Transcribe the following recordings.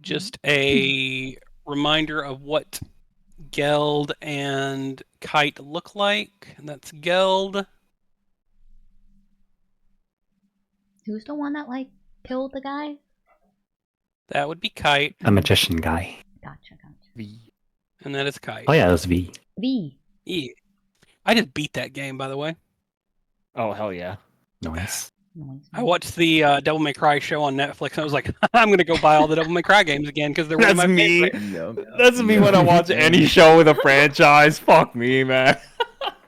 just a reminder of what Geld and Kite look like. And that's Geld. Who's the one that, like, killed the guy? That would be Kite. The magician guy. Gotcha. V. And that is Kite. Oh yeah, it was V. V. Yeah. I just beat that game, by the way. Oh, hell yeah. Nice. I watched the Devil May Cry show on Netflix, and I was like, I'm going to go buy all the Devil May Cry games again, because they're one of my favorite. That's me when I watch any show with a franchise. Fuck me, man.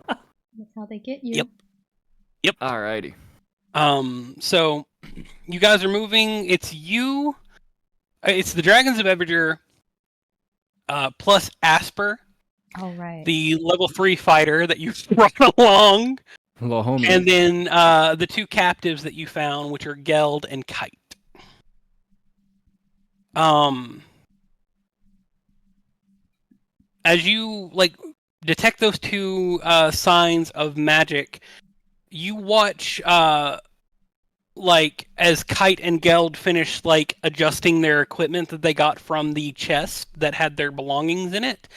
That's how they get you. Yep. Alrighty. So, you guys are moving. It's you. It's the Dragons of Evadure, plus Asper, Oh, right. the level 3 fighter that you brought along. Hello, homie. And then the 2 captives that you found, which are Geld and Kite. As you detect those 2 signs of magic, you watch as Kite and Geld finish adjusting their equipment that they got from the chest that had their belongings in it.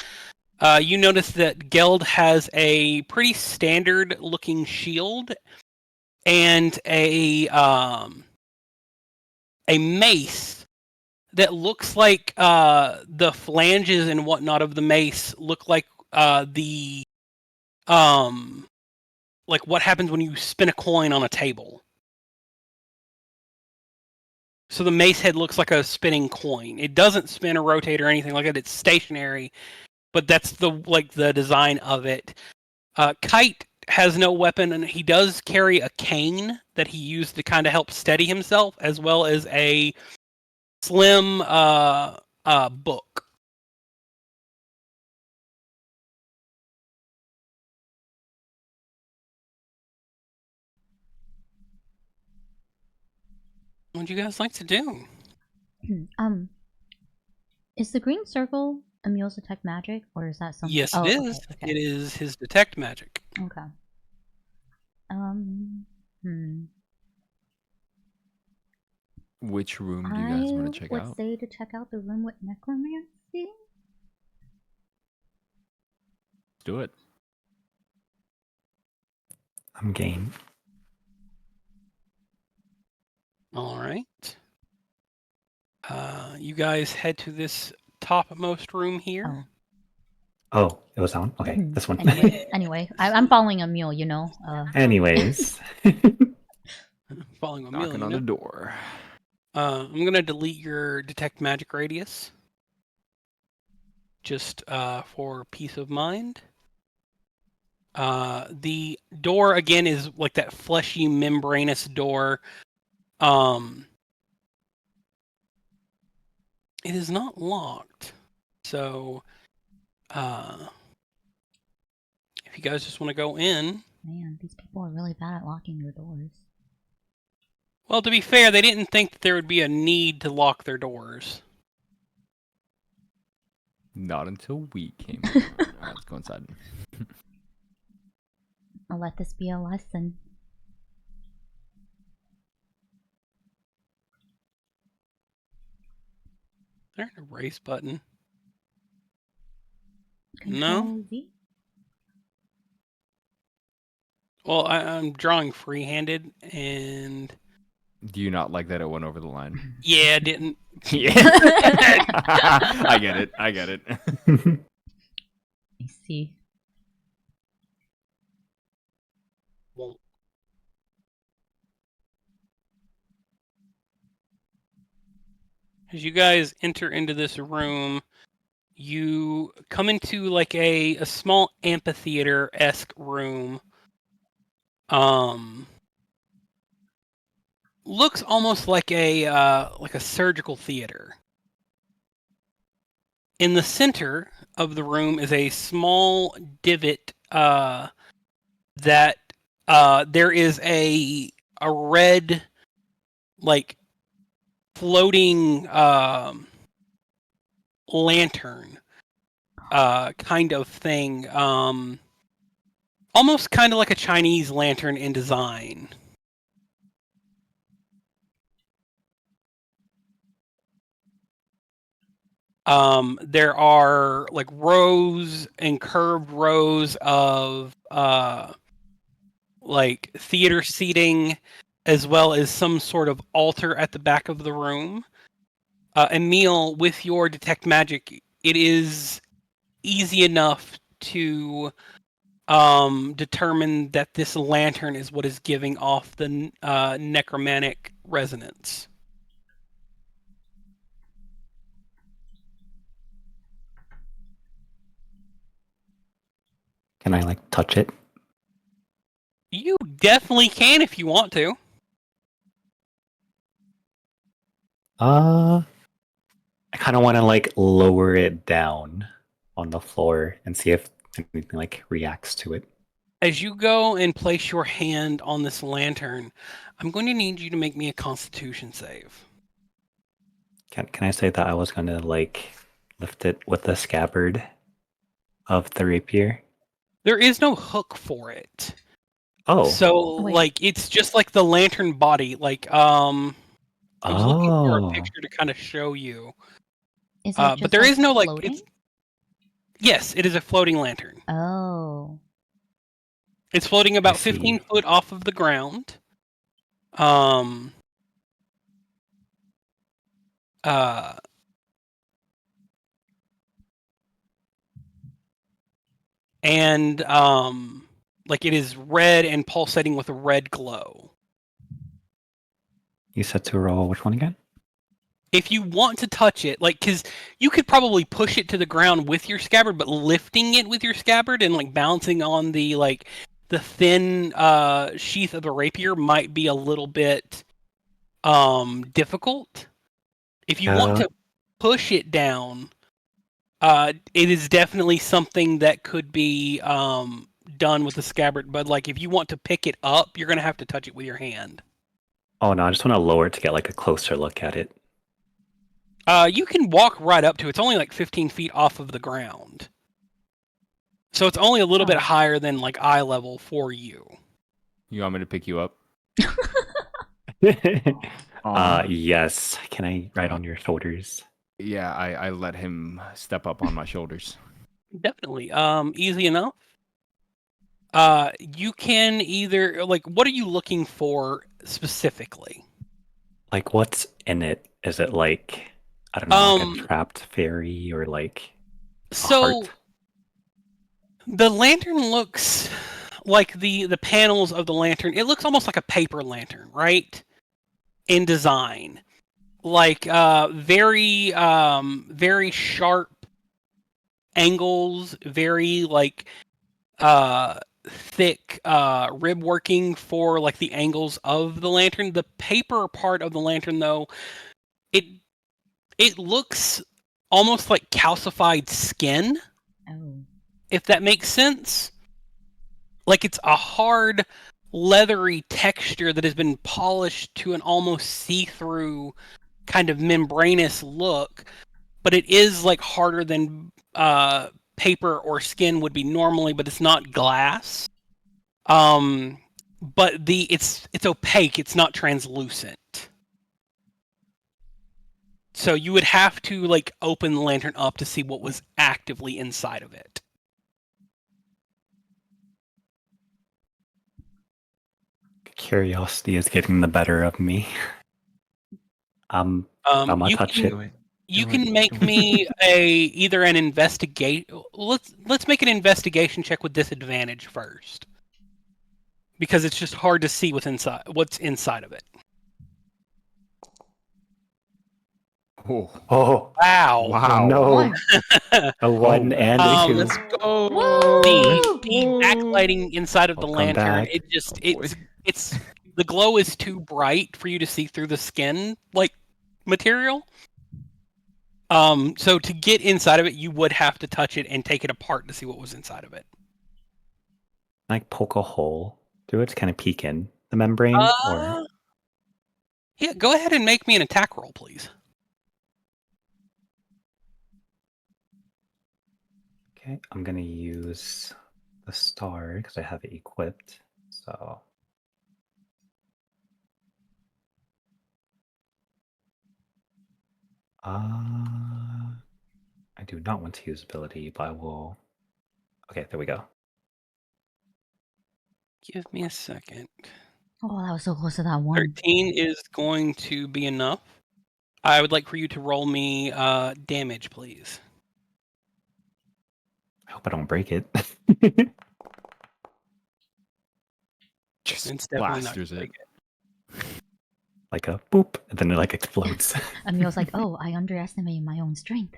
You notice that Geld has a pretty standard-looking shield and a mace that looks like the flanges and whatnot of the mace look like what happens when you spin a coin on a table. So the mace head looks like a spinning coin. It doesn't spin or rotate or anything like that. It's stationary. But that's the design of it. Kite has no weapon, and he does carry a cane that he used to kind of help steady himself, as well as a slim book. What do you guys like to do? Is the green circle Emille's detect magic, or is that something? Yes, it is. Okay. It is his detect magic. Okay. Which room do you guys want to check I out? would say to check out the room with necromancy. Do it. I'm game. All right. You guys head to this topmost room here. Oh, it was on? Okay, this one. Anyway, I'm following Emille, you know. Anyways. Following Emille, Knocking on the door. I'm going to delete your detect magic radius. Just for peace of mind. The door, again, is like that fleshy, membranous door. It is not locked. So, if you guys just want to go in. Man, these people are really bad at locking their doors. Well, to be fair, they didn't think that there would be a need to lock their doors. Not until we came over. Alright, let's go inside. I'll let this be a lesson. Is there an erase button? Control Z? Well, I'm drawing freehanded, and... Do you not like that it went over the line? Yeah, it didn't. Yeah. I get it. I see. Won't. As you guys enter into this room, you come into like a small amphitheater-esque room. Looks almost like a surgical theater. In the center of the room is a small divot that there is a red floating lantern kind of thing. Almost kind of like a Chinese lantern in design. There are like rows and curved rows of like theater seating, as well as some sort of altar at the back of the room. Emille, with your detect magic, it is easy enough to determine that this lantern is what is giving off the necromantic resonance. Can I like touch it? You definitely can if you want to. I kind of want to like lower it down on the floor and see if anything like reacts to it. As you go and place your hand on this lantern, I'm going to need you to make me a Constitution save. Can I say that I was gonna like lift it with the scabbard of the rapier? There is no hook for it. Oh. So Wait. like it's just like the lantern body. Like I was looking for a Oh. picture to kind of show you. Is it But just there like is no like floating? yes, it is a floating lantern. Oh. It's floating about see. 15 foot off of the ground. Um and like it is red and pulsating with a red glow. You said to roll which one again? If you want to touch it, like, because you could probably push it to the ground with your scabbard, but lifting it with your scabbard and like bouncing on the like the thin sheath of the rapier might be a little bit difficult. If you want to push it down, it is definitely something that could be done with the scabbard. But like, if you want to pick it up, you're gonna have to touch it with your hand. Oh no, I just want to lower it to get like a closer look at it. You can walk right up to it. It's only like 15 feet off of the ground. So it's only a little bit Oh. higher than like eye level for you. You want me to pick you up? Yes. Can I ride on your shoulders? Yeah, I let him step up on my shoulders. Definitely. Easy enough. You can either like what are you looking for specifically? Like what's in it? Is it like I don't know, like a Um trapped fairy or like a so heart? the lantern looks like the panels of the lantern, it looks almost like a paper lantern, right? In design. Like very sharp angles, very like thick rib working for like the angles of the lantern. The paper part of the lantern though, it looks almost like calcified skin, Oh. if that makes sense. Like it's a hard leathery texture that has been polished to an almost see-through kind of membranous look, but it is like harder than paper or skin would be normally, but it's not glass. But it's opaque, it's not translucent. So you would have to like open the lantern up to see what was actively inside of it. Curiosity is getting the better of me. I'm gonna You touch can it. you can make me either an investigate. Let's make an investigation check with disadvantage first, because it's just hard to see what's inside of it. Oh, Oh, Wow. wow. no. One. A one and a Um, two. Let's go. The backlighting inside of the Welcome lantern, back. it's the glow is too bright for you to see through the skin like material. So to get inside of it, you would have to touch it and take it apart to see what was inside of it. Like poke a hole through it to kind of peek in the membrane, or Yeah, go ahead and make me an attack roll, please. okay, I'm gonna use the star because I have it equipped. So I do not want to use ability, but I will. Okay, there we go. Give me a second. Oh, that was so close to that one. 13 is going to be enough. I would like for you to roll me damage, please. I hope I don't break it. Just It's definitely not blasters gonna it. break Like a boop, and then it like explodes. Emille's like, oh, I underestimated my own strength.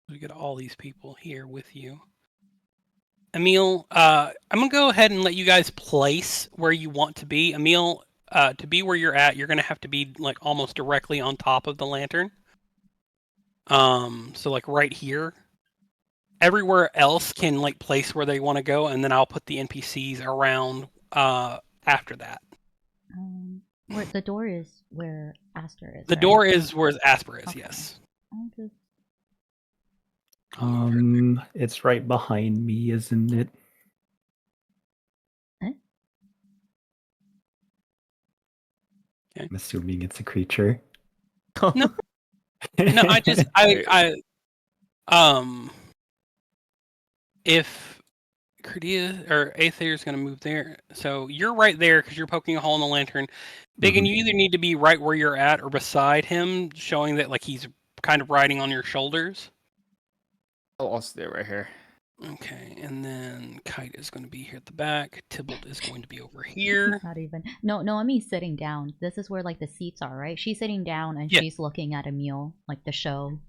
We get all these people here with you. Emille, I'm gonna go ahead and let you guys place where you want to be. Emille, to be where you're at, you're gonna have to be like almost directly on top of the lantern. So like right here. Everywhere else can like place where they want to go, and then I'll put the NPCs around after that. Where the door is where Aster is. The right? door is where Asper is. Okay. Yes. I'll just... It's right behind me, isn't it? Eh? Okay. I'm assuming it's a creature. No. No, if Credia or Aether is going to move there, so you're right there because you're poking a hole in the lantern. Byggen, you either need to be right where you're at or beside him, showing that like he's kind of riding on your shoulders. I'll stay right here. Okay, and then Kite is going to be here at the back. Tybalt is going to be over here. Not even. No, Noemi's sitting down. This is where like the seats are, right? She's sitting down and Yeah. she's looking at Emille, like the show.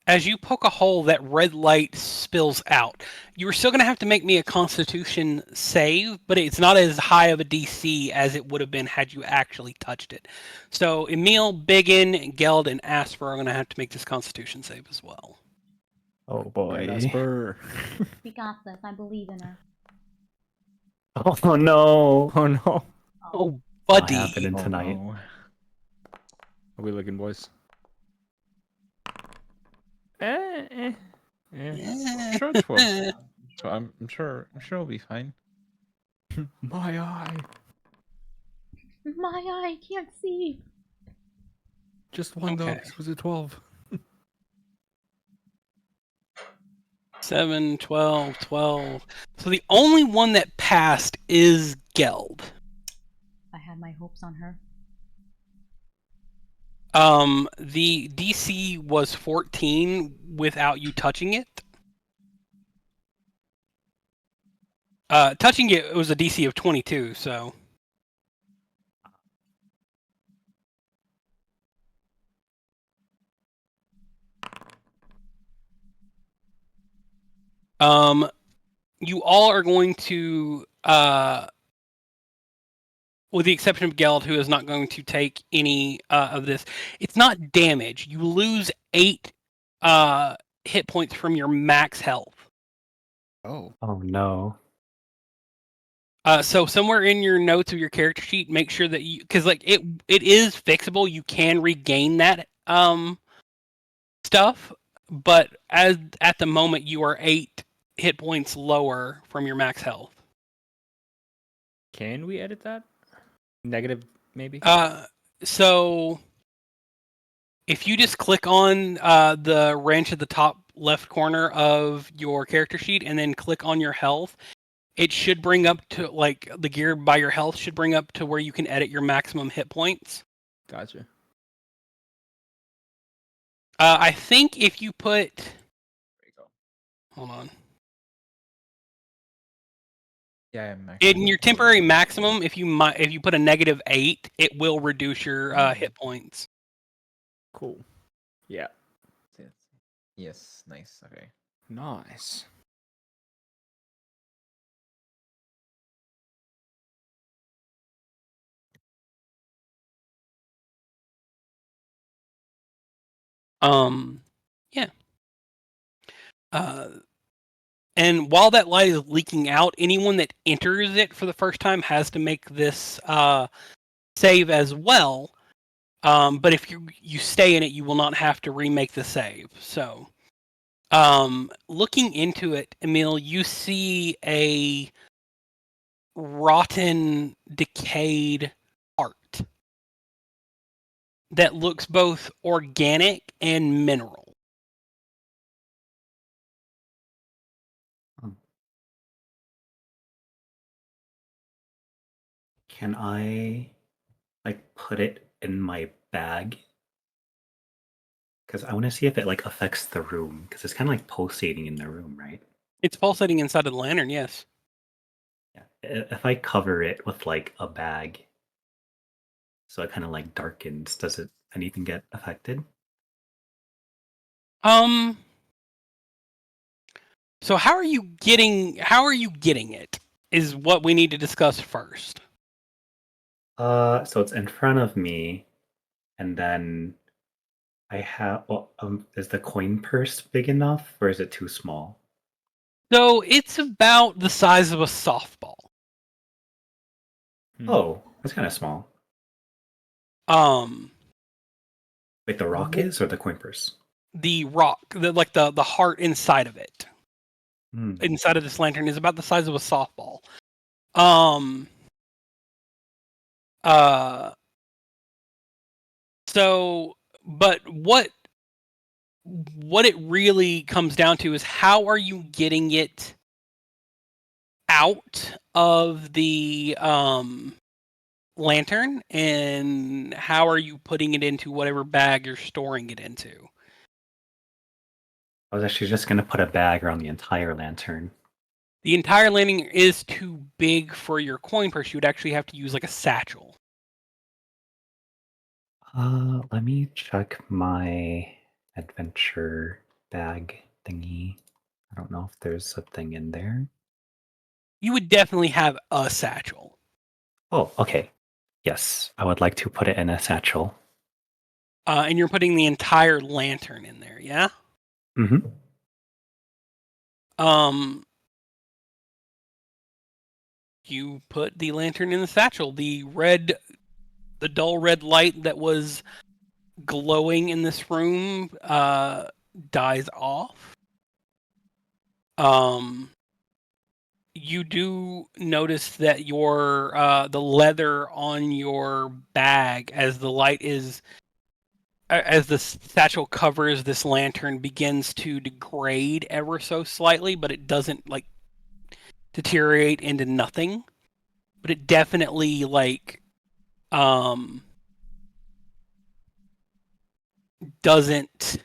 As you poke a hole, that red light spills out. You are still going to have to make me a Constitution save, but it's not as high of a DC as it would have been had you actually touched it. So Emille, Byggen, Geld, and Asper are going to have to make this Constitution save as well. Oh boy. Asper. We got this. I believe in her. Oh no. Oh no. Oh, Not buddy. happening tonight. No. Are we looking, boys? Yeah. Yeah. Sure it will. So I'm sure it'll be fine. My eye. My eye can't see. Just one though. Okay. This was a 12. 7, 12, 12. So the only one that passed is Geld. I had my hopes on her. The DC was 14 without you touching it. Touching it was a DC of 22, so. You all are going to, with the exception of Geld, who is not going to take any of this. It's not damage. You lose 8 hit points from your max health. Oh. Oh no. So somewhere in your notes of your character sheet, make sure that you, because like it is fixable. You can regain that stuff, but at the moment you are 8 hit points lower from your max health. Can we edit that? Negative, maybe? So if you just click on the wrench at the top left corner of your character sheet and then click on your health, it should bring up to like the gear by your health should bring up to where you can edit your maximum hit points. Gotcha. I think if you put, There you go. hold on, Yeah, I'm in your temporary maximum, if you put a -8, it will reduce your hit points. Cool. Yeah. Yes, nice. Okay. Nice. Yeah. And while that light is leaking out, anyone that enters it for the first time has to make this save as well. But if you stay in it, you will not have to remake the save. So, looking into it, Emille, you see a rotten, decayed heart that looks both organic and mineral. Can I, like, put it in my bag? Because I want to see if it, like, affects the room. Because it's kind of like pulsating in the room, right? It's pulsating inside of the lantern, yes. Yeah. If I cover it with, like, a bag, so it kind of, like, darkens, does it anything get affected? So how are you getting it? Is what we need to discuss first. So it's in front of me, and then I have. Well, is the coin purse big enough, or is it too small? So it's about the size of a softball. Oh, that's kind of small. Um, Wait, the rock is, or the coin purse? the rock, the heart inside of it, Hmm. inside of this lantern, is about the size of a softball. Um. So, but what it really comes down to is how are you getting it out of the lantern, and how are you putting it into whatever bag you're storing it into? I was actually just gonna put a bag around the entire lantern. The entire lantern is too big for your coin purse. You would actually have to use like a satchel. Let me check my adventure bag thingy. I don't know if there's a thing in there. You would definitely have a satchel. Oh, okay. Yes, I would like to put it in a satchel. And you're putting the entire lantern in there, yeah? Mm-hmm. You put the lantern in the satchel. The dull red light that was glowing in this room dies off. You do notice that your the leather on your bag, as the light is as the satchel covers this lantern, begins to degrade ever so slightly, but it doesn't like deteriorate into nothing. But it definitely doesn't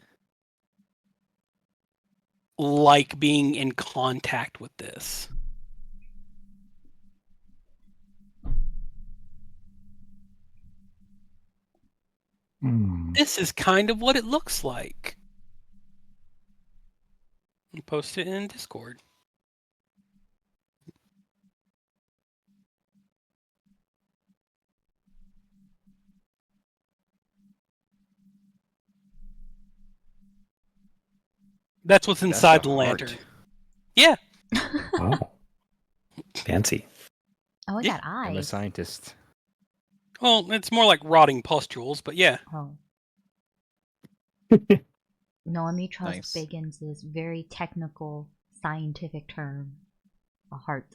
like being in contact with this. This is kind of what it looks like. I'll post it in Discord. That's what's inside the lantern. Yeah. Oh, fancy. Oh, I got I'm a eyes. scientist. Well, it's more like rotting pustules, but yeah. Oh. Noemi trusts Nice. Byggen's very technical scientific term. A heart.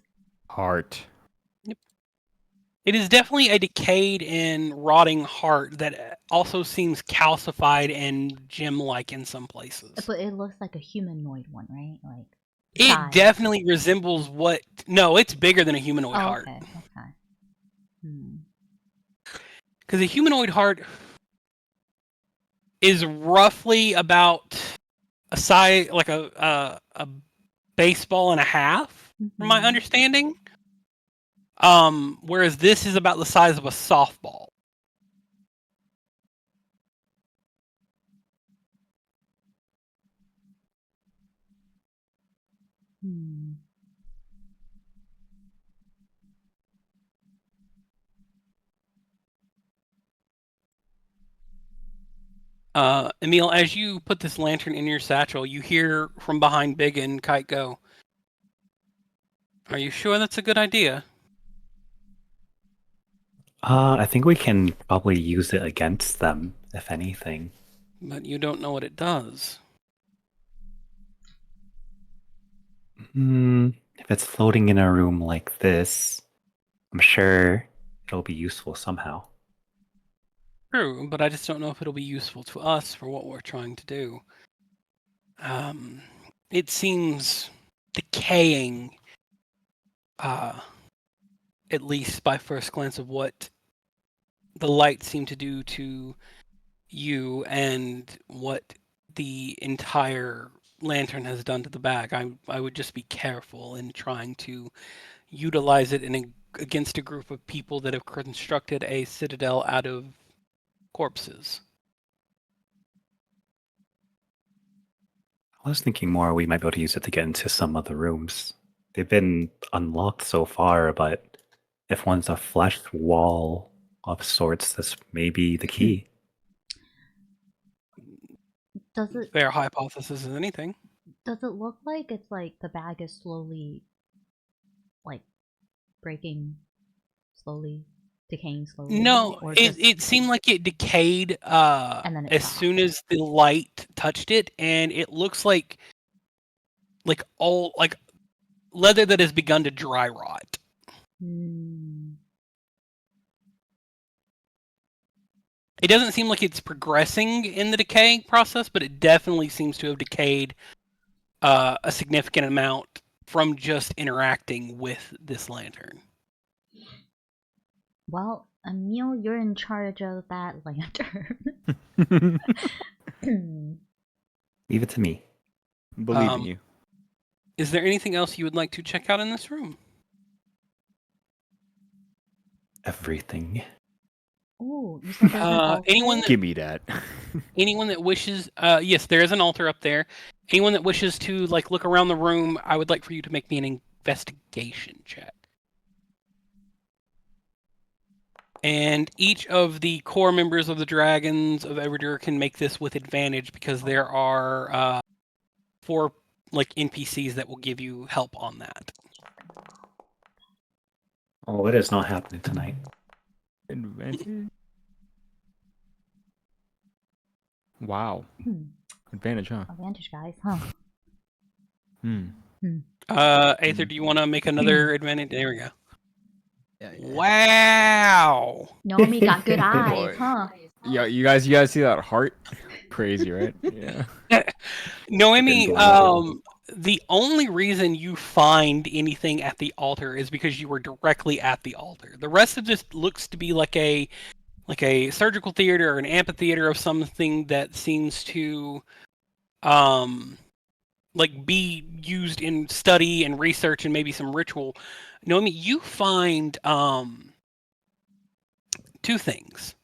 Heart. It is definitely a decayed and rotting heart that also seems calcified and gem-like in some places. But it looks like a humanoid one, right? Like It size. definitely resembles what... No, it's bigger than a humanoid heart. Okay, okay. Because a humanoid heart is roughly about a size, like a baseball and a half, from my understanding. Whereas this is about the size of a softball. Emille, as you put this lantern in your satchel, you hear from behind Byggen Kite go, "Are you sure that's a good idea?" I think we can probably use it against them, if anything. But you don't know what it does. If it's floating in a room like this, I'm sure it'll be useful somehow. True, but I just don't know if it'll be useful to us for what we're trying to do. It seems decaying, at least by first glance of what the light seemed to do to you and what the entire lantern has done to the bag. I would just be careful in trying to utilize it against a group of people that have constructed a citadel out of corpses. I was thinking more we might be able to use it to get into some of the rooms. They've been unlocked so far, but if one's a flesh wall of sorts, this may be the key. Does it Fair hypothesis as anything. look like it's like the bag is slowly like breaking slowly, decaying slowly? No, Or it, just it seemed like it decayed and then it as stopped? soon as the light touched it, and it looks like all like leather that has begun to dry rot. It doesn't seem like it's progressing in the decay process, but it definitely seems to have decayed a significant amount from just interacting with this lantern. Well, Emille, you're in charge of that lantern. Leave it to me. Believe in you. Is there anything else you would like to check out in this room? Everything. Oh, you said there's an altar? Anyone that Give me that. Anyone that wishes, yes, there is an altar up there. Anyone that wishes to look around the room, I would like for you to make me an investigation check. And each of the core members of the Dragons of Evadure can make this with advantage because there are 4 NPCs that will give you help on that. Oh, it is not happening tonight. Advantage. Wow. Advantage, huh? Advantage, guys, huh? Aether, do you want to make another advantage? There we go. Wow. Noemi got good eyes, Boy. huh? Yeah, you guys see that heart? Crazy, right? Yeah. Noemi, Going the only reason you find anything at the altar is because you were directly at the altar. The rest of this looks to be like a surgical theater or an amphitheater of something that seems to be used in study and research and maybe some ritual. Noemi, you find 2 things.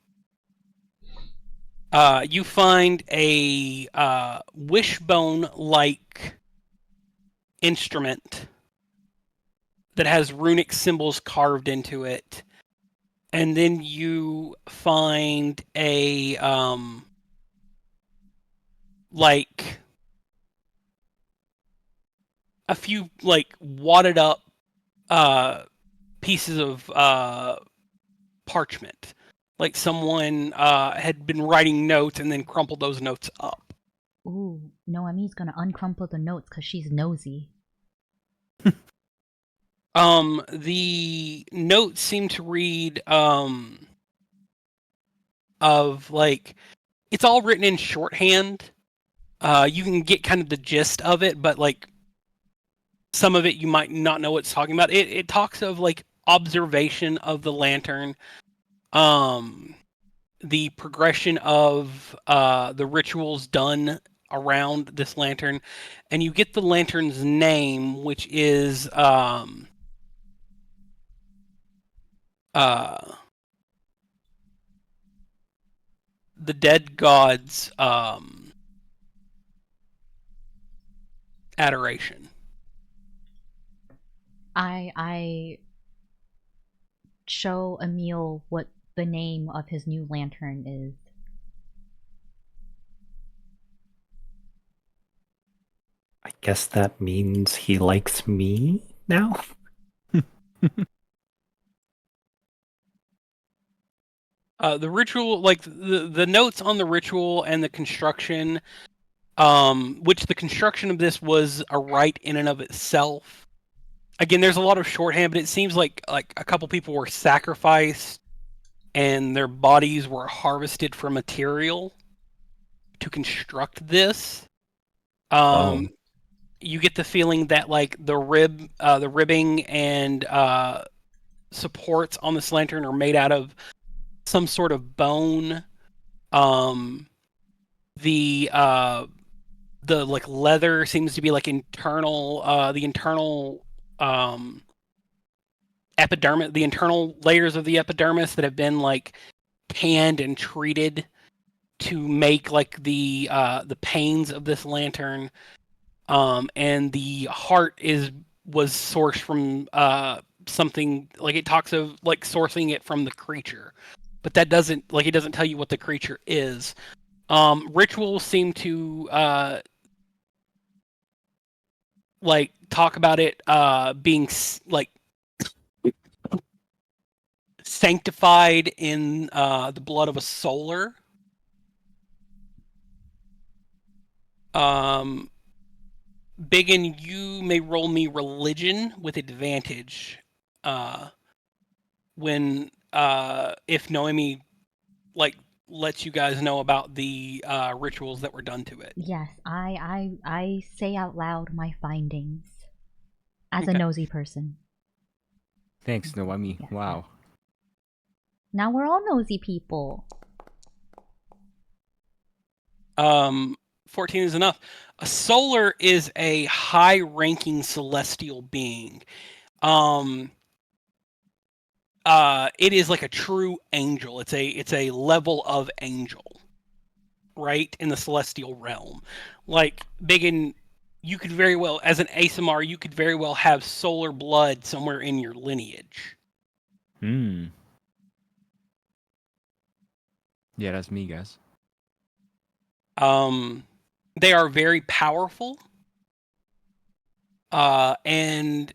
You find a wishbone-like instrument that has runic symbols carved into it, and then you find a a few wadded up pieces of parchment. Like someone had been writing notes and then crumpled those notes up. Ooh, Noemi's gonna uncrumple the notes because she's nosy. The notes seem to read it's all written in shorthand. You can get kind of the gist of it, but some of it you might not know what it's talking about. It talks of observation of the lantern, the progression of the rituals done around this lantern, and you get the lantern's name, which is the dead god's adoration. I show Emille what the name of his new lantern is. I guess that means he likes me now? The ritual, like the notes on the ritual and the construction, which the construction of this was a rite in and of itself. Again, there's a lot of shorthand, but it seems like a couple people were sacrificed and their bodies were harvested for material to construct this. You get the feeling that like the ribbing and supports on this lantern are made out of some sort of bone. The like leather seems to be like the internal epidermis, the internal layers of the epidermis that have been like tanned and treated to make like the panes of this lantern. And the heart was sourced from something, like it talks of like sourcing it from the creature, but that doesn't it doesn't tell you what the creature is. Rituals seem to like talk about it being like sanctified in the blood of a solar. Byggen, you may roll me religion with advantage when if Noemi like lets you guys know about the rituals that were done to it. Yes, I say out loud my findings as a Okay. nosy person. Thanks, Noemi. Yeah. Wow. Now we're all nosy people. 14 is enough. A solar is a high-ranking celestial being. It is like a true angel. It's a level of angel, right, in the celestial realm. Like Byggen, you could very well, as an ASMR, you could very well have solar blood somewhere in your lineage. Hmm. Yeah, that's me, guys. They are very powerful, and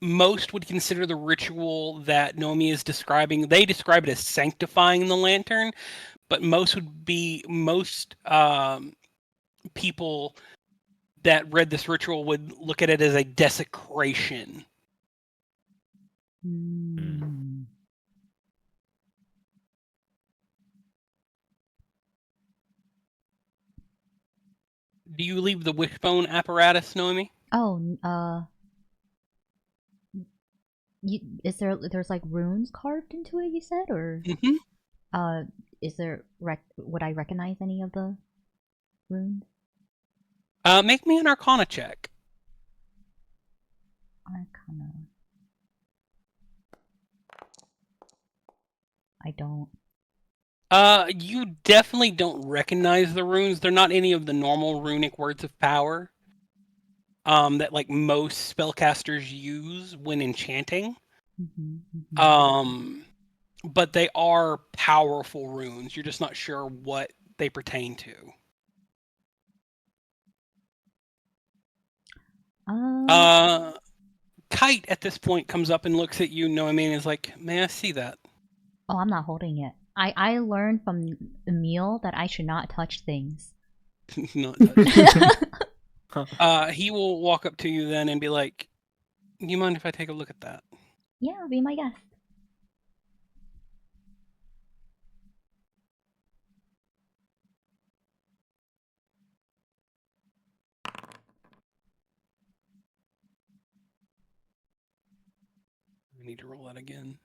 most would consider the ritual that Noemi is describing. They describe it as sanctifying the lantern, but most people that read this ritual would look at it as a desecration. Hmm. Do you leave the wishbone apparatus, Noemi? Oh, there's like runes carved into it, you said, or Mm-hmm. is there would I recognize any of the runes? Make me an Arcana check. Arcana. I don't. You definitely don't recognize the runes. They're not any of the normal runic words of power. That like most spellcasters use when enchanting. But they are powerful runes. You're just not sure what they pertain to. Kite at this point comes up and looks at you, Noemi, and is like, "May I see that?" Oh, I'm not holding it. I learned from Emille that I should not touch things. Not touch. He will walk up to you then and be like, "Do you mind if I take a look at that?" Yeah, be my guest. I need to roll that again.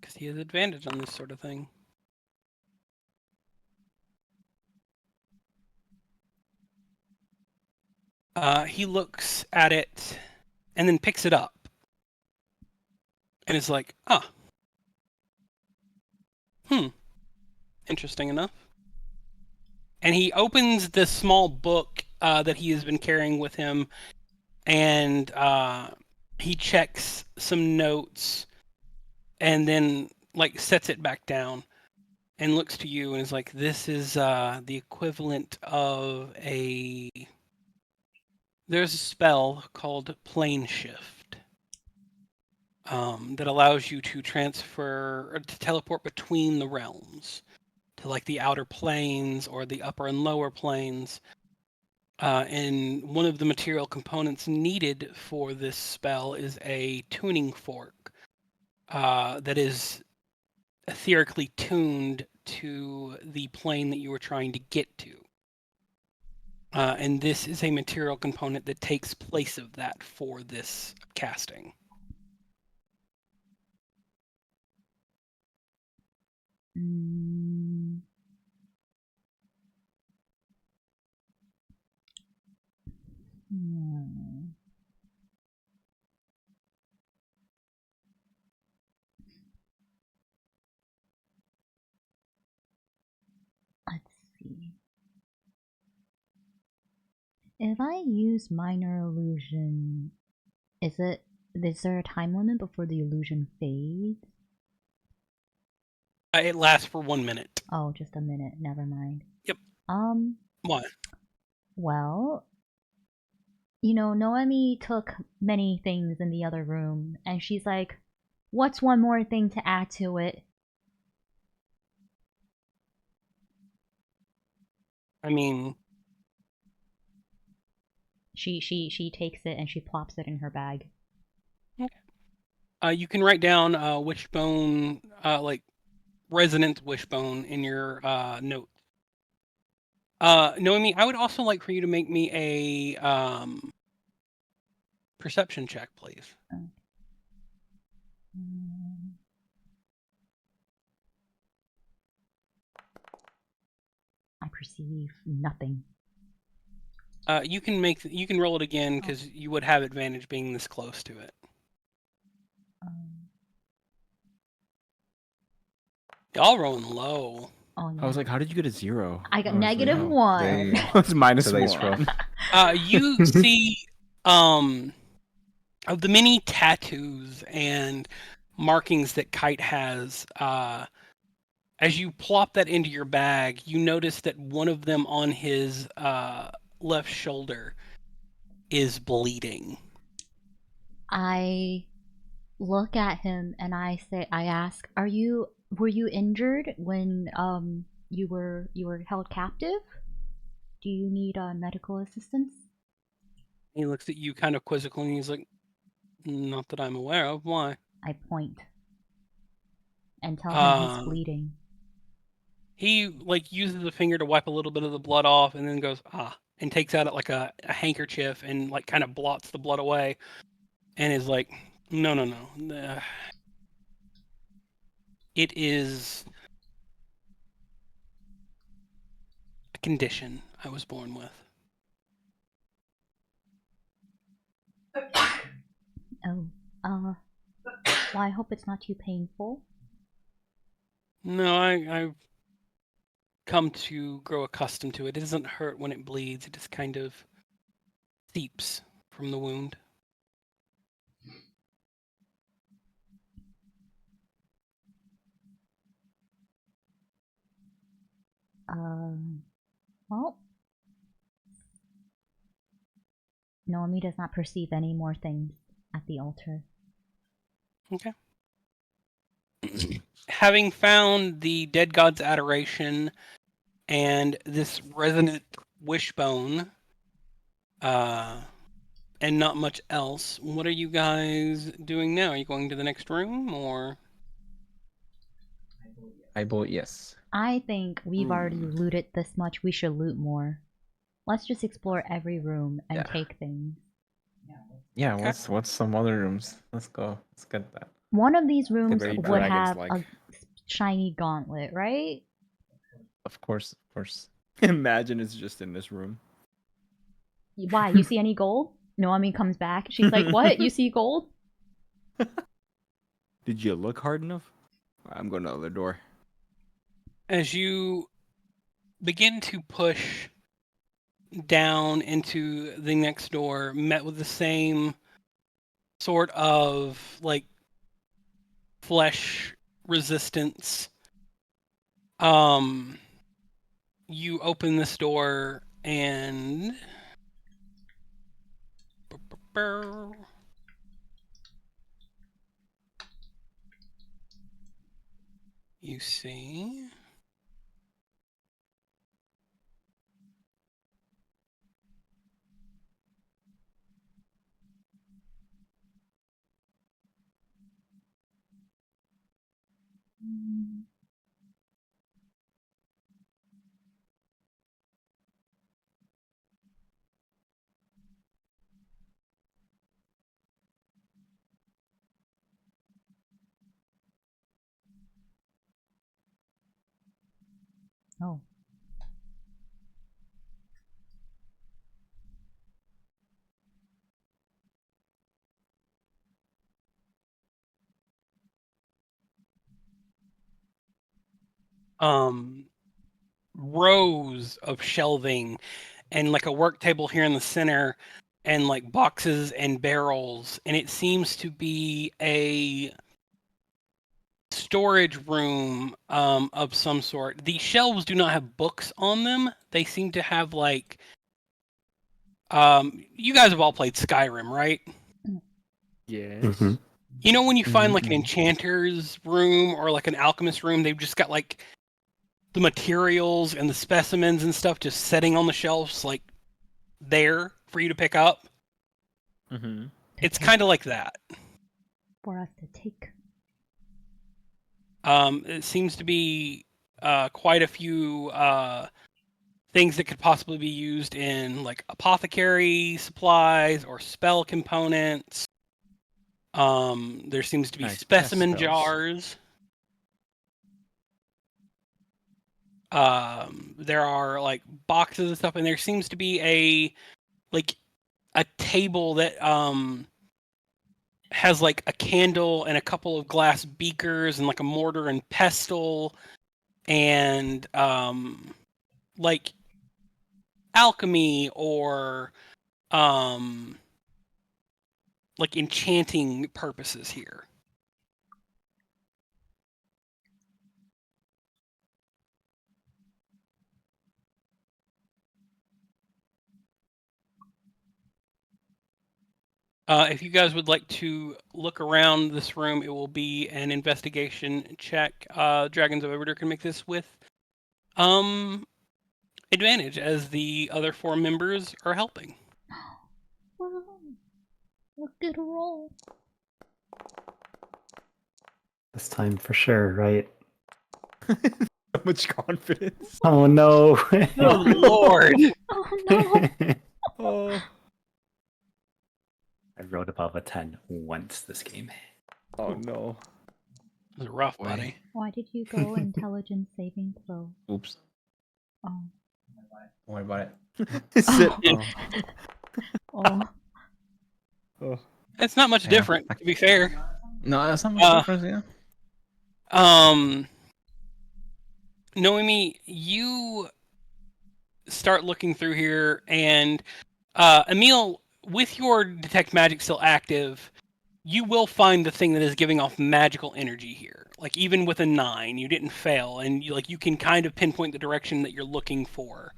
Because he has advantage on this sort of thing. He looks at it and then picks it up. And is like, interesting enough. And he opens this small book that he has been carrying with him, and he checks some notes and then like sets it back down and looks to you and is like, "This is the equivalent of there's a spell called Plane Shift." that allows you to transfer or to teleport between the realms to like the outer planes or the upper and lower planes. And one of the material components needed for this spell is a tuning fork that is etherically tuned to the plane that you were trying to get to. And this is a material component that takes place of that for this casting. Mm. Hmm. Let's see. If I use minor illusion, is there a time limit before the illusion fades? It lasts for 1 minute. Oh, just a minute. Never mind. Yep. Um. Why? Well, you know, Noemi took many things in the other room, and she's like, "What's one more thing to add to it?" I mean, She takes it and she plops it in her bag. you can write down wishbone, like resonant wishbone in your note. Noemi, I would also like for you to make me a perception check, please. I perceive nothing. You can roll it again because you would have advantage being this close to it. Y'all rolling low. Oh, yeah. I was like, how did you get a 0? I got I was like, negative oh, 1. they- It's minus Today's 1. rough. You see of the many tattoos and markings that Kite has, as you plop that into your bag, you notice that one of them on his left shoulder is bleeding. I look at him and I ask, were you injured when you were held captive? Do you need medical assistance? He looks at you kind of quizzically and he's like, "Not that I'm aware of. Why?" I point and tell him he's bleeding. He like uses a finger to wipe a little bit of the blood off and then goes, and takes out like a handkerchief and like kind of blots the blood away and is like, no. It is a condition I was born with. Oh, well, I hope it's not too painful. No, I've come to grow accustomed to it. It doesn't hurt when it bleeds. It just kind of seeps from the wound. Well, Noemi does not perceive any more things at the altar. Okay. Having found the dead god's adoration and this resonant wishbone, and not much else, what are you guys doing now? Are you going to the next room, or? I vote yes. I think we've already looted this much. We should loot more. Let's just explore every room and Yeah. take things. Yeah, Okay. what's some other rooms? Let's go. Let's get that. One of these rooms very would have dragons-like. a shiny gauntlet, right? Of course, of course. Imagine it's just in this room. Why? You see any gold? Noemi comes back. She's like, "What? You see gold?" Did you look hard enough? I'm going to the other door. As you begin to push down into the next door, met with the same sort of like flesh resistance, you open this door and You see. Mm. Oh. Rows of shelving and like a work table here in the center and like boxes and barrels, and it seems to be a storage room of some sort. The shelves do not have books on them. They seem to have like you guys have all played Skyrim, right? Yes. Mhm. You know when you find like an Mhm. enchanter's room or like an alchemist room, they've just got like the materials and the specimens and stuff just sitting on the shelves like there for you to pick up. Mm-hmm. It's kind of like that. For us to take. It seems to be quite a few things that could possibly be used in like apothecary supplies or spell components. There seems to be Nice cast specimen spells. jars. There are like boxes and stuff, and there seems to be a table that has like a candle and a couple of glass beakers and like a mortar and pestle and like alchemy or like enchanting purposes here. If you guys would like to look around this room, it will be an investigation check. Dragons of Evadure can make this with advantage, as the other 4 members are helping. Wow. A good roll. This time for sure, right? So much confidence. Oh no! Oh Lord! Oh no. Oh. I wrote above a 10 once this game. Oh no. It was rough, Boy. buddy. Why did you go intelligence saving throw? Oops. Oh. Don't worry about it. Sit. Oh. Oh. Oh. It's not much Yeah. different, to be fair. No, that's not much difference, yeah. Noemi, you start looking through here, and Emille, with your detect magic still active, you will find the thing that is giving off magical energy here. Like even with a 9, you didn't fail, and you can kind of pinpoint the direction that you're looking for.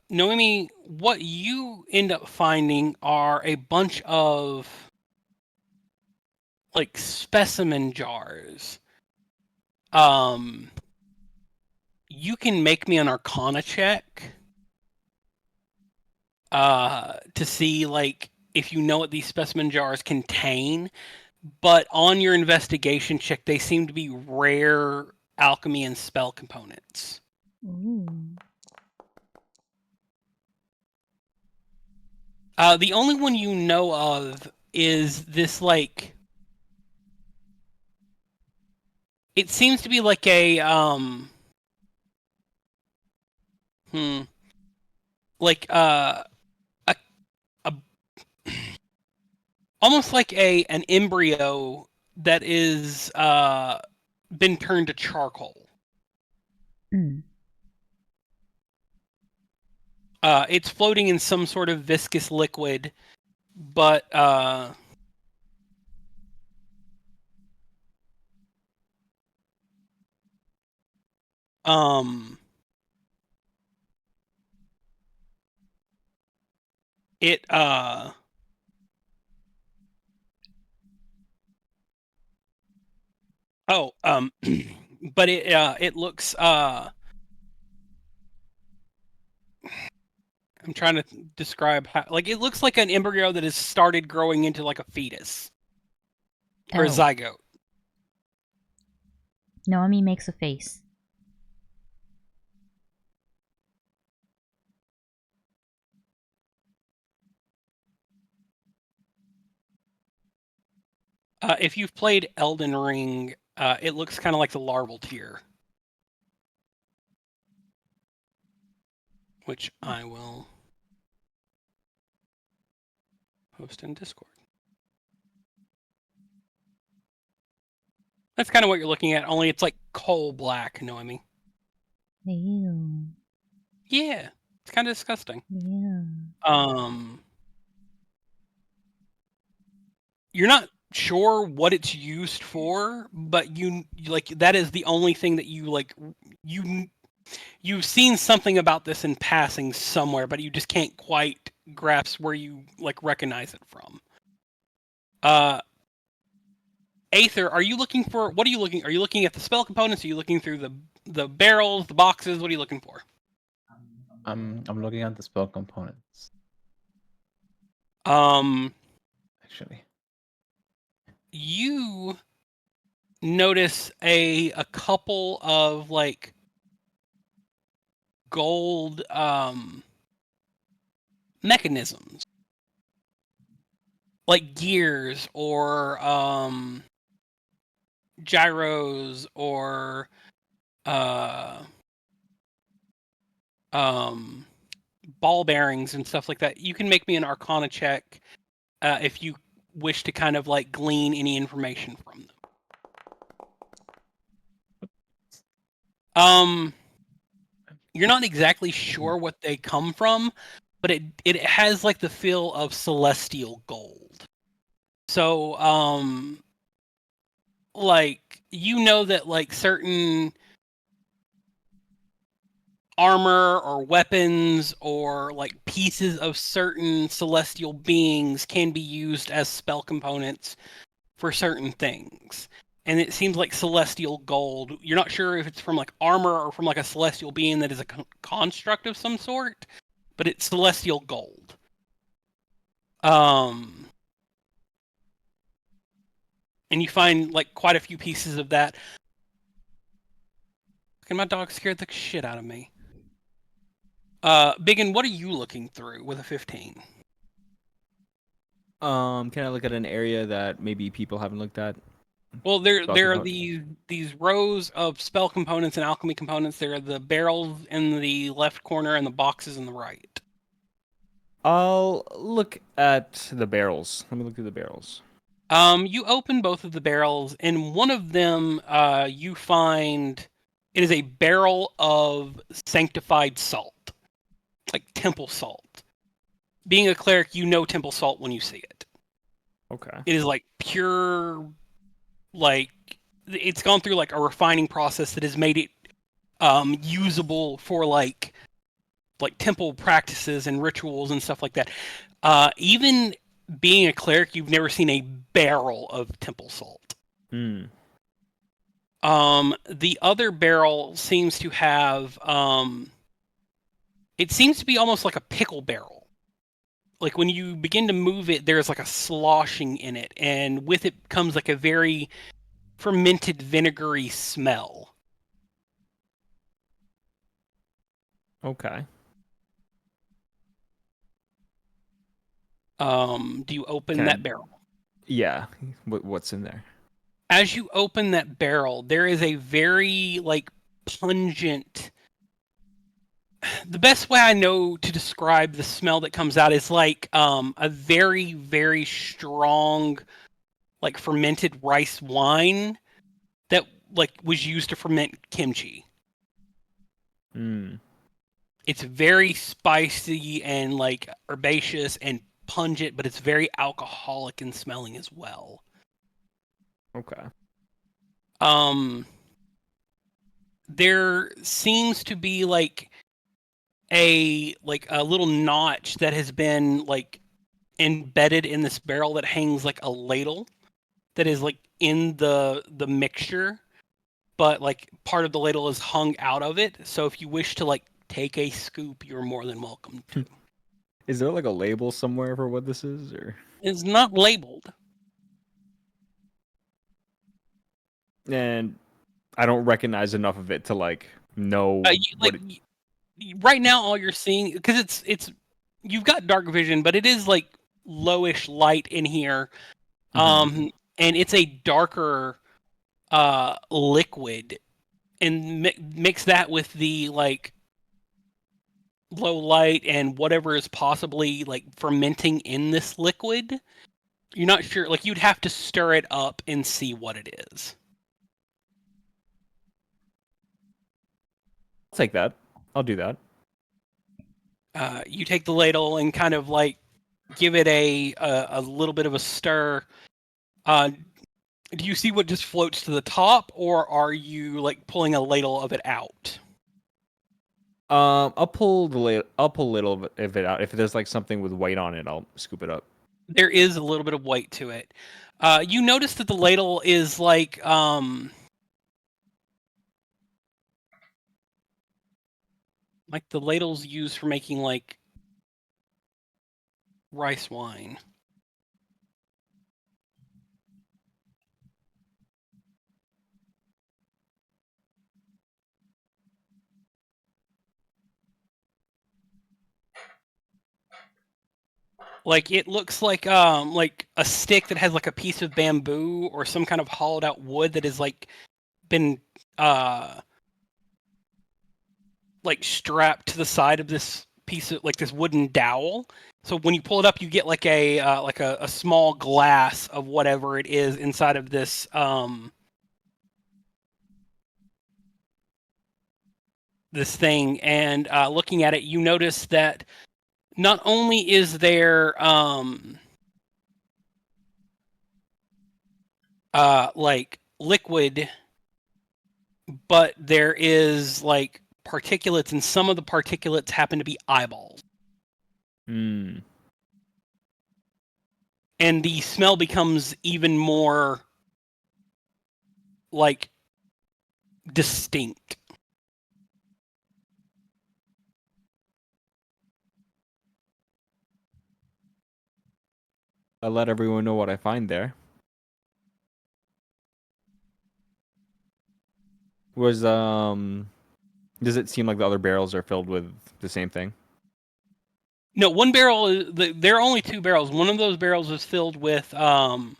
Noemi, what you end up finding are a bunch of like specimen jars. You can make me an Arcana check to see like if you know what these specimen jars contain. But on your investigation check, they seem to be rare alchemy and spell components. Ooh. The only one you know of is this like. It seems to be like a like a almost like an embryo that is been turned to charcoal. Mm. It's floating in some sort of viscous liquid, but it Oh, but it looks I'm trying to describe how, like, it looks like an embryo that has started growing into like a fetus or a Oh. zygote. Noemi makes a face. If you've played Elden Ring, it looks kind of like the larval tier, which I will post in Discord. That's kind of what you're looking at, only it's like coal black, Noemi. Ew. Yeah, it's kind of disgusting. Yeah. You're not sure what it's used for, but you like that is the only thing that you like. You've seen something about this in passing somewhere, but you just can't quite grasp where you like recognize it from. Aether, are you looking for? What are you looking? Are you looking at the spell components? Are you looking through the barrels, the boxes? What are you looking for? I'm looking at the spell components. Actually, You notice a couple of like gold mechanisms, like gears or gyros or ball bearings and stuff like that. You can make me an Arcana check if you wish to kind of like glean any information from them. You're not exactly sure what they come from, but it has like the feel of celestial gold. So like you know that like certain armor or weapons or like pieces of certain celestial beings can be used as spell components for certain things. And it seems like celestial gold. You're not sure if it's from like armor or from like a celestial being that is a construct of some sort, but it's celestial gold. And you find like quite a few pieces of that. And my dog scared the shit out of me. Byggen, what are you looking through with a 15? Can I look at an area that maybe people haven't looked at? Well, there Spell are component. these rows of spell components and alchemy components. There are the barrels in the left corner and the boxes in the right. I'll look at the barrels. Let me look through the barrels. You open both of the barrels, and one of them, you find it is a barrel of sanctified salt, like temple salt. Being a cleric, you know temple salt when you see it. Okay. It is like pure, like it's gone through like a refining process that has made it usable for like temple practices and rituals and stuff like that. Even being a cleric, you've never seen a barrel of temple salt. Hmm. The other barrel seems to have it seems to be almost like a pickle barrel. Like when you begin to move it, there's like a sloshing in it, and with it comes like a very fermented vinegary smell. Okay. Do you open Can I- that barrel? Yeah. What's in there? As you open that barrel, there is a very like pungent. The best way I know to describe the smell that comes out is like a very, very strong, like fermented rice wine that like was used to ferment kimchi. Hmm. It's very spicy and like herbaceous and pungent, but it's very alcoholic in smelling as well. Okay. There seems to be like a little notch that has been like embedded in this barrel that hangs like a ladle, that is like in the mixture, but like part of the ladle is hung out of it. So if you wish to like take a scoop, you're more than welcome to. Is there like a label somewhere for what this is, or? It's not labeled. And I don't recognize enough of it to like know what. Right now, all you're seeing, because it's you've got dark vision, but it is like lowish light in here, and it's a darker liquid, and mix that with the like low light and whatever is possibly like fermenting in this liquid. You're not sure, like you'd have to stir it up and see what it is. I'll take that. I'll do that. You take the ladle and kind of like give it a little bit of a stir. Do you see what just floats to the top, or are you like pulling a ladle of it out? I'll pull a little of it out. If there's like something with weight on it, I'll scoop it up. There is a little bit of weight to it. You notice that the ladle is like the ladle's used for making like rice wine. Like it looks like a stick that has like a piece of bamboo or some kind of hollowed out wood that has like been like strapped to the side of this piece of like this wooden dowel. So when you pull it up, you get like a small glass of whatever it is inside of this this thing. And looking at it, you notice that not only is there like liquid, but there is like particulates, and some of the particulates happen to be eyeballs. Hmm. And the smell becomes even more like distinct. I'll let everyone know what I find there. Does it seem like the other barrels are filled with the same thing? No, one barrel is there are only two barrels. One of those barrels is filled with the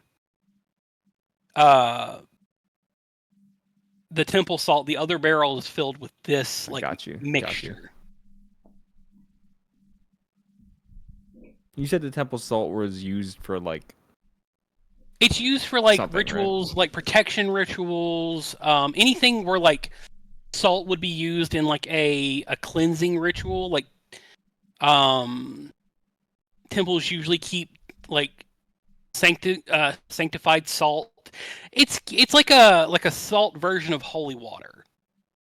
temple salt. The other barrel is filled with this like mixture. You said the temple salt was used for like. It's used for like something, rituals, right? like protection rituals, anything where like salt would be used in like a cleansing ritual. Like temples usually keep like sanctified salt. It's like a salt version of holy water.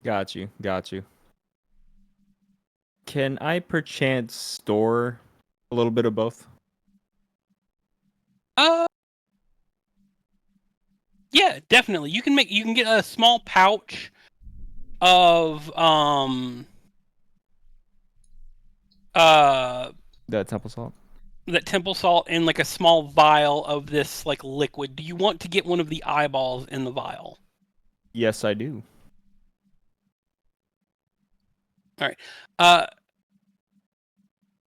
Got you. Can I perchance store a little bit of both? Yeah, definitely. You can get a small pouch of That temple salt. that temple salt and like a small vial of this like liquid. Do you want to get one of the eyeballs in the vial? Yes, I do. All right.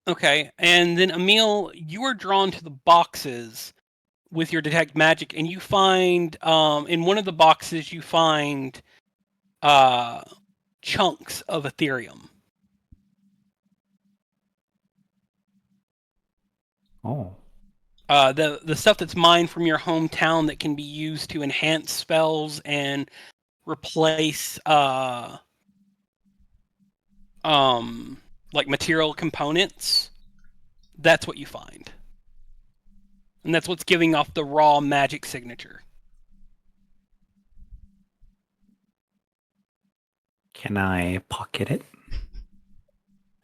Okay, and then Emille, you are drawn to the boxes with your detect magic, and you find in one of the boxes you find chunks of Ethereum. Oh. The stuff that's mined from your hometown that can be used to enhance spells and replace like material components. That's what you find. And that's what's giving off the raw magic signature. Can I pocket it?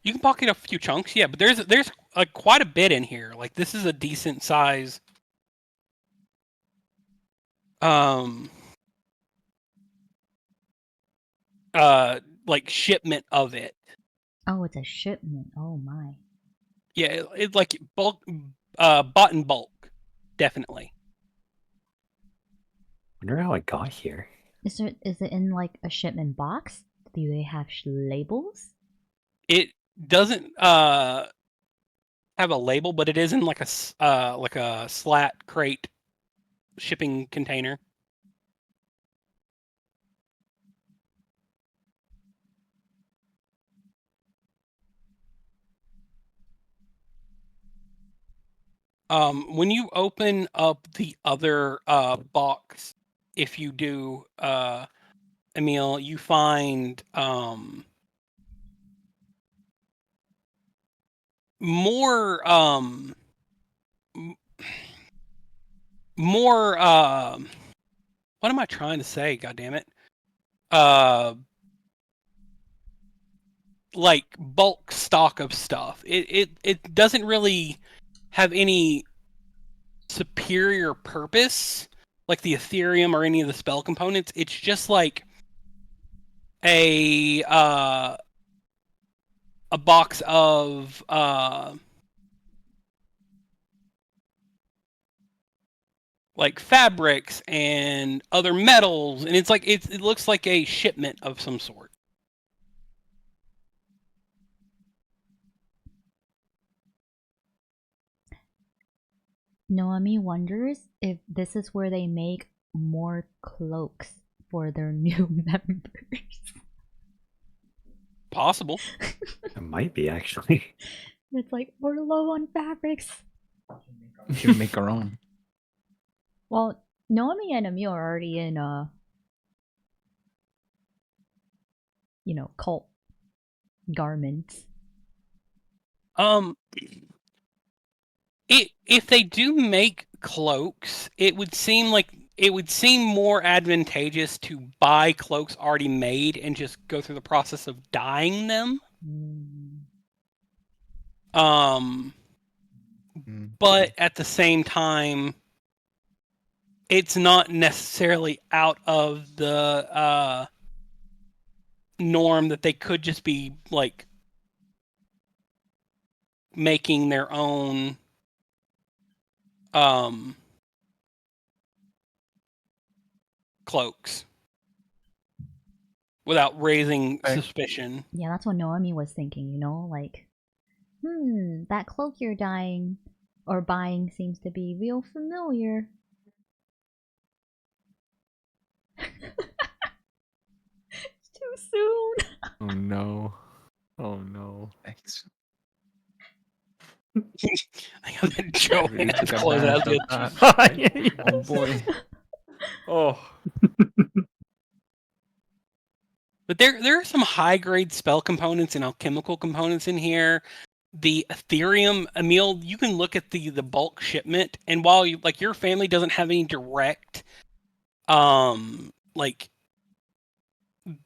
You can pocket a few chunks, yeah, but there's like quite a bit in here. Like this is a decent size. like shipment of it. Oh, it's a shipment. Oh my. Yeah, it's like bulk, bought in bulk, definitely. Wonder how it got here. Is it in like a shipment box? Do they have labels? It doesn't have a label, but it is in like a slat crate shipping container. When you open up the other box, if you do, Emille, you find more more what am I trying to say? God damn it! Like bulk stock of stuff. It doesn't really have any superior purpose like the Ethereum or any of the spell components. It's just like a box of like fabrics and other metals, and it's like it looks like a shipment of some sort. Noemi wonders if this is where they make more cloaks for their new members. Possible. It might be, actually. It's like, we're low on fabrics. We should make our own. Well, Noemi and Emille are already in, cult garments. If they do make cloaks, it would seem more advantageous to buy cloaks already made and just go through the process of dyeing them. But at the same time, it's not necessarily out of the norm that they could just be like making their own cloaks without raising suspicion. Yeah, that's what Noemi was thinking, like, that cloak you're dyeing or buying seems to be real familiar. It's too soon. Oh no. Oh no. Thanks. I got that joke. Really took Close out advantage the of that. Oh boy. Oh. But there are some high grade spell components and alchemical components in here. The Ethereum, Emille, you can look at the bulk shipment, and while you like your family doesn't have any direct like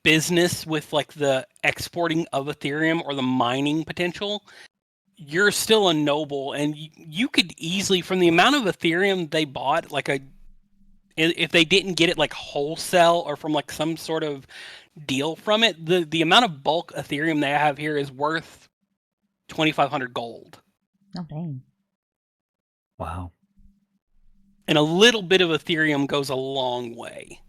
business with like the exporting of Ethereum or the mining potential, you're still a noble, and you could easily, from the amount of Ethereum they bought, if they didn't get it like wholesale or from like some sort of deal from it, the amount of bulk Ethereum they have here is worth 2,500 gold. Oh dang. Wow. And a little bit of Ethereum goes a long way.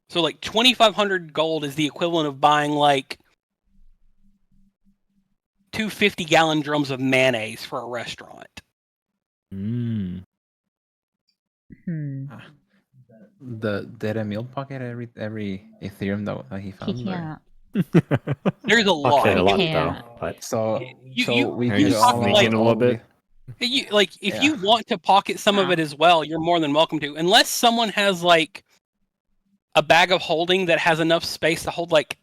So like 2,500 gold is the equivalent of buying like 2 50-gallon drums of mayonnaise for a restaurant. Mm. Did Emille pocket every Ethereum that he found? He can't. There's a lot. Pocket a lot, Yeah. though. But So You- we you could just all sneak in a little bit? If you want to pocket some of it as well, you're more than welcome to. Unless someone has like a bag of holding that has enough space to hold like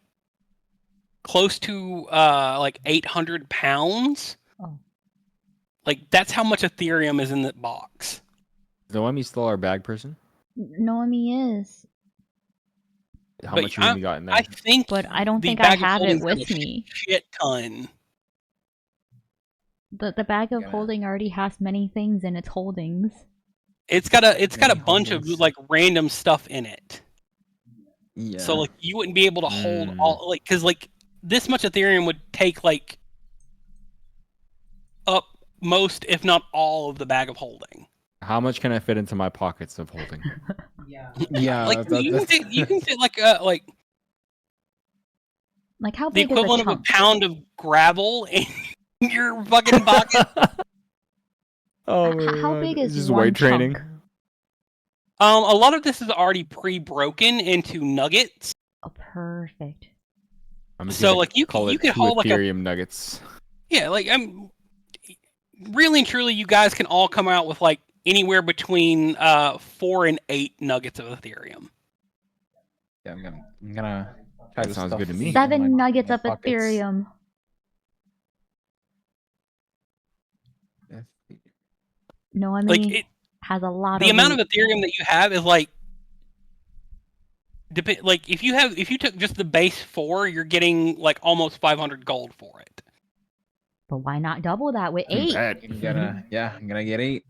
close to like 800 pounds. Oh. Like that's how much Ethereum is in the box. Is Noemi still our bag person? Noemi is. How But much room we got in there? I think, But I don't the think I bag of have it holding's got with a me. Shit ton. The bag of Yeah. holding already has many things in its holdings. It's got a Many bunch of holdings. like random stuff in it. Yeah. So like you wouldn't be able to hold all like because like this much Ethereum would take like up most, if not all, of the bag of holding. How much can I fit into my pockets of holding? yeah. Like you can fit like Like how the big is a equivalent of a chunk? pound of gravel in your fucking pocket. Oh my How God. big It's is just one weight training? chunk? A lot of this is already pre-broken into nuggets. Oh, perfect. I'm just So, gonna like, you call you it can 2 hold, like, a- Ethereum nuggets. Yeah, like really and truly, you guys can all come out with like anywhere between 4 and 8 nuggets of Ethereum. Yeah, I'm gonna try That to sounds stuff good to me. in 7 my nuggets of pockets. Ethereum. Let's see. Noemi Like has a lot the of amount loot. of Ethereum that you have is like like if you took just the base 4, you're getting like almost 500 gold for it. But why not double that with Too 8? bad. I'm gonna get 8.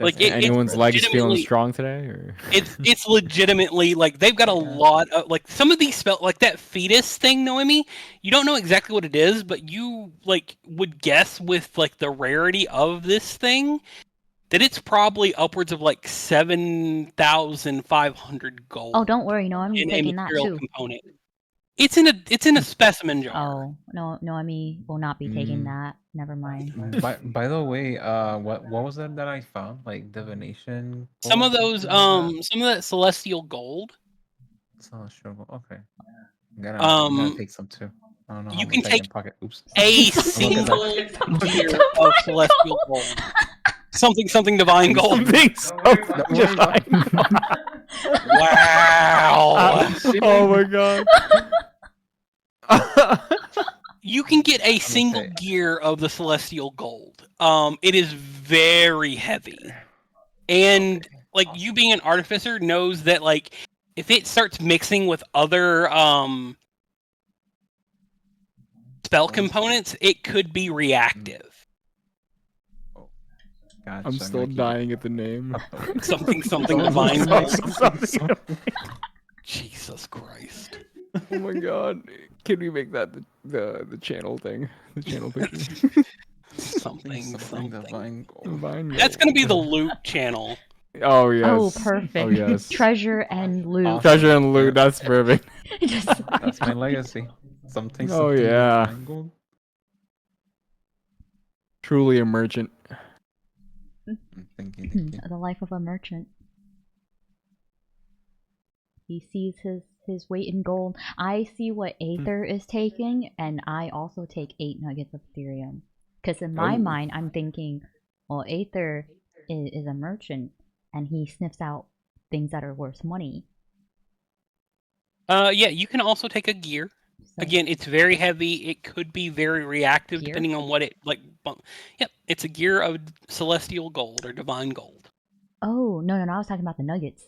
Like, That's Anyone's legs feeling legitimately- strong today? Or? It's legitimately like they've got a Yeah. lot of like some of these spell like that fetus thing, Noemi. You don't know exactly what it is, but you like would guess with like the rarity of this thing that it's probably upwards of like 7,500 gold. Oh, don't worry, Noemi's in a taking that material too. component. It's in a specimen jar. Oh, no, Noemi will not be taking Mm. that. Never mind. By the way, what was that I found? Like divination. Some of gold, those something like some of that celestial gold. that? So sure. Okay. I'm gonna take some too. I don't know how you much can I take can pocket. Oops. a Look at single that. gear of celestial gold. Something divine gold. Something divine. Wow. Oh my God. You can get a single say- gear of the celestial gold. It is very heavy. And like you being an artificer knows that like if it starts mixing with other spell components, it could be reactive. Gotcha, I'm still gonna keep it. dying at the name. Something Something divine gold. Something. Jesus Christ. Oh my God. Can we make that the channel thing? The channel picture. Something. divine gold. Divine That's gold. gonna be the loot channel. Oh yes. Oh, perfect. Oh yes. Treasure and loot. Awesome. Treasure and loot. That's perfect. Just That's my legacy. Something. Oh, yeah. divine gold. Truly a merchant. I'm thinking. the life of a merchant. He sees his weight in gold. I see what Aether is taking, and I also take 8 nuggets of Ethereum. Because in my Oh. mind, I'm thinking, well, Aether is a merchant, and he sniffs out things that are worth money. Yeah, you can also take a gear. So, Again, it's very heavy. It could be very reactive Gear? depending on what it like. Yep, it's a gear of celestial gold or divine gold. oh no, I was talking about the nuggets.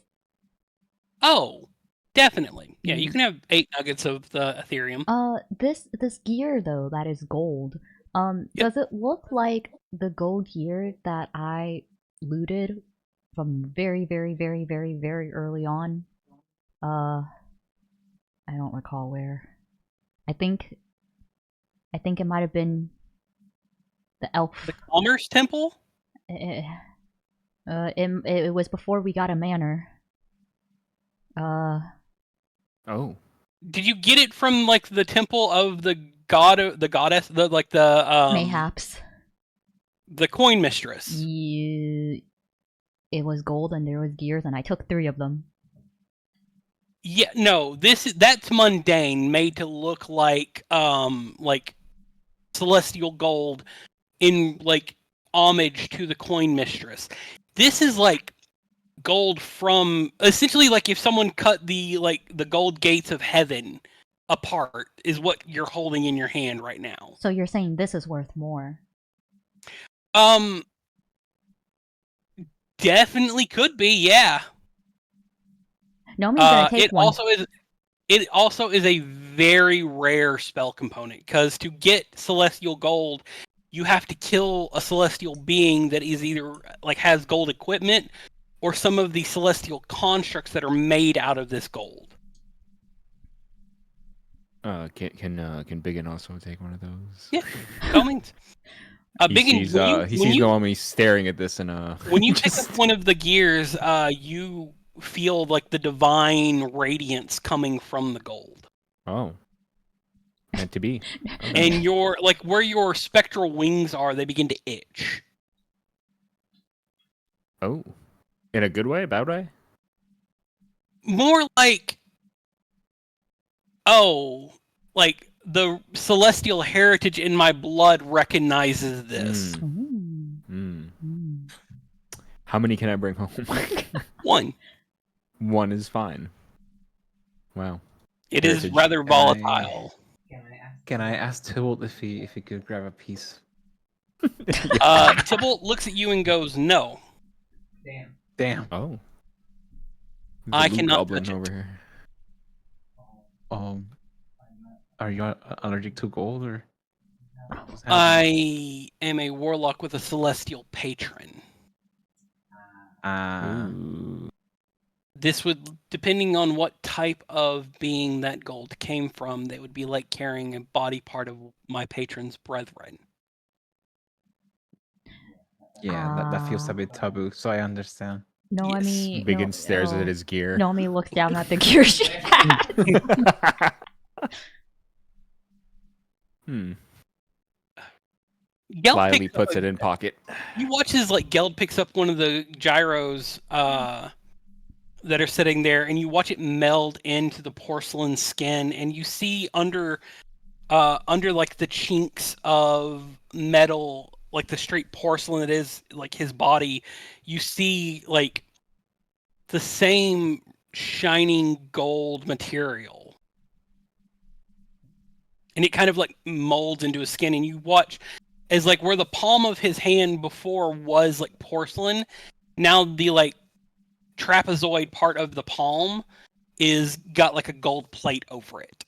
Oh, definitely. Yeah, you can have 8 nuggets of the Ethereum. This gear though that is gold. Yep. Does it look like the gold gear that I looted from very early on? I don't recall where. I think it might have been the elf. The Commerce Temple? It was before we got a manor. Oh. Did you get it from like the temple of the goddess, Mayhaps. the coin mistress? It was gold and there was gears and I took 3 of them. Yeah, no, that's mundane, made to look like celestial gold in like homage to the coin mistress. This is like gold from essentially like if someone cut the gold gates of heaven apart is what you're holding in your hand right now. So you're saying this is worth more? Definitely could be, yeah. Nomi's gonna take it one. also is a very rare spell component because to get celestial gold, you have to kill a celestial being that is either like has gold equipment or some of the celestial constructs that are made out of this gold. Can Byggen also take one of those? Yeah, by all means. He Byggen, sees Noemi staring at this, and when you pick up one of the gears, you feel like the divine radiance coming from the gold. Oh, meant to be. Okay. And your where your spectral wings are, they begin to itch. Oh, in a good way, bad way? More like, like the celestial heritage in my blood recognizes this. How many can I bring home? One. One is fine. Wow. It is Heritage. rather volatile. Can I ask Tybalt if he could grab a piece? Tybalt looks at you and goes, "No, Damn. Oh. I Blue cannot goblin touch it." over here. Are you allergic to gold or? what's happening? I am a warlock with a celestial patron. Ooh. This would, depending on what type of being that gold came from, that would be like carrying a body part of my patron's brethren. Yeah, that feels a bit taboo, so I understand. Noemi, Byggen stares at his gear. Noemi looks down at the gear she has. Geld Slyly picks puts up it in pocket. You watch as Geld picks up one of the gyros that are sitting there, and you watch it meld into the porcelain skin, and you see under like the chinks of metal, like the straight porcelain that is like his body, you see like the same shining gold material, and it kind of like molds into his skin, and you watch as like where the palm of his hand before was like porcelain, now the like trapezoid part of the palm is got like a gold plate over it,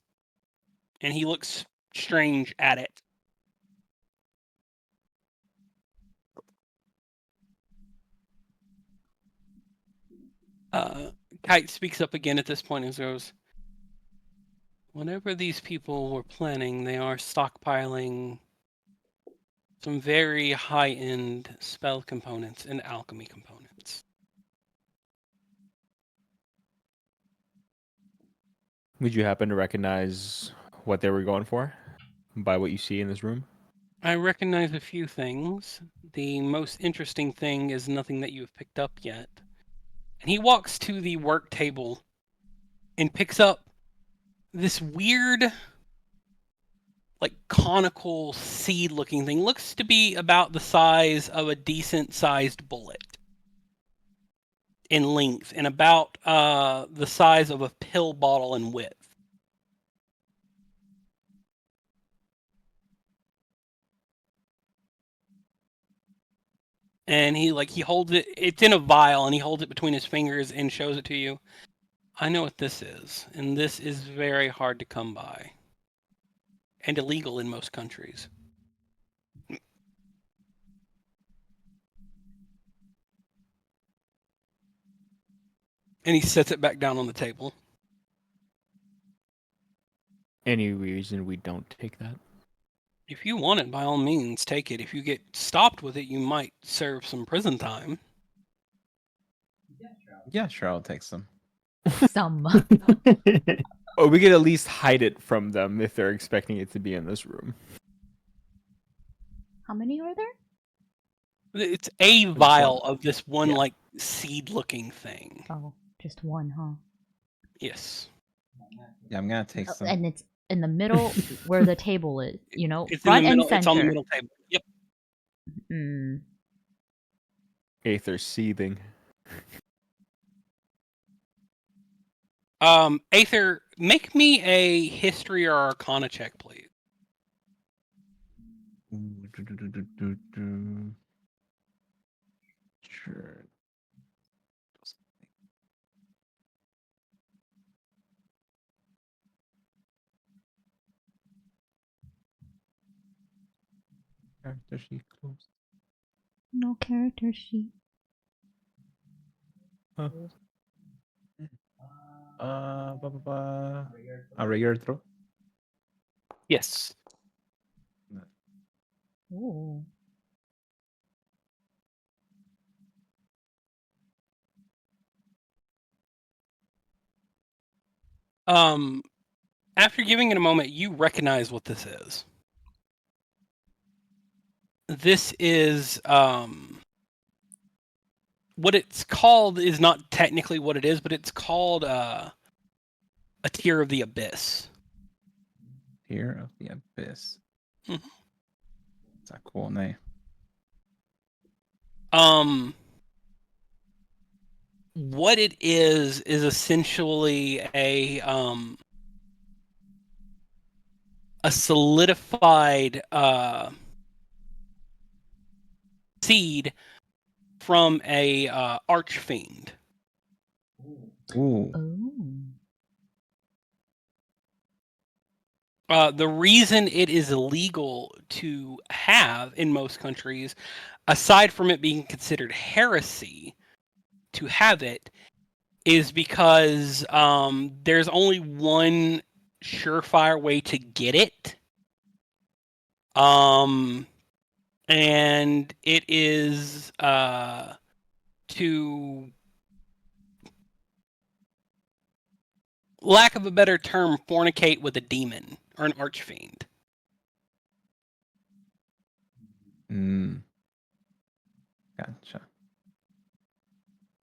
and he looks strange at it. Kite speaks up again at this point and goes, "Whatever these people were planning, they are stockpiling some very high-end spell components and alchemy components." Would you happen to recognize what they were going for by what you see in this room? I recognize a few things. The most interesting thing is nothing that you have picked up yet. And he walks to the work table and picks up this weird, like conical seed-looking thing. Looks to be about the size of a decent-sized bullet in length, and about the size of a pill bottle in width. And he holds it. It's in a vial, and he holds it between his fingers and shows it to you. "I know what this is, and this is very hard to come by, and illegal in most countries." And he sets it back down on the table. Any reason we don't take that? "If you want it, by all means, take it. If you get stopped with it, you might serve some prison time." Yeah, sure, I'll take some. Some. Or we could at least hide it from them if they're expecting it to be in this room. How many are there? It's a vial one. of this one, Yeah. like, seed-looking thing. Oh, just one, huh? Yes. Yeah, I'm gonna take some. And it's in the middle where the table is, you know, It's front in the middle. and center. It's on the middle table. Yep. Mm. Aether seething. Aether, make me a history or arcana check, please. Sure. Character sheet closed. No character sheet. A regular throw. Yes. Ooh. After giving it a moment, you recognize what this is. This is what it's called is not technically what it is, but it's called a Tear of the Abyss. Tear of the Abyss. Mhm. It's a cool name. What it is essentially a solidified seed from a archfiend. Ooh. Oh. The reason it is illegal to have in most countries, aside from it being considered heresy to have it, is because there's only one surefire way to get it. And it is to, lack of a better term, fornicate with a demon or an archfiend. Gotcha.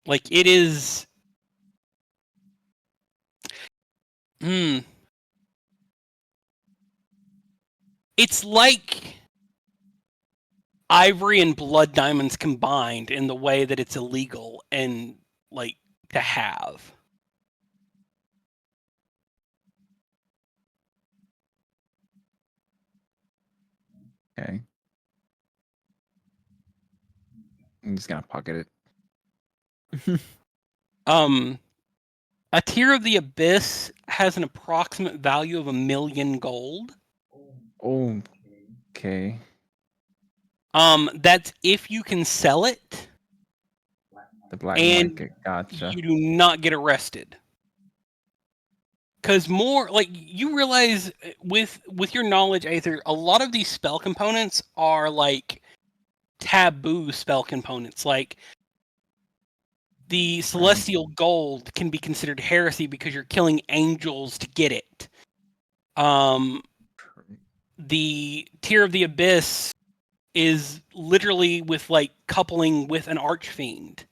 Like it is. It's like ivory and blood diamonds combined in the way that it's illegal and like to have. Okay. I'm just gonna pocket it. A Tear of the Abyss has an approximate value of 1 million gold. Oh, okay. That's if you can sell it The black and market. Gotcha. you do not get arrested. Because more like you realize with your knowledge, Aether, a lot of these spell components are like taboo spell components. Like the celestial gold can be considered heresy because you're killing angels to get it. The Tear of the Abyss is literally with like coupling with an archfiend.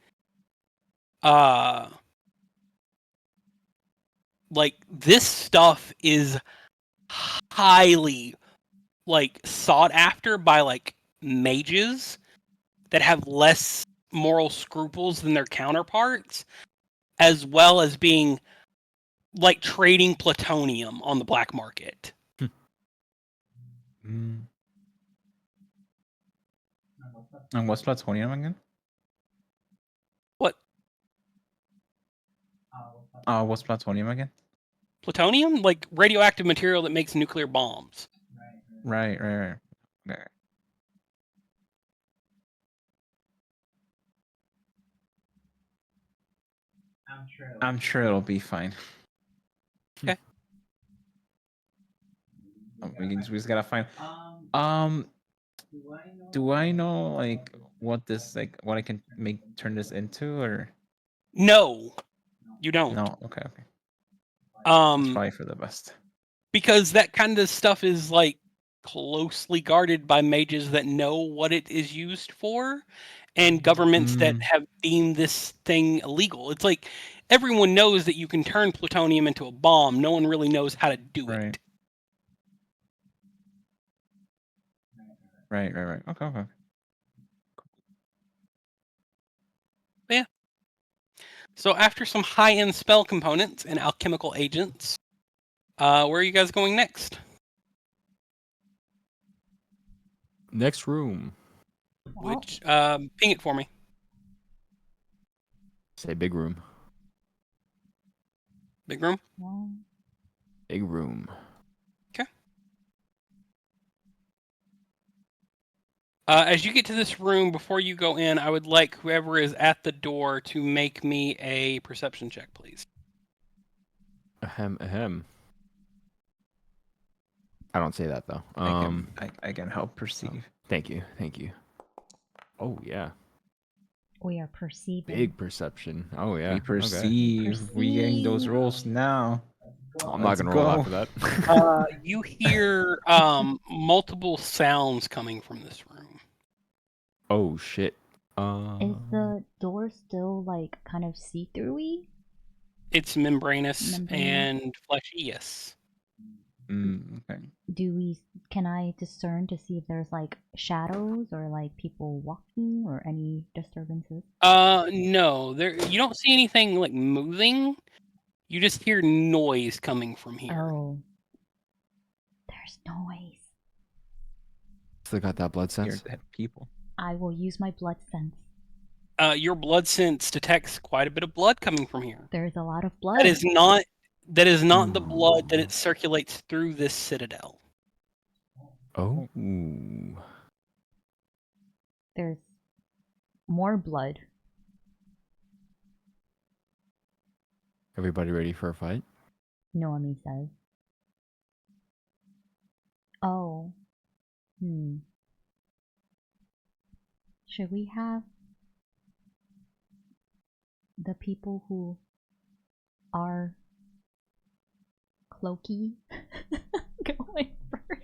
Like this stuff is highly like sought after by like mages that have less moral scruples than their counterparts, as well as being like trading plutonium on the black market. And what's plutonium again? What? What's plutonium again? Plutonium? Like radioactive material that makes nuclear bombs. Right. Okay. I'm sure it'll be fine. Okay. We just gotta find. Do I know like what this like what I can turn this into or No, you don't. no? Okay. That's probably for the best. Because that kind of stuff is like closely guarded by mages that know what it is used for and governments that have deemed this thing illegal. It's like everyone knows that you can turn plutonium into a bomb. No one really knows how to do it. Right. Okay. Yeah. So after some high-end spell components and alchemical agents, where are you guys going next? Next room. Which ping it for me. Say big room. Big room? Big room. Okay. As you get to this room, before you go in, I would like whoever is at the door to make me a perception check, please. Ahem, ahem. I don't say that though. I can help perceive. Thank you, thank you. Oh yeah, We are perceiving. big perception. Oh yeah, We perceive. We getting those rolls now. I'm not Let's gonna roll go. after that. You hear multiple sounds coming from this room. Oh shit. Is the door still like kind of see-throughy? It's membranous Membranous. and fleshy, yes. Okay. Can I discern to see if there's like shadows or like people walking or any disturbances? No, you don't see anything like moving. You just hear noise coming from here. Oh. There's noise. Still got that blood Hear sense. dead people. I will use my blood sense. Your blood sense detects quite a bit of blood coming from here. There's a lot of blood. That is not the blood that it circulates through this citadel. Oh. There's more blood. Everybody ready for a fight? Noemi says. Oh. Should we have the people who are cloaky going first?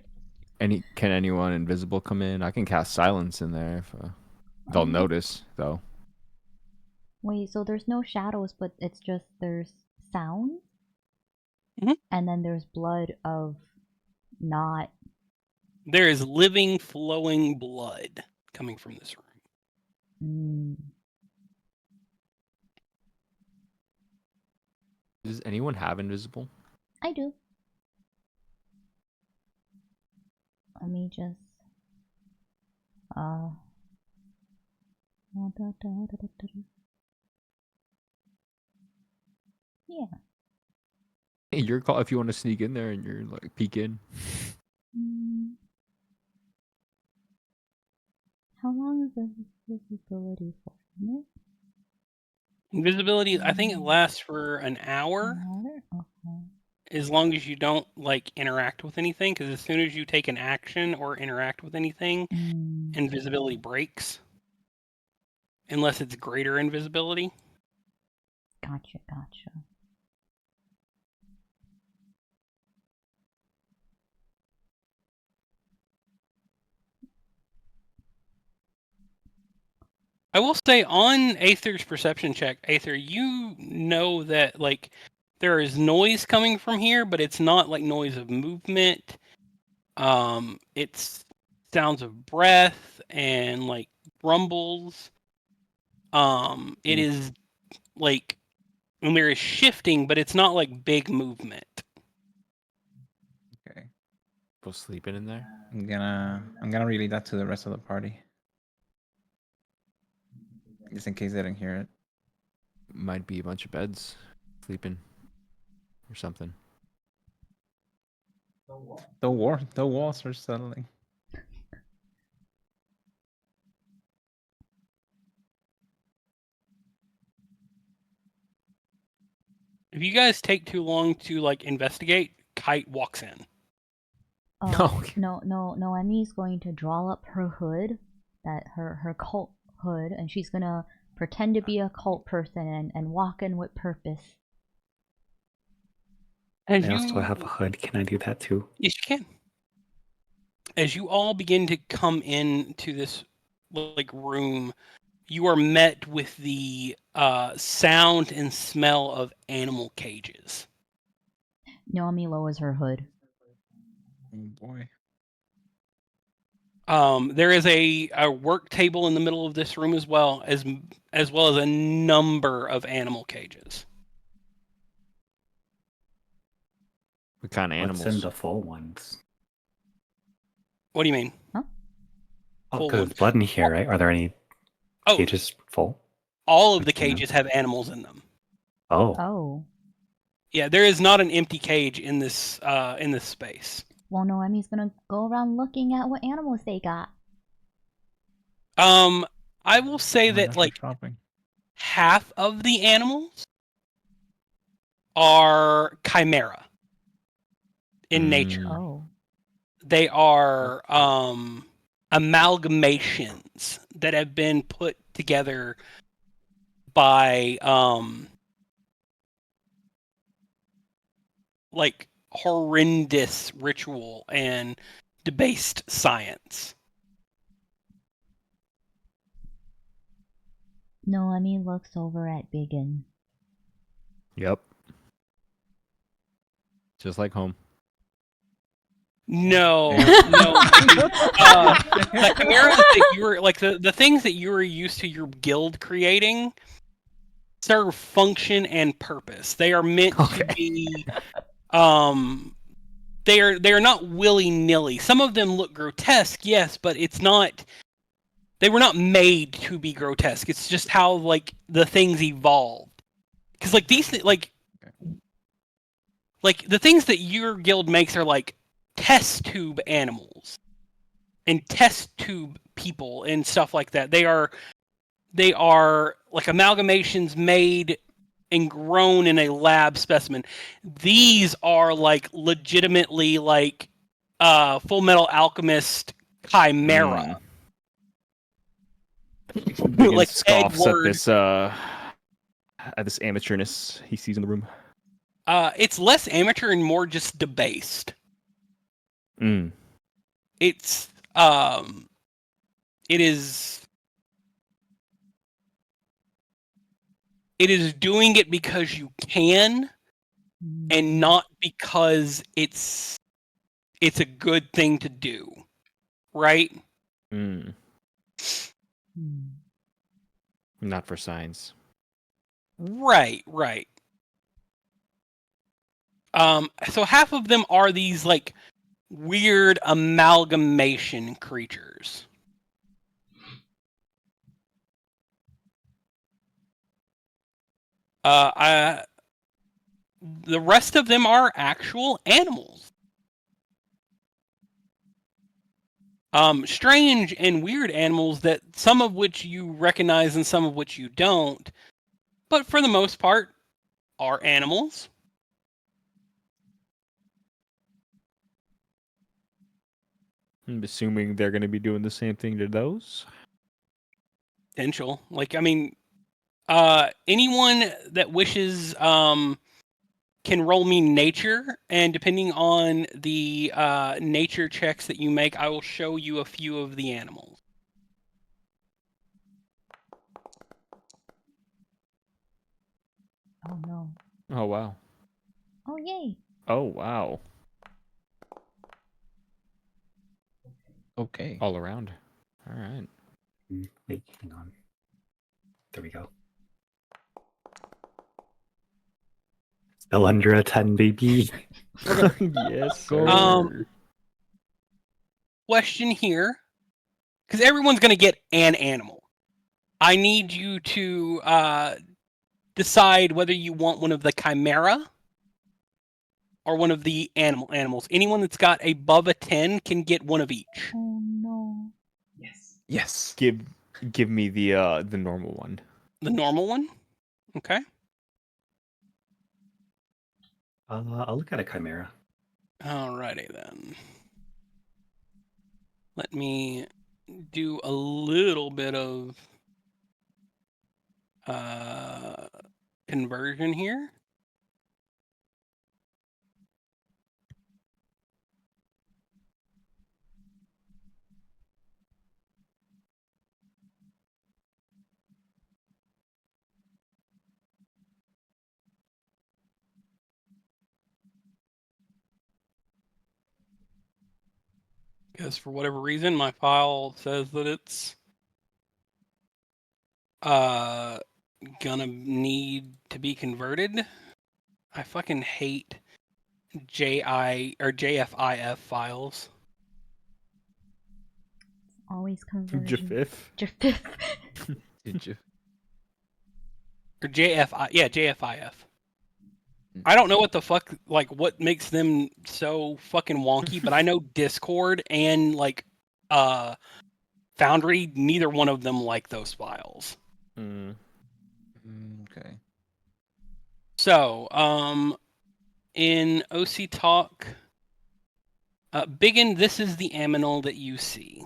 Can anyone invisible come in? I can cast silence in there if they'll notice though. Wait, so there's no shadows, but it's just there's sound? Mhm. And then there's blood of not... There is living, flowing blood coming from this room. Does anyone have invisible? I do. Let me just... Yeah. Your call if you want to sneak in there and you're like peek in. How long is the visibility for? Invisibility, I think it lasts for an hour. Okay. As long as you don't like interact with anything, because as soon as you take an action or interact with anything, invisibility breaks. Unless it's greater invisibility. Gotcha. I will say on Aether's perception check, Aether, you know that like there is noise coming from here, but it's not like noise of movement. It's sounds of breath and like rumbles. It is like when there is shifting, but it's not like big movement. Okay. People sleeping in there? I'm gonna relay that to the rest of the party. Just in case they didn't hear it. Might be a bunch of beds sleeping or something. The walls are settling. If you guys take too long to like investigate, Kite walks in. No, Noemi's going to draw up her hood, her cult hood, and she's gonna pretend to be a cult person and walk in with purpose. I also have a hood. Can I do that too? Yes, you can. As you all begin to come into this like room, you are met with the sound and smell of animal cages. Noemi lowers her hood. Oh boy. There is a work table in the middle of this room as well as a number of animal cages. What kind of animals? What's in the full ones? What do you mean? Huh? Oh, Full because ones. it's blood in here, right? Are there any cages full? All of the Good to know. cages have animals in them. Oh. Yeah, there is not an empty cage in this space. Well, Noemi's gonna go around looking at what animals they got. I will say Why that not like for shopping? half of the animals are chimera in nature. Oh. They are amalgamations that have been put together by like horrendous ritual and debased science. Noemi looks over at Byggen. Yep. Just like home. No, no. The chimeras that you were like the things that you were used to your guild creating serve function and purpose. They are meant to be they are not willy-nilly. Some of them look grotesque, yes, but it's not they were not made to be grotesque. It's just how like the things evolved. Cuz like these like the things that your guild makes are like test tube animals and test tube people and stuff like that. They are like amalgamations made and grown in a lab specimen. These are like legitimately like Full Metal Alchemist chimera. Byggen Like scoffs Edward. at this amateurness he sees in the room. It's less amateur and more just debased. Mm. It's it is doing it because you can and not because it's a good thing to do, right? Mm. Hmm. Not for science. Right. So half of them are these like weird amalgamation creatures. The rest of them are actual animals. Strange and weird animals that some of which you recognize and some of which you don't, but for the most part are animals. I'm assuming they're going to be doing the same thing to those. Potential. Like, I mean, anyone that wishes can roll me nature, and depending on the nature checks that you make, I will show you a few of the animals. Oh no. Oh, wow. Oh yay. Oh, wow. Okay. All around. All right. Wait, hang on. There we go. Still under a 10, baby. Yes, Go. sir. Question here, because everyone's going to get an animal. I need you to decide whether you want one of the chimera or one of the animals. Anyone that's got above a 10 can get one of each. Oh no. Yes. Give me the normal one. The normal one? Okay. I'll look at a chimera. Alrighty then. Let me do a little bit of conversion here. Because for whatever reason, my file says that it's gonna need to be converted. I fucking hate JI or JFIF files. Always conversion. Jafif. Jafif. Did you? Or JFIF. I don't know what the fuck, like, what makes them so fucking wonky, but I know Discord and, like, Foundry, neither one of them like those files. Mm. Okay. So, in OC Talk, Byggen, this is the aminal that you see.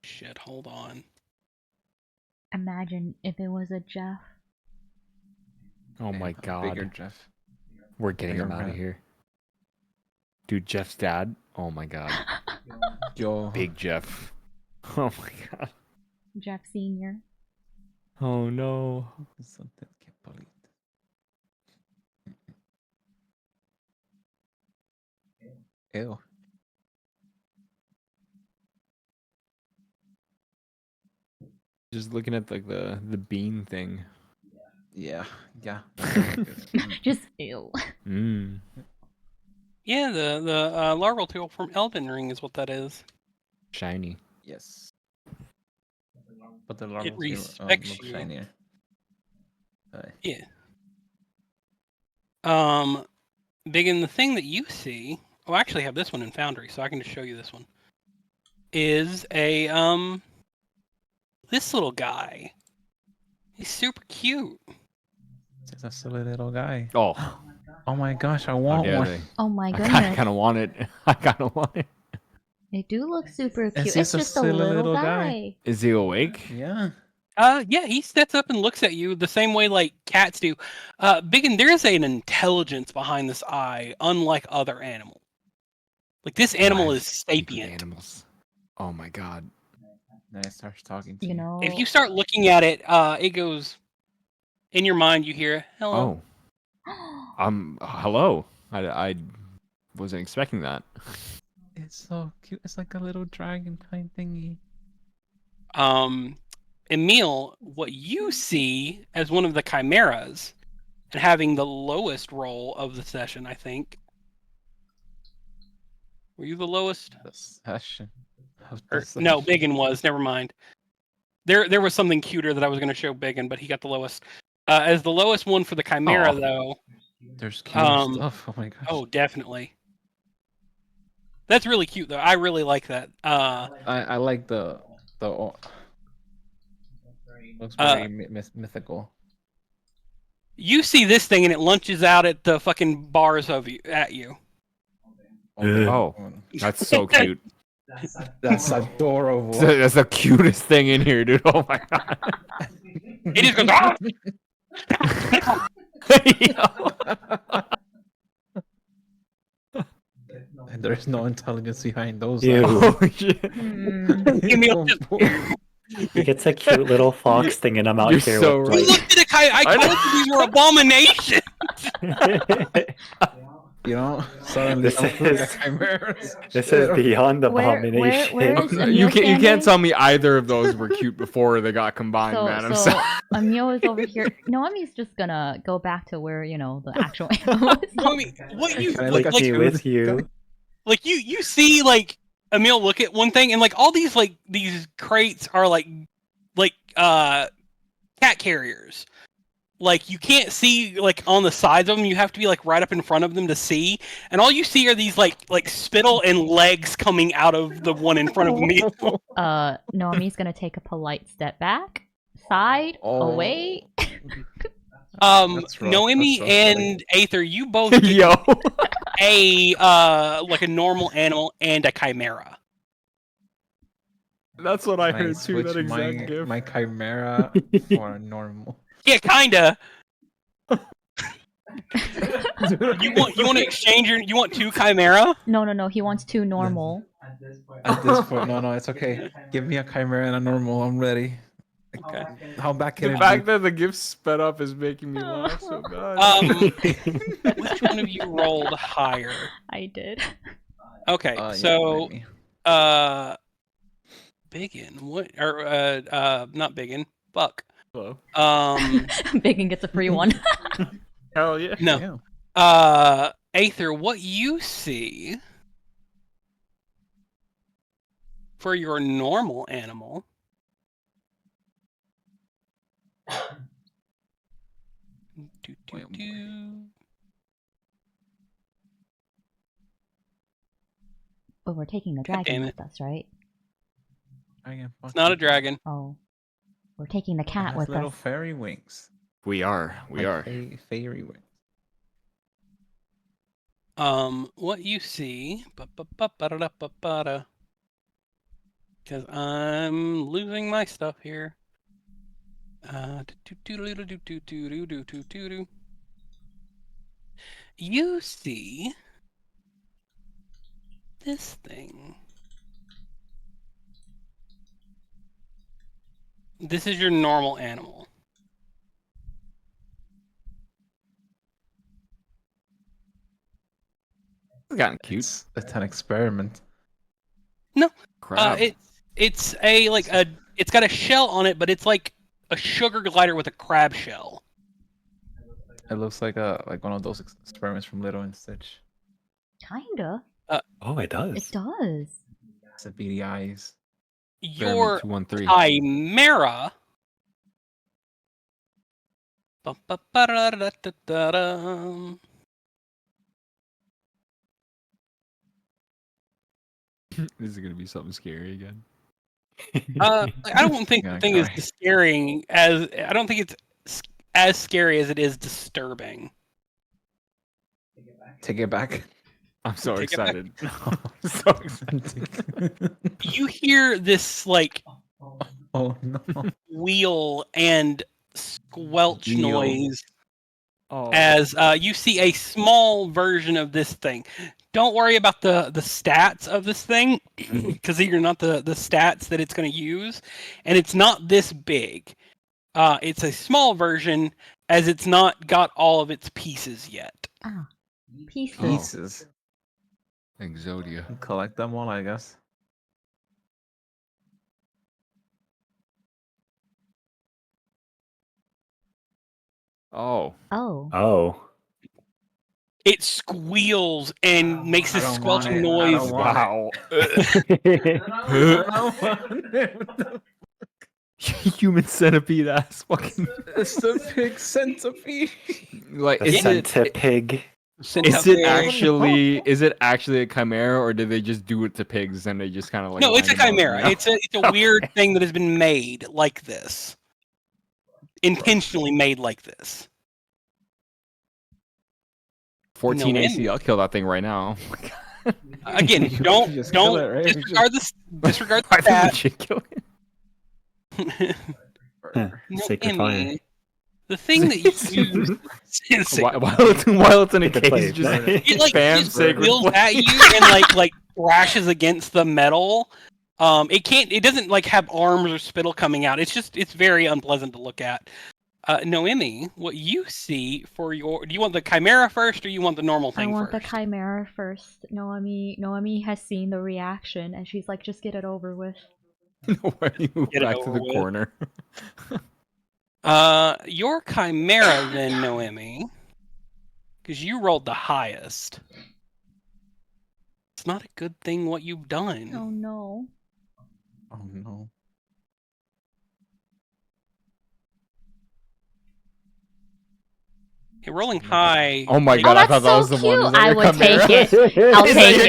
Shit, hold on. Imagine if it was a Jeff. Oh my god. Bigger Jeff. We're getting bigger him out of rat. here. Dude, Jeff's dad. Oh my god. Yo. Big Jeff. Oh my god. Jeff Senior. Oh no. Something que polito. Ew. Just looking at like the bean thing. Yeah. Yeah. Just ew. Mm. Yeah, the larval tool from Elden Ring is what that is. Shiny. Yes. But the larval respects looks you. shinier. Yeah. Byggen, the thing that you see, oh, I actually have this one in Foundry, so I can just show you this one, is a, this little guy. He's super cute. It's a silly little guy. Oh. Oh my gosh, I How want dare one. they? Oh my I goodness. kind of want it. I kind of want it. They do look super cute. It's It's just a just a silly little little guy. guy. Is he awake? Yeah. Yeah, he sets up and looks at you the same way like cats do. Byggen, there is an intelligence behind this eye, unlike other animals. Like this animal is sapient. Animals. Oh my god. Then it starts talking to You know. If you start looking at it, it goes in your mind. You hear hello. Oh. Hello. I wasn't expecting that. It's so cute. It's like a little dragon kind thingy. Emille, what you see as one of the chimeras and having the lowest roll of the session, I think. Were you the lowest? The session. No, Byggen was. Never mind. There was something cuter that I was going to show Byggen, but he got the lowest. As the lowest one for the chimera, though. There's cute stuff. Oh my gosh. Oh, definitely. That's really cute, though. I really like that. I like the looks very mythical. You see this thing, and it lunges out at the fucking bars at you. Oh, that's so cute. That's adorable. That's the cutest thing in here, dude. Oh my god. It just goes. "Ah!" And there's no intelligence behind those. Ew. Oh shit. Emille just- He gets a cute little fox thing, and I'm out You're here so with You right. looked at a I told you these were abominations. like. You know, suddenly This I'm looking at is- chimeras. This is beyond Where abomination. is You Emille can't standing? tell me either of those were cute before they got combined, man. I'm So sorry. Emille is over here. Noemi's just gonna go back to where the actual animal is. Noemi, what you Can I look Like at you you? with you. like you see like Emille look at one thing, and like all these these crates are like cat carriers. Like you can't see like on the sides of them. You have to be like right up in front of them to see. And all you see are these like spittle and legs coming out of the one in front of me. Noemi's gonna take a polite step back, side, away. That's rough, Noemi that's rough, and Aether, you both get Yo. a like a normal animal and a chimera. That's what I Can I heard too. That switch exact gift. my chimera for a normal. Yeah, kinda. You want to exchange you want two chimera? No. He wants two normal. At this point, no, it's okay. Give me a chimera and a normal. I'm ready. Okay. How bad can The it fact be? that the gift sped up is making me laugh so bad. Which one of you rolled higher? I did. Okay, Yeah, so maybe. Byggen, what or not Byggen, Buck. Hello. Byggen gets a free one. Hell yeah. No. Yeah. Aether, what you see for your normal animal Wait. But we're taking the God damn dragon it. with us, right? It's not a dragon. Oh. We're taking the It cat has with little us. fairy wings. We are. Fairy wings. What you see, because I'm losing my stuff here. You see this thing. This is your normal animal. It's gotten cute. It's an experiment. Crab. It's it's got a shell on it, but it's like a sugar glider with a crab shell. It looks like one of those experiments from Little and Stitch. Kinda. Oh, it does. It does. It's the beady eyes. Your Experiment 213. chimera. Ba-ba-ba-da-da-da-da-dum. This is gonna be something scary again. I don't think the Gonna thing is cry. scary as I don't think it's as scary as it is disturbing. Take it back. I'm so Take it back. excited. I'm so excited. You hear this like Oh no. wheel and squelch Wheel. noise Oh. as you see a small version of this thing. Don't worry about the stats of this thing because these are not the stats that it's going to use, and it's not this big. It's a small version as it's not got all of its pieces yet. Ah. Pieces. Pieces. Exodia. Collect them all, I guess. Oh. Oh. Oh. It squeals and makes this I don't squelching want it. I noise. don't want Wow. Human centipede ass fucking. It's the pig centipede. Like, The is it centipig. is it actually a chimera, or did they just do it to pigs and they just kind of like? No, it's a line 'em up, chimera. you know? It's a weird thing that has been made like this, intentionally made like this. 14 No, AC. I'll kill that thing right now. Again, You don't just kill don't it, right? disregard this. Disregard I think we that. should kill it. Sacred fire. Emmy, the thing that you use While it's in a Sacred cage, flame. just it like spam just sacred wheels flame. at you and like thrashes against the metal. It doesn't like have arms or spittle coming out. It's very unpleasant to look at. Noemi, what you see for your, do you want the chimera first or you want the normal I thing want first? the chimera first. Noemi has seen the reaction and she's like, just get it over with. Where you move Get it back to over the with. corner. Your chimera then, Noemi, because you rolled the highest. It's not a good thing what you've done. Oh no. Oh no. You're rolling high. Oh my like- god, I that's thought that was so the one. Is cute. that I your would chimera? take it. I'll Is take that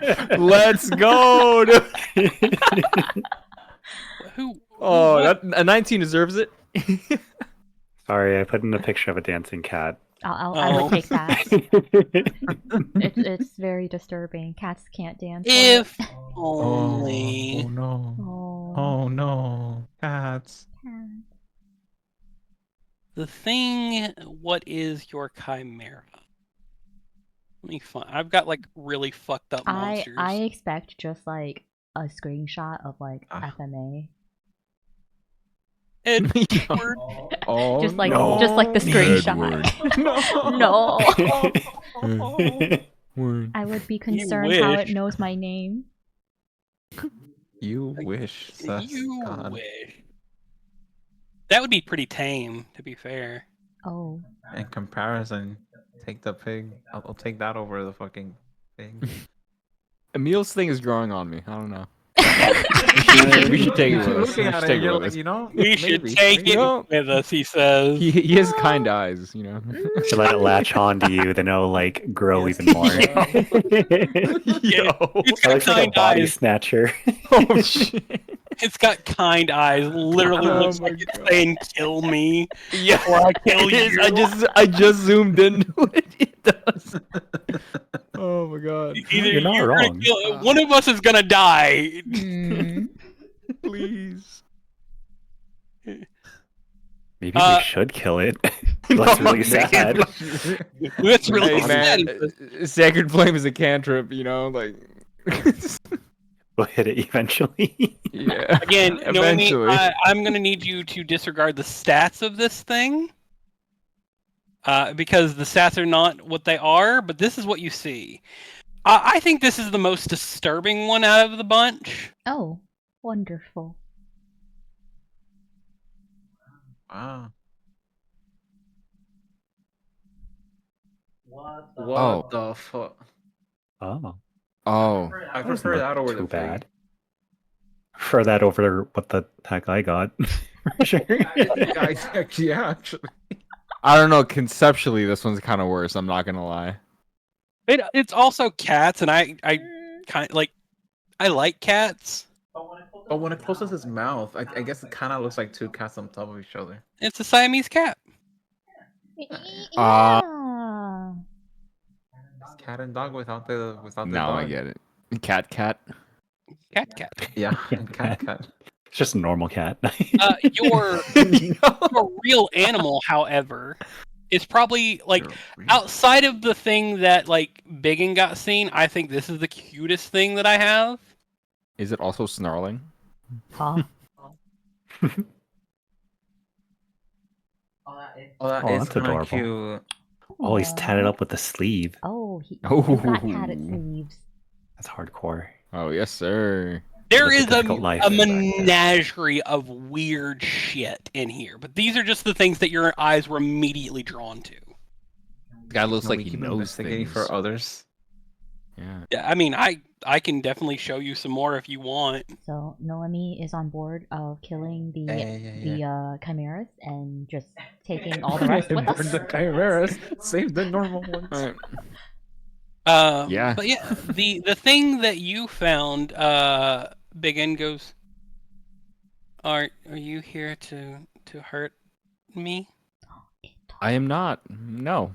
your it. chimera? Let's go. dude. Who? Oh, what? that a 19 deserves it. Sorry, I put in a picture of a dancing cat. I Oh. would take that. It's very disturbing. Cats can't dance. If Oh only. no. Oh. Oh no. Cats. The thing, what is your chimera? Let me find. I've got like really fucked up monsters. I expect just like a screenshot of like FMA. Edward. Oh just like no. the screenshot. No. I would be concerned how it wish. knows my name. You wish. Sus. You God. wish. That would be pretty tame, to be fair. Oh. In comparison, take the pig. I'll take that over the fucking pig. Emille's thing is growing on me. I don't know. We should take it with us. Looking We at should it, take it you're with like, us. you know, We should maybe. take it No. with us, he says. He has kind eyes, you know. To let it latch onto you, then it'll like grow Yes. even more. Yeah, it's I got like a kind body eyes. snatcher. Oh shit! It's got kind eyes. Literally Oh looks my like it's God. saying "kill me" Yeah, or "I kill it is. you." I just zoomed into it. It does. Oh my god! Either You're not gonna wrong. one of us is gonna die. Hmm. Please. Maybe we should kill it. That's really sad. That's really Hey sad. man, Sacred Flame is a cantrip, you know, like. We'll hit it eventually. Yeah. Again, Noemi, Eventually. I'm gonna need you to disregard the stats of this thing. Because the stats are not what they are, but this is what you see. I think this is the most disturbing one out of the bunch. Oh, wonderful. Wow. Oh. What the fuck? Oh, Oh. I doesn't prefer look that over too the bad. For that over what the heck I got, for sure. Yeah, actually. I don't know. Conceptually, this one's kind of worse. I'm not gonna lie. It's also cats, and I kind of I like cats. But when it closes his mouth, I guess it kind of looks like two cats on top of each other. It's a Siamese cat. Yeah. It's cat and dog without the No, dog. I get it. Cat. Cat. Yeah, Cat. cat. It's just a normal cat. Your real animal, however, is probably like outside of the thing that like Byggen got seen. I think this is the cutest thing that I have. Is it also snarling? Huh? Oh, that Oh, is that's kind of adorable. cute. Oh, he's tatted up with the sleeve. Oh, he's got Oh. tatted sleeves. That's hardcore. Oh yes, sir. There That's a is difficult life. a menagerie of weird shit in here, but these are just the things that your eyes were immediately drawn to. The guy looks No, like we he keep knows investigating things. for others. Yeah. Yeah, I mean, I can definitely show you some more if you want. So Noemi is on board of killing the chimeras and just taking all the rest with us. The chimeras. Save the normal ones. Alright. Yeah. But yeah, the thing that you found, Byggen goes, are you here to hurt me? I am not. No.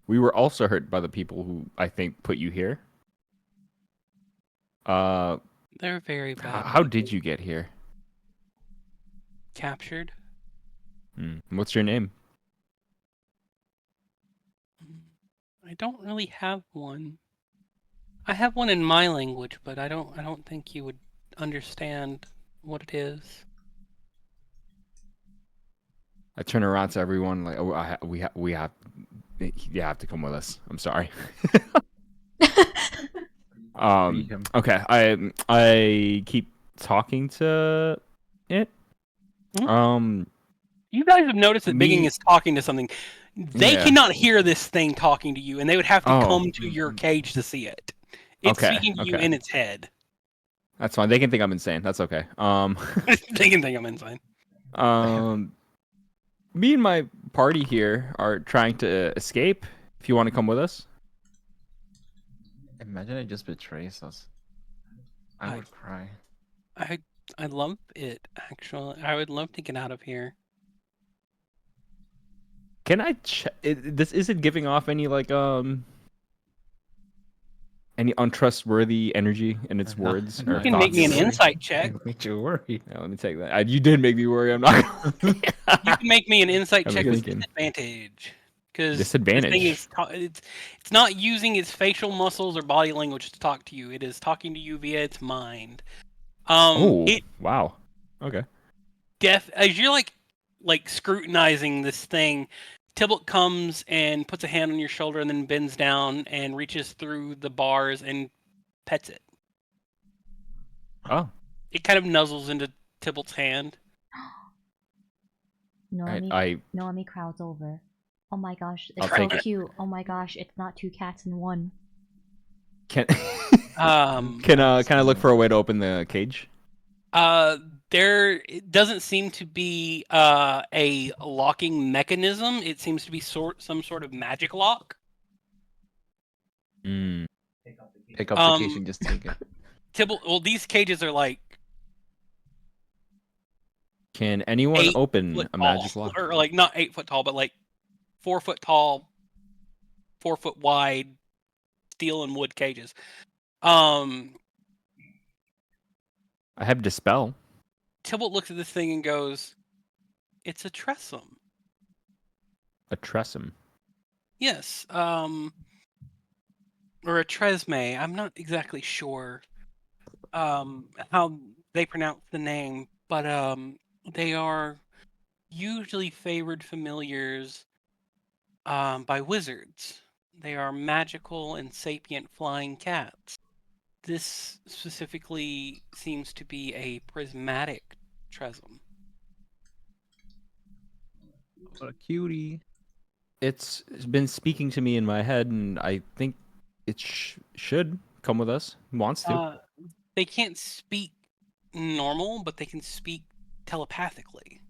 We were also hurt by the people who I think put you here. They're very bad. How did you get here? Captured? What's your name? I don't really have one. I have one in my language, but I don't think you would understand what it is. I turn around to everyone like, oh, you have to come with us. I'm sorry. Okay. I keep talking to it. You guys have noticed that Byggen Me- is talking to something. They Yeah. cannot hear this thing talking to you, and they would have to Oh. come to your cage to see it. It's Okay, speaking to you okay. in its head. That's fine. They can think I'm insane. That's okay. They can think I'm insane. Me and my party here are trying to escape. If you want to come with us. Imagine it just betrays us. I would cry. I love it, actually. I would love to get out of here. Can I this isn't giving off any like any untrustworthy energy in its words You or can make me an thoughts? insight check. It makes you worried. Yeah, let me take that. You did make me worry. I'm not. You can make me an insight I'm check with thinking. disadvantage. Because Disadvantage? it's not using its facial muscles or body language to talk to you. It is talking to you via its mind. Wow. Okay. As you're like scrutinizing this thing, Tybalt comes and puts a hand on your shoulder and then bends down and reaches through the bars and pets it. Oh. It kind of nuzzles into Tybalt's hand. Noemi crowds over. Oh my gosh, it's I'll so take it. cute. Oh my gosh, it's not two cats in one. Can Can I look for a way to open the cage? There it doesn't seem to be a locking mechanism. It seems to be some sort of magic lock. Mm. Pick up the cage and just take it. Well, these cages are like Can anyone 8 open foot a tall, magic lock? or like not 8 foot tall, but like 4 foot tall, 4 foot wide steel and wood cages. I have dispel. Tybalt looks at this thing and goes, "It's a tressum." A tressum. Yes, or a tresme. I'm not exactly sure how they pronounce the name, but they are usually favored familiars by wizards. They are magical and sapient flying cats. This specifically seems to be a prismatic tressum. What a cutie. It's been speaking to me in my head, and I think it should come with us. Wants to. They can't speak normal, but they can speak telepathically.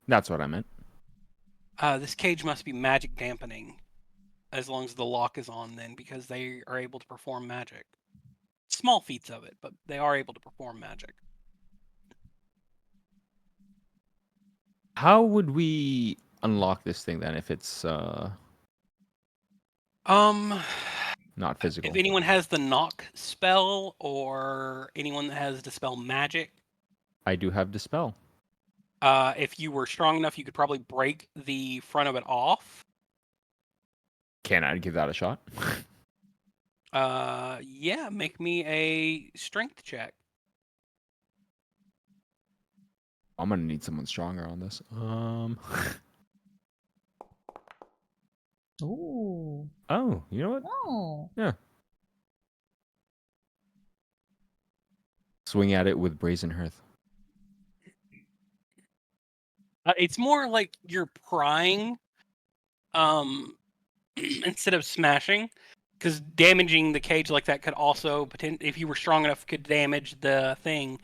That's what I meant. This cage must be magic dampening, as long as the lock is on then, because they are able to perform magic. Small feats of it, but they are able to perform magic. How would we unlock this thing then if it's not physical? If anyone has the knock spell, or anyone that has dispel magic, I do have dispel. if you were strong enough, you could probably break the front of it off. Can I give that a shot? Yeah, make me a strength check. I'm gonna need someone stronger on this. Ooh. Oh, you know what? Oh. Yeah. Swing at it with brazen hearth. It's more like you're prying, instead of smashing, because damaging the cage like that could also if you were strong enough, could damage the thing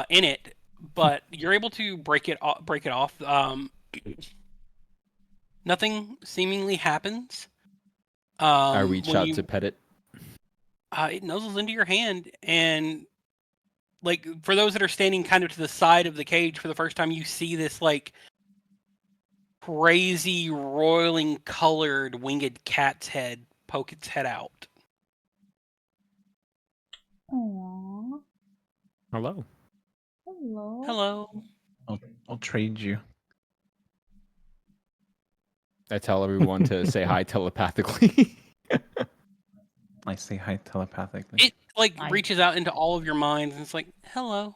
in it. But you're able to break it off. Nothing seemingly happens. I reach when out you- to pet it. It nuzzles into your hand, and like for those that are standing kind of to the side of the cage for the first time, you see this like crazy roiling colored winged cat's head poke its head out. Aww. Hello. Hello. Hello. I'll trade you. I tell everyone to say hi telepathically. I say hi telepathically. It like I- reaches out into all of your minds and it's like, hello.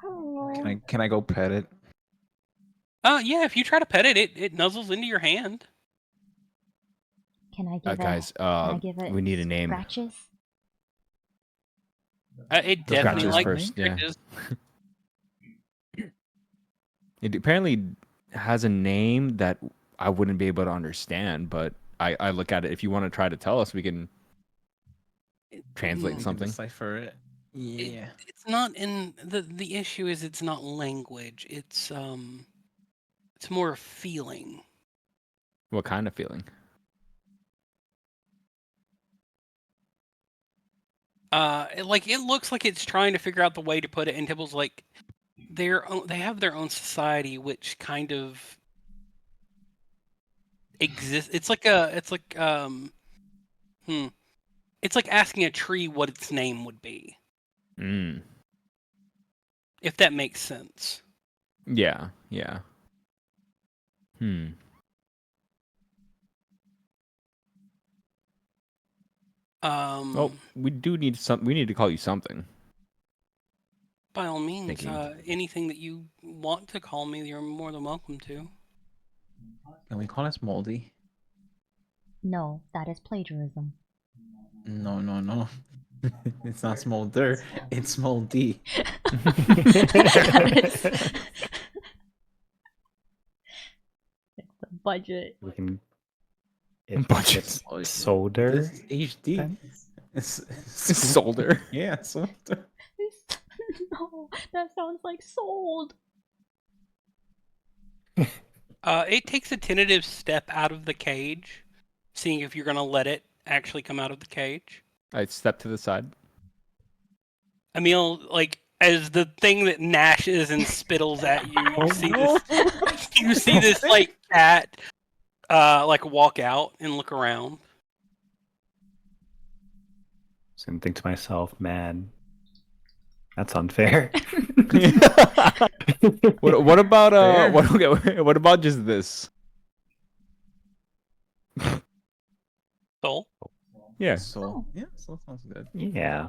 Hello. Can I go pet it? Yeah, if you try to pet it, it nuzzles into your hand. Can I give Guys, can I give it we need a name. scratches? It definitely Scratches like first, yeah. scratches. It apparently has a name that I wouldn't be able to understand, but I look at it. If you want to try to tell us, we can translate Mm, something. Decipher it. Yeah. It's not in the issue is it's not language. It's more a feeling. What kind of feeling? It looks like it's trying to figure out the way to put it, and Tibble's like, they have their own society, which kind of exists. It's like asking a tree what its name would be, Mm. if that makes sense. Yeah. Well, we do need we need to call you something. By all means, Thinking. anything that you want to call me, you're more than welcome to. Can we call us Moldy? No, that is plagiarism. No. It's not Smolder. It's Moldy. It's the budget. We can Budgets. It's solder. This HD. then? It's Solder. Yeah, solder. No, that sounds like sold. It takes a tentative step out of the cage, seeing if you're gonna let it actually come out of the cage. I step to the side. Emille, like as the thing that gnashes and spittles at you, you see this like cat, like walk out and look around. So I think to myself, man, that's unfair. What about Fair. what about just this? Soul. Yeah. So yeah, so sounds good. Yeah.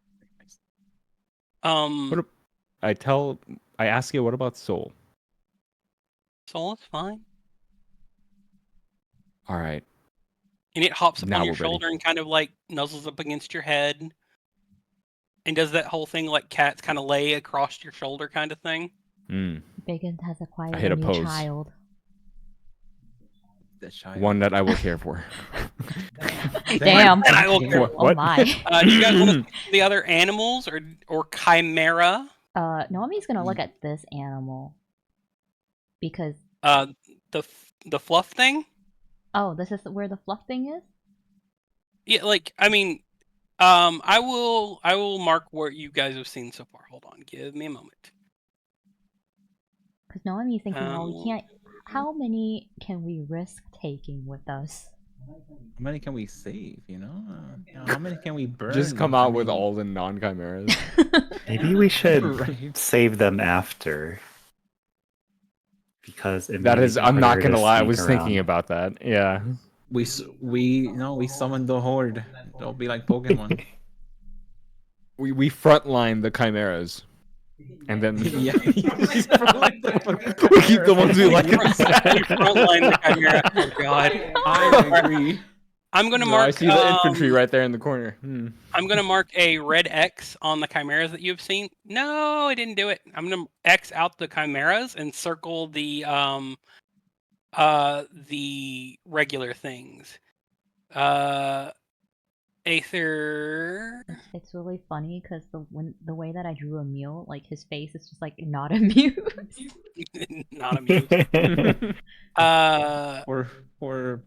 Um, I ask you, what about soul? Soul is fine. All right. And it hops up Now on your we're ready. shoulder and kind of like nuzzles up against your head. And does that whole thing like cats kind of lay across your shoulder kind of thing. Mm. Byggen has acquired hit a a new pose. child. The child. One that I will care for. Damn. And I will care. What? Oh my. Do you guys want to see the other animals or chimera? Noemi's gonna look at this animal because The fluff thing? this is where the fluff thing is. Yeah, like I mean, I will mark what you guys have seen so far. Hold on, give me a moment. Because Noemi's thinking, well, we can't. How many can we risk taking with us? How many can we save? How many can we burn? Just come out with all the non-chimeras. Maybe we should Right. save them after. Because That is, I'm not gonna lie, I was thinking about that. Yeah. We summoned the horde. It'll be like Pokemon. We frontline the chimeras. And then Yeah. we keep the ones we like. You frontline the chimera. Oh god. I agree. I'm gonna No, mark. I see the infantry right there in the corner. I'm gonna mark a red X on the chimeras that you've seen. No, I didn't do it. I'm gonna X out the chimeras and circle the regular things. Aether. It's really funny because the way that I drew Emille, like his face is just like not amused. Not amused. Poor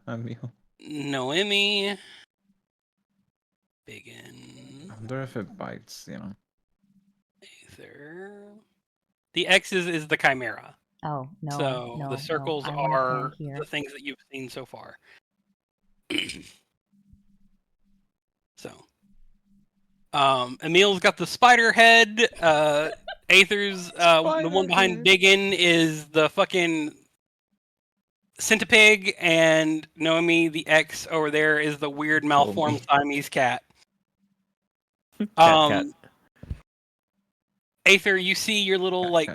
Emille. Noemi. Byggen. I wonder if it bites. Aether. The X's is the chimera. Oh no! So no, the circles no, I want a are hand here. the things that you've seen so far. So, Emille's got the spider head. Aether's the one behind Byggen is the fucking centipede, and Noemi, the X over there, is the weird malformed Siamese cat. Cat. Aether, you see your little like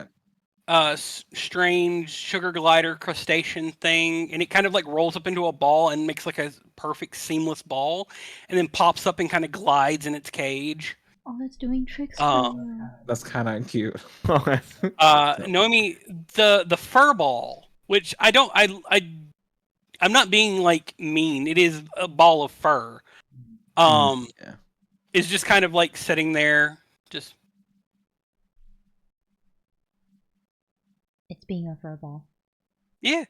strange sugar glider crustacean thing, and it kind of like rolls up into a ball and makes like a perfect seamless ball, and then pops up and kind of glides in its cage. Oh, it's doing tricks for her. That's kind of cute. Noemi, the fur ball, which I'm not being like mean. It is a ball of fur. Yeah. Is just kind of like sitting there, just. It's being a furball. Yeah.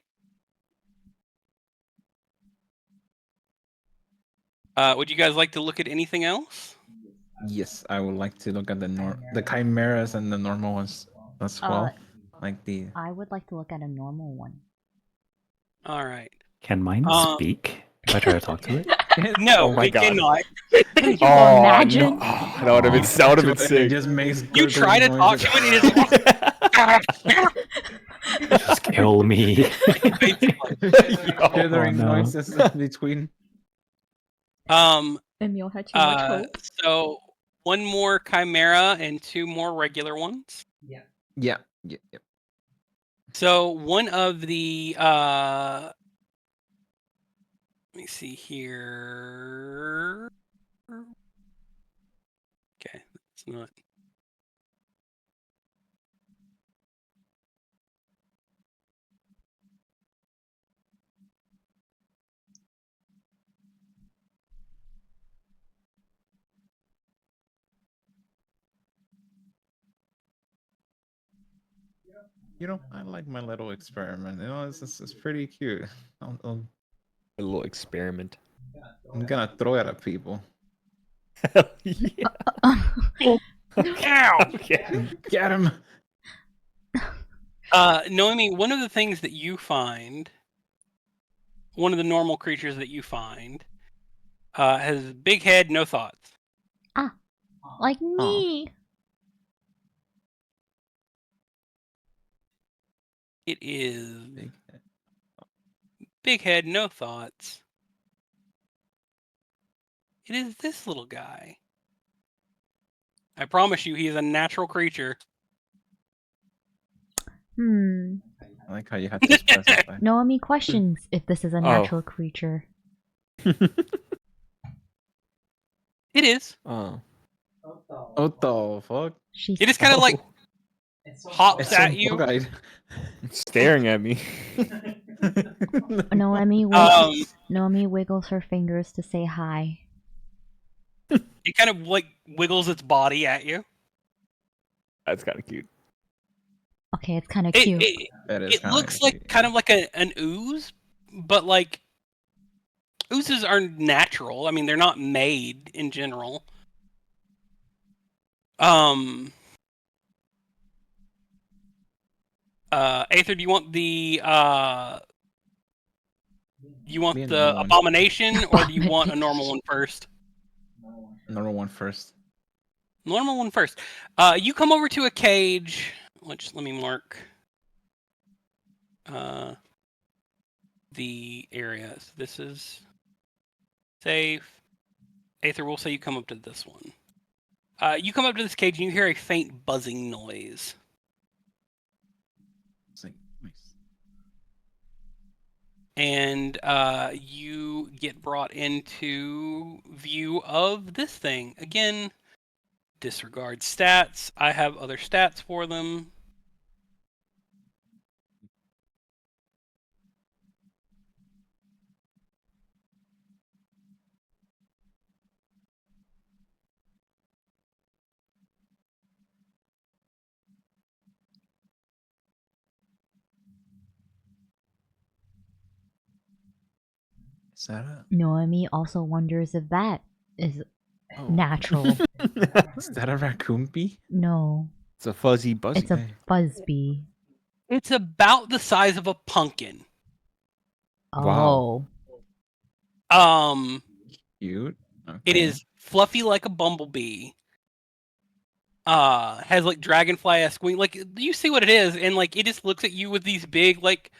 Would you guys like to look at anything else? Yes, I would like to look at the chimeras and the normal ones as well. I would like to look at a normal one. All right. Can mine speak? If I try to talk to it? No, Oh my it God. cannot. Could you imagine? No. That would have been It sick. just makes You try to talk to it, it is. Just kill me. gathering no. noises between. Emille had too much hope. So one more chimera and two more regular ones. Yeah. So one of the let me see here. Okay, that's not. I like my little experiment. It's pretty cute. I'm A little experiment. gonna throw it at people. Hell yeah. Ow! Get him! Noemi, one of the things that you find, one of the normal creatures that you find, has a big head, no thoughts. Like me. It is Big head. big head, no thoughts. It is this little guy. I promise you, he is a natural creature. Hmm. I like how you had to specify. Noemi questions if this is a natural creature. It is. Oh. What the fuck? It just kind of like hops It's at so you. bug-eyed. It's staring at me. Noemi Noemi wiggles her fingers to say hi. It kind of like wiggles its body at you. That's kind of cute. Okay, it's kind of cute. That is It kinda looks like cute. kind of like an ooze, but like oozes are natural. I mean, they're not made in general. Aether, do you want the Me and normal one. abomination, or do you want a normal one first? Normal one first. Normal one first. You come over to a cage. Let me mark the areas. This is safe. Aether, we'll say you come up to this one. You come up to this cage and you hear a faint buzzing noise. It's like, nice. And you get brought into view of this thing. Again, disregard stats. I have other stats for them. Is that a Noemi also wonders if that is Oh. natural. Is that a raccoon bee? No, It's a fuzzy buzzy. it's a buzzbee. It's about the size of a pumpkin. Oh. Wow. Cute. It Okay. is fluffy like a bumblebee. Has like dragonfly-esque wing. Like, you see what it is, and like it just looks at you with these big, like,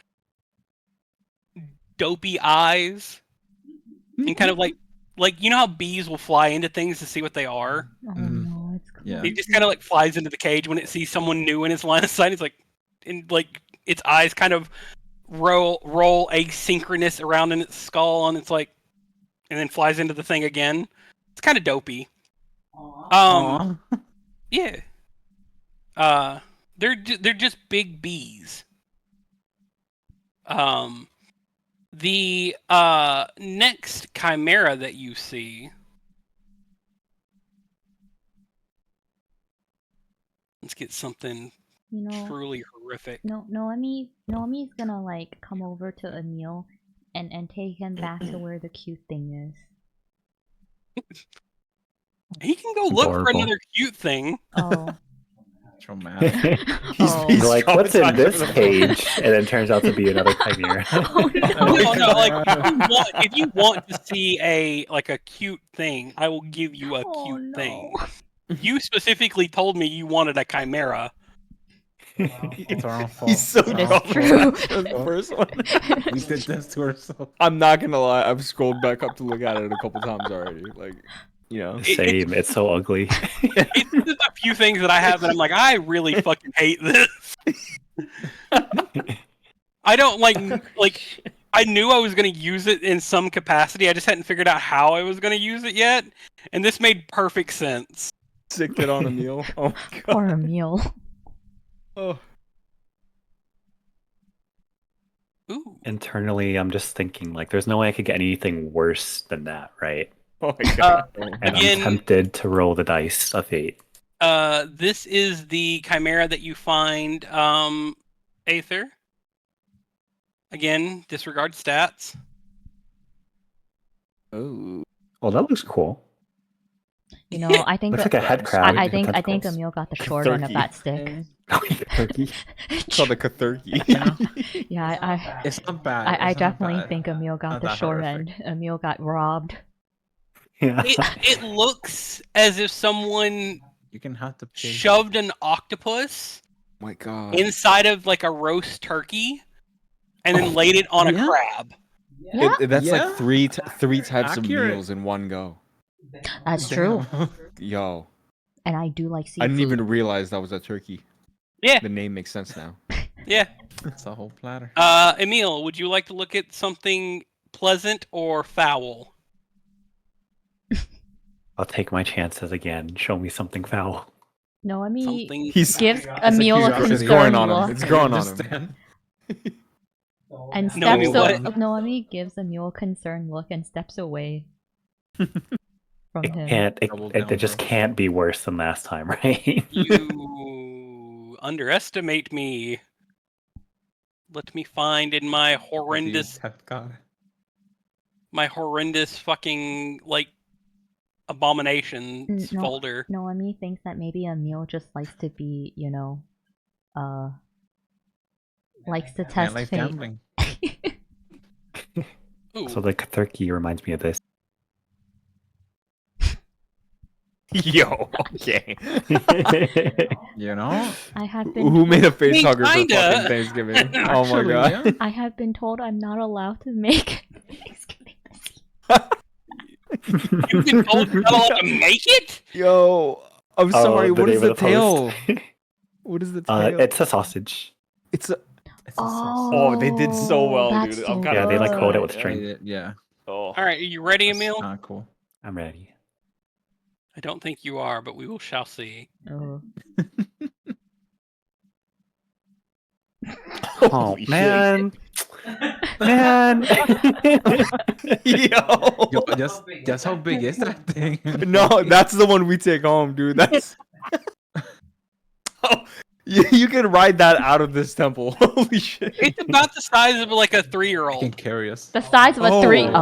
dopey eyes, and kind of like you know how bees will fly into things to see what they are. Oh Mm. no, it's Yeah. It just kind of like flies into the cage when it sees someone new in its line of sight. It's like, and like its eyes kind of roll asynchronous around in its skull, and it's like, and then flies into the thing again. It's kind of dopey. Aw. Yeah. They're just big bees. The next chimera that you see. Let's get something You know, truly horrific. Noemi's gonna like come over to Emille and take him back to where the cute thing is. He can go look for Adorable. another cute thing. Oh. Traumatic. Oh. He's like, what's in traumatized this for the cage? And then turns out to be another chimera. Oh, No, like if you want to see a cute thing, I will give you a Oh, cute no. thing. You specifically told me you wanted a chimera. It's our own fault. He's so It is dumb. true. The first one. We did this to ourselves. I'm not gonna lie. I've scrolled back up to look at it a couple times already. Like, you know. Same. It's so ugly. It's just a few things that I have that I'm like, I really fucking hate this. I don't like I knew I was going to use it in some capacity. I just hadn't figured out how I was going to use it yet, and this made perfect sense. Sick it on a meal. Oh my god. Poor Emille. Oh. Ooh. Internally, I'm just thinking, like, there's no way I could get anything worse than that, right? Oh my god. And Again- I'm tempted to roll the dice of fate. This is the chimera that you find Aether. Again, disregard stats. Oh. Well, that looks cool. You know, I think Looks like a head crab. I with think tentacles. Emille got the short end of that stick. Turkey. It's called a Kathurki. You know? Yeah, It's not bad. I it's not definitely bad. think Emille got Not the that short horrific. end. Emille got robbed. Yeah. It looks as if someone You can have the pig. shoved an octopus My God. inside of like a roast turkey and then laid it on a Yeah. crab. Yeah, That's Yeah. like three types Accurate. of meals in one go. that's true. Damn. Yo, And I do like seafood. I didn't even realize that was a turkey. Yeah. The name makes sense now. Yeah. It's a whole platter. Emille, would you like to look at something pleasant or foul? I'll take my chances again. Show me something foul. No, I mean, Something He's gives a Emille a curiosity. It's growing concerned on him. look. It's growing on him. Understand? And Noemi, steps what? Noemi gives Emille a concerned look and steps away from It him. can't. Double It down, just bro. can't be worse than last time, right? You underestimate me. Let me find in my horrendous fucking like abominations No. folder. Noemi thinks that maybe Emille just likes to be, likes to Man, test like fate. gambling. Ooh. So the turkey reminds me of this. Yo, okay. You know? I have been Who made a I face mean, hugger for kinda. fucking Thanksgiving? Oh my Actually, God. yeah. I have been told I'm not allowed to make Thanksgiving this You've been told you're not allowed to make it? Yo, I'm sorry. the What is name the of post. tail? What is the tail? It's a sausage. It's a. It's a sauce. Oh, they did so well, that's dude. so I'm kinda Yeah, they like coat it good. with string. Yeah. Oh. All right, are you ready, That's Emille? not cool. I'm ready. I don't think you are, but we will shall see. Oh. Oh Holy man, man. Yo. Yo, just how big is that thing? No, that's the one we take home, dude. That's. Oh, you can ride that out of this temple. Holy shit. It's about the size of like a I can 3-year-old. carry us. The size of a 3. Oh.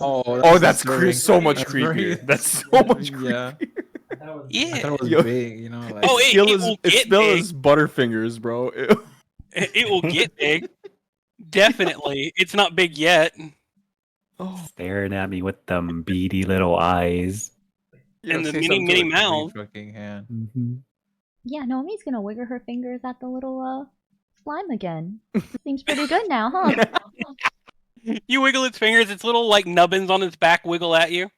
Oh. Oh, that's very- so much that's creepier. very- That's so much Yeah. creepier. I Yeah, thought it was Yo. big, you know, like Oh, It's still it as will it's get still big. as Butterfingers, bro. Ew. it will get big. Definitely. It's not big yet. Oh, Staring at me with them beady little eyes. And the say mini, something mini like every mouth. fucking hand. Mm-hmm. Yeah, Naomi's gonna wiggle her fingers at the little slime again. Seems pretty good now, huh? You wiggle its fingers, its little like nubbins on its back wiggle at you.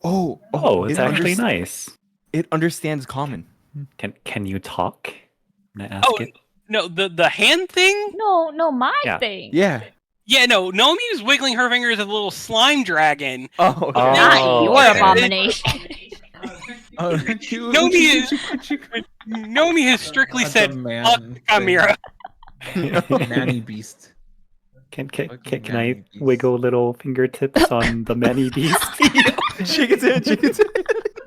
oh, Oh, it's it actually underst- nice. It understands common. Can you talk? Can I ask Oh, it? no, the hand thing? No, my Yeah. thing. Yeah. Yeah, no, Noemi was wiggling her fingers at a little slime dragon. Oh, Oh. Not your okay. abomination. Oh, Noemi has strictly That's said, a man fuck thing. Chimera. Nanny beast. Can Fucking I nanny beast. wiggle little fingertips on the many beast? Chickens in, chickens in.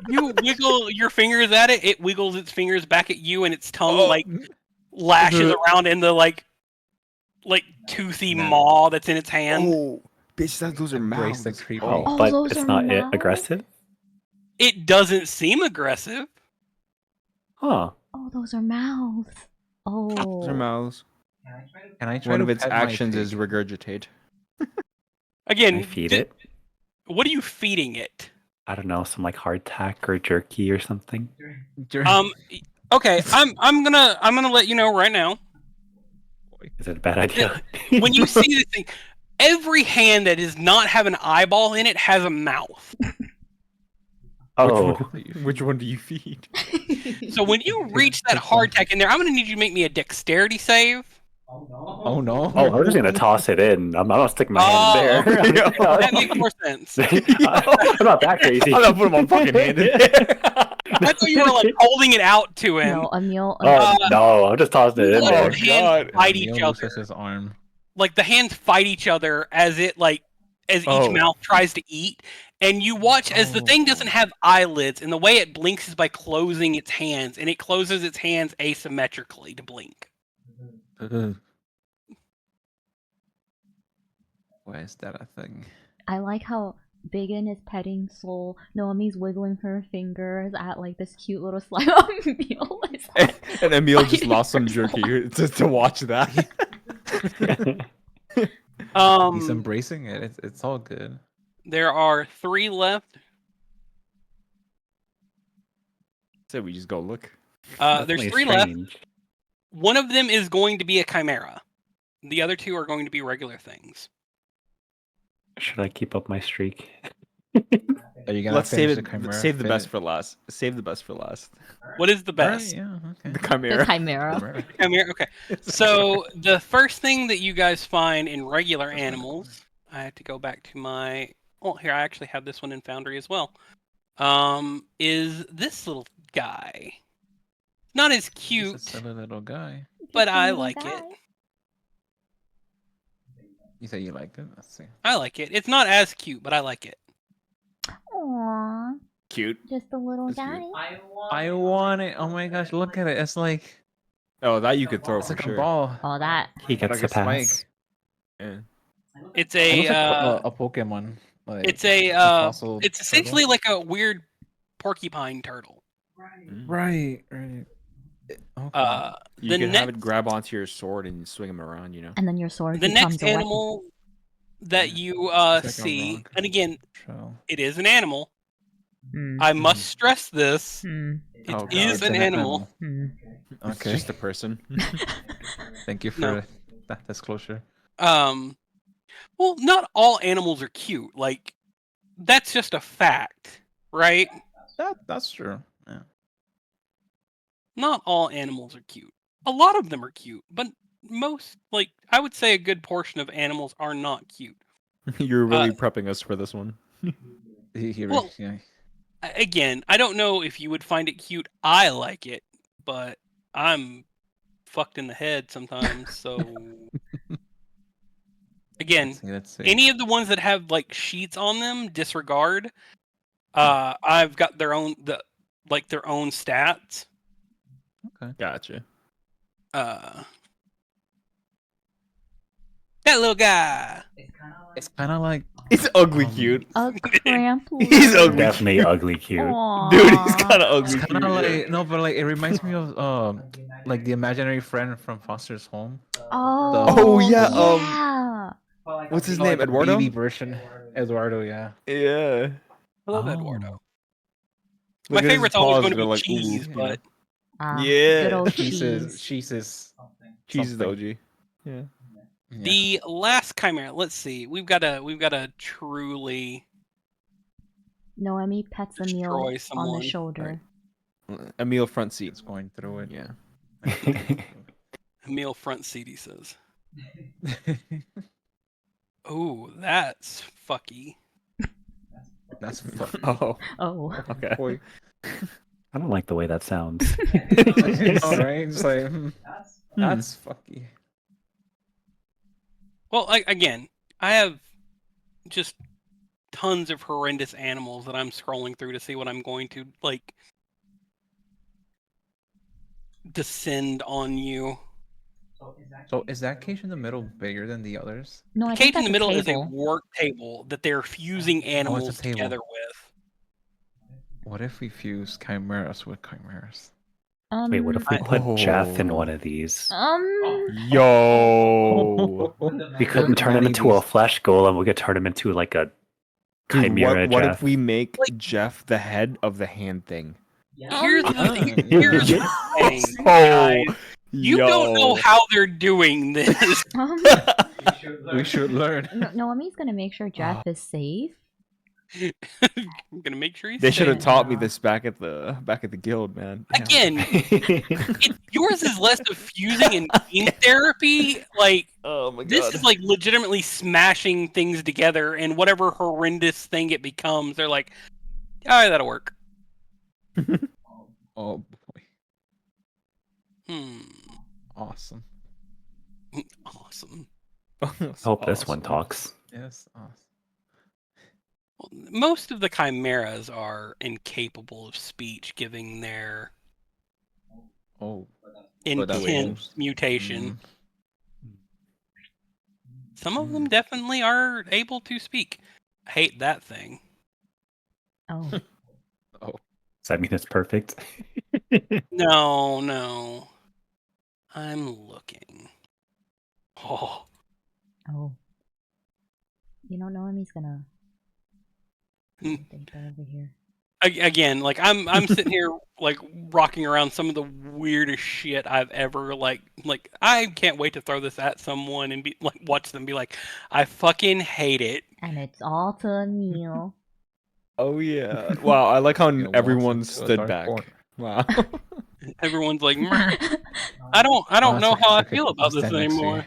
You wiggle your fingers at it, it wiggles its fingers back at you, and its tongue Oh. like lashes around in the like toothy Nah. maw that's in its hand. Oh, bitch, those are Embrace mouths. the creepy. Oh, Oh, but those it's are not mouths? aggressive? It doesn't seem aggressive. Huh. Oh, those are mouths. Oh. Those are mouths. Can I try One to of its pet my actions pig? is regurgitate. Again, I feed it? What are you feeding it? I don't know, some like hardtack or jerky or something. Okay, I'm gonna let you know right now. Is it a bad idea? When you see this thing, every hand that does not have an eyeball in it has a mouth. Oh, Which one do you feed? So when you reach that hardtack in there, I'm gonna need you to make me a dexterity save. Oh no. oh, I'm just gonna toss it in. I'm not sticking my hand in okay. there. That makes more sense. I'm not that crazy. I'm not putting my fucking hand in there. I thought you were like holding it out to him. No, Emille. Oh no, I'm just tossing it in Like, there. the hands God. fight Emille each other. loses his arm. Like the hands fight each other as it as Oh. each mouth tries to eat, and you watch as the thing doesn't have eyelids, and the way it blinks is by closing its hands, and it closes its hands asymmetrically to blink. Why is that a thing? I like how Byggen is petting Soul. Noemi's wiggling her fingers at like this cute little slime of Emille. And Emille just lost some jerky to watch that. He's embracing it. It's all good. There are 3 left. So we just go look. There's Definitely 3 left. strange. One of them is going to be a chimera. The other 2 are going to be regular things. Should I keep up my streak? Are you gonna Let's save finish it. the chimera? Save the best Finish- for last. Save the best for last. What is the Alright, best? yeah. The Okay. The chimera. chimera. Chimera. Chimera. Okay. So the first thing that you guys find in regular animals, I have to go back to my. Oh, here I actually have this one in Foundry as well. Is this little guy? Not as He's a cute, silly little guy. but Just a I little like guy. it. You say you like it? Let's see. I like it. It's not as cute, but I like it. Aww, Cute. just a little That's guy. cute. I want it. Oh my gosh, look at it. It's like Oh, that you could throw it's for like sure. a ball. Oh, that. He gets Like a a spike. pass. Yeah. It's It looks a. like a Pokemon. Like It's a. fossil It's turtle. essentially like a weird porcupine turtle. Mm. Right. Okay. You The can have it next- grab onto your sword and swing him around. You know. And then your sword The becomes next a weapon. animal that you It's like a see, rock and again, shell. it is an animal. Hmm. I must stress this. Hmm. It Oh, God, is it's an animal. Hmm. It's Okay. just a person. Thank you for No. that disclosure. Well, not all animals are cute. Like, that's just a fact, right? That's true. Yeah. Not all animals are cute. A lot of them are cute, but most, like, I would say a good portion of animals are not cute. You're really prepping us for this one. Well- Yeah. Again, I don't know if you would find it cute. I like it, but I'm fucked in the head sometimes, so. Again, Let's see. any of the ones that have like sheets on them, disregard. I've got their own their own stats. Gotcha. That little guy. It's kind of like He's ugly cute. A cramp. He's ugly. Definitely ugly cute. Dude, he's kind of it's ugly kind of cute. like no, but like it reminds me of like the imaginary friend from Foster's Home. Oh, Oh, yeah, yeah. What's his Like name? the Eduardo? baby version. Eduardo, yeah. Yeah. I love Oh. Eduardo. Look My at his favorite's always paws, going to they're be like, cheese, ooh, you but Yeah. Good old Cheese is cheese. Cheese is the something. OG. Yeah. Yeah. the last chimera. Let's see. We've got to truly Noemi pets Destroy Emille on someone. the shoulder. Emille front seat. It's going through it. Yeah. Emille front seat. He says, "Oh, that's fucky." That's fu- Oh. Oh. Okay. boy. I don't like the way that sounds. All right, it's like that's fucky. Well, again, I have just tons of horrendous animals that I'm scrolling through to see what I'm going to like descend on you. So is that cage in the middle bigger than the others? No, I The think cage in that's the middle a is a table. work table that they're fusing animals table. together with. What if we fuse chimeras with chimeras? Wait, what if we I- put Jeff in one of these? Yo. We couldn't turn him into a flesh golem. We could turn him into like a Dude, chimera what Jeff. if we make Like- Jeff the head of the hand thing? Here's the Ah, thing. yeah. Here's the thing, guys. You don't know how they're doing this. We should learn. Noemi's gonna make sure Jeff is safe. I'm gonna make sure he's They should have safe. taught me this back at the guild, man. Damn. Again, yours is less of fusing and gene therapy. Like Oh my god. this is like legitimately smashing things together, and whatever horrendous thing it becomes, they're like, "All right, that'll work." Oh boy, Hmm. awesome. Awesome. I hope this one talks. Yes, awesome. Well, most of the chimeras are incapable of speech, given their Oh, But that's intent cool. mutation. Some of them definitely are able to speak. I hate that thing. Oh, Does that mean it's perfect? No, no. I'm looking. Oh, oh. You don't know him. He's gonna. Hmm. Think over here. again, like I'm sitting here like rocking around some of the weirdest shit I've ever like I can't wait to throw this at someone and be like watch them be like, I fucking hate it. And it's all to Emille. Oh yeah. Wow, I like how It walks everyone into a stood dark back. corner. Wow. Everyone's like, "Meh." I don't Oh, know it's how I okay. feel I'll about this stand next to you. anymore.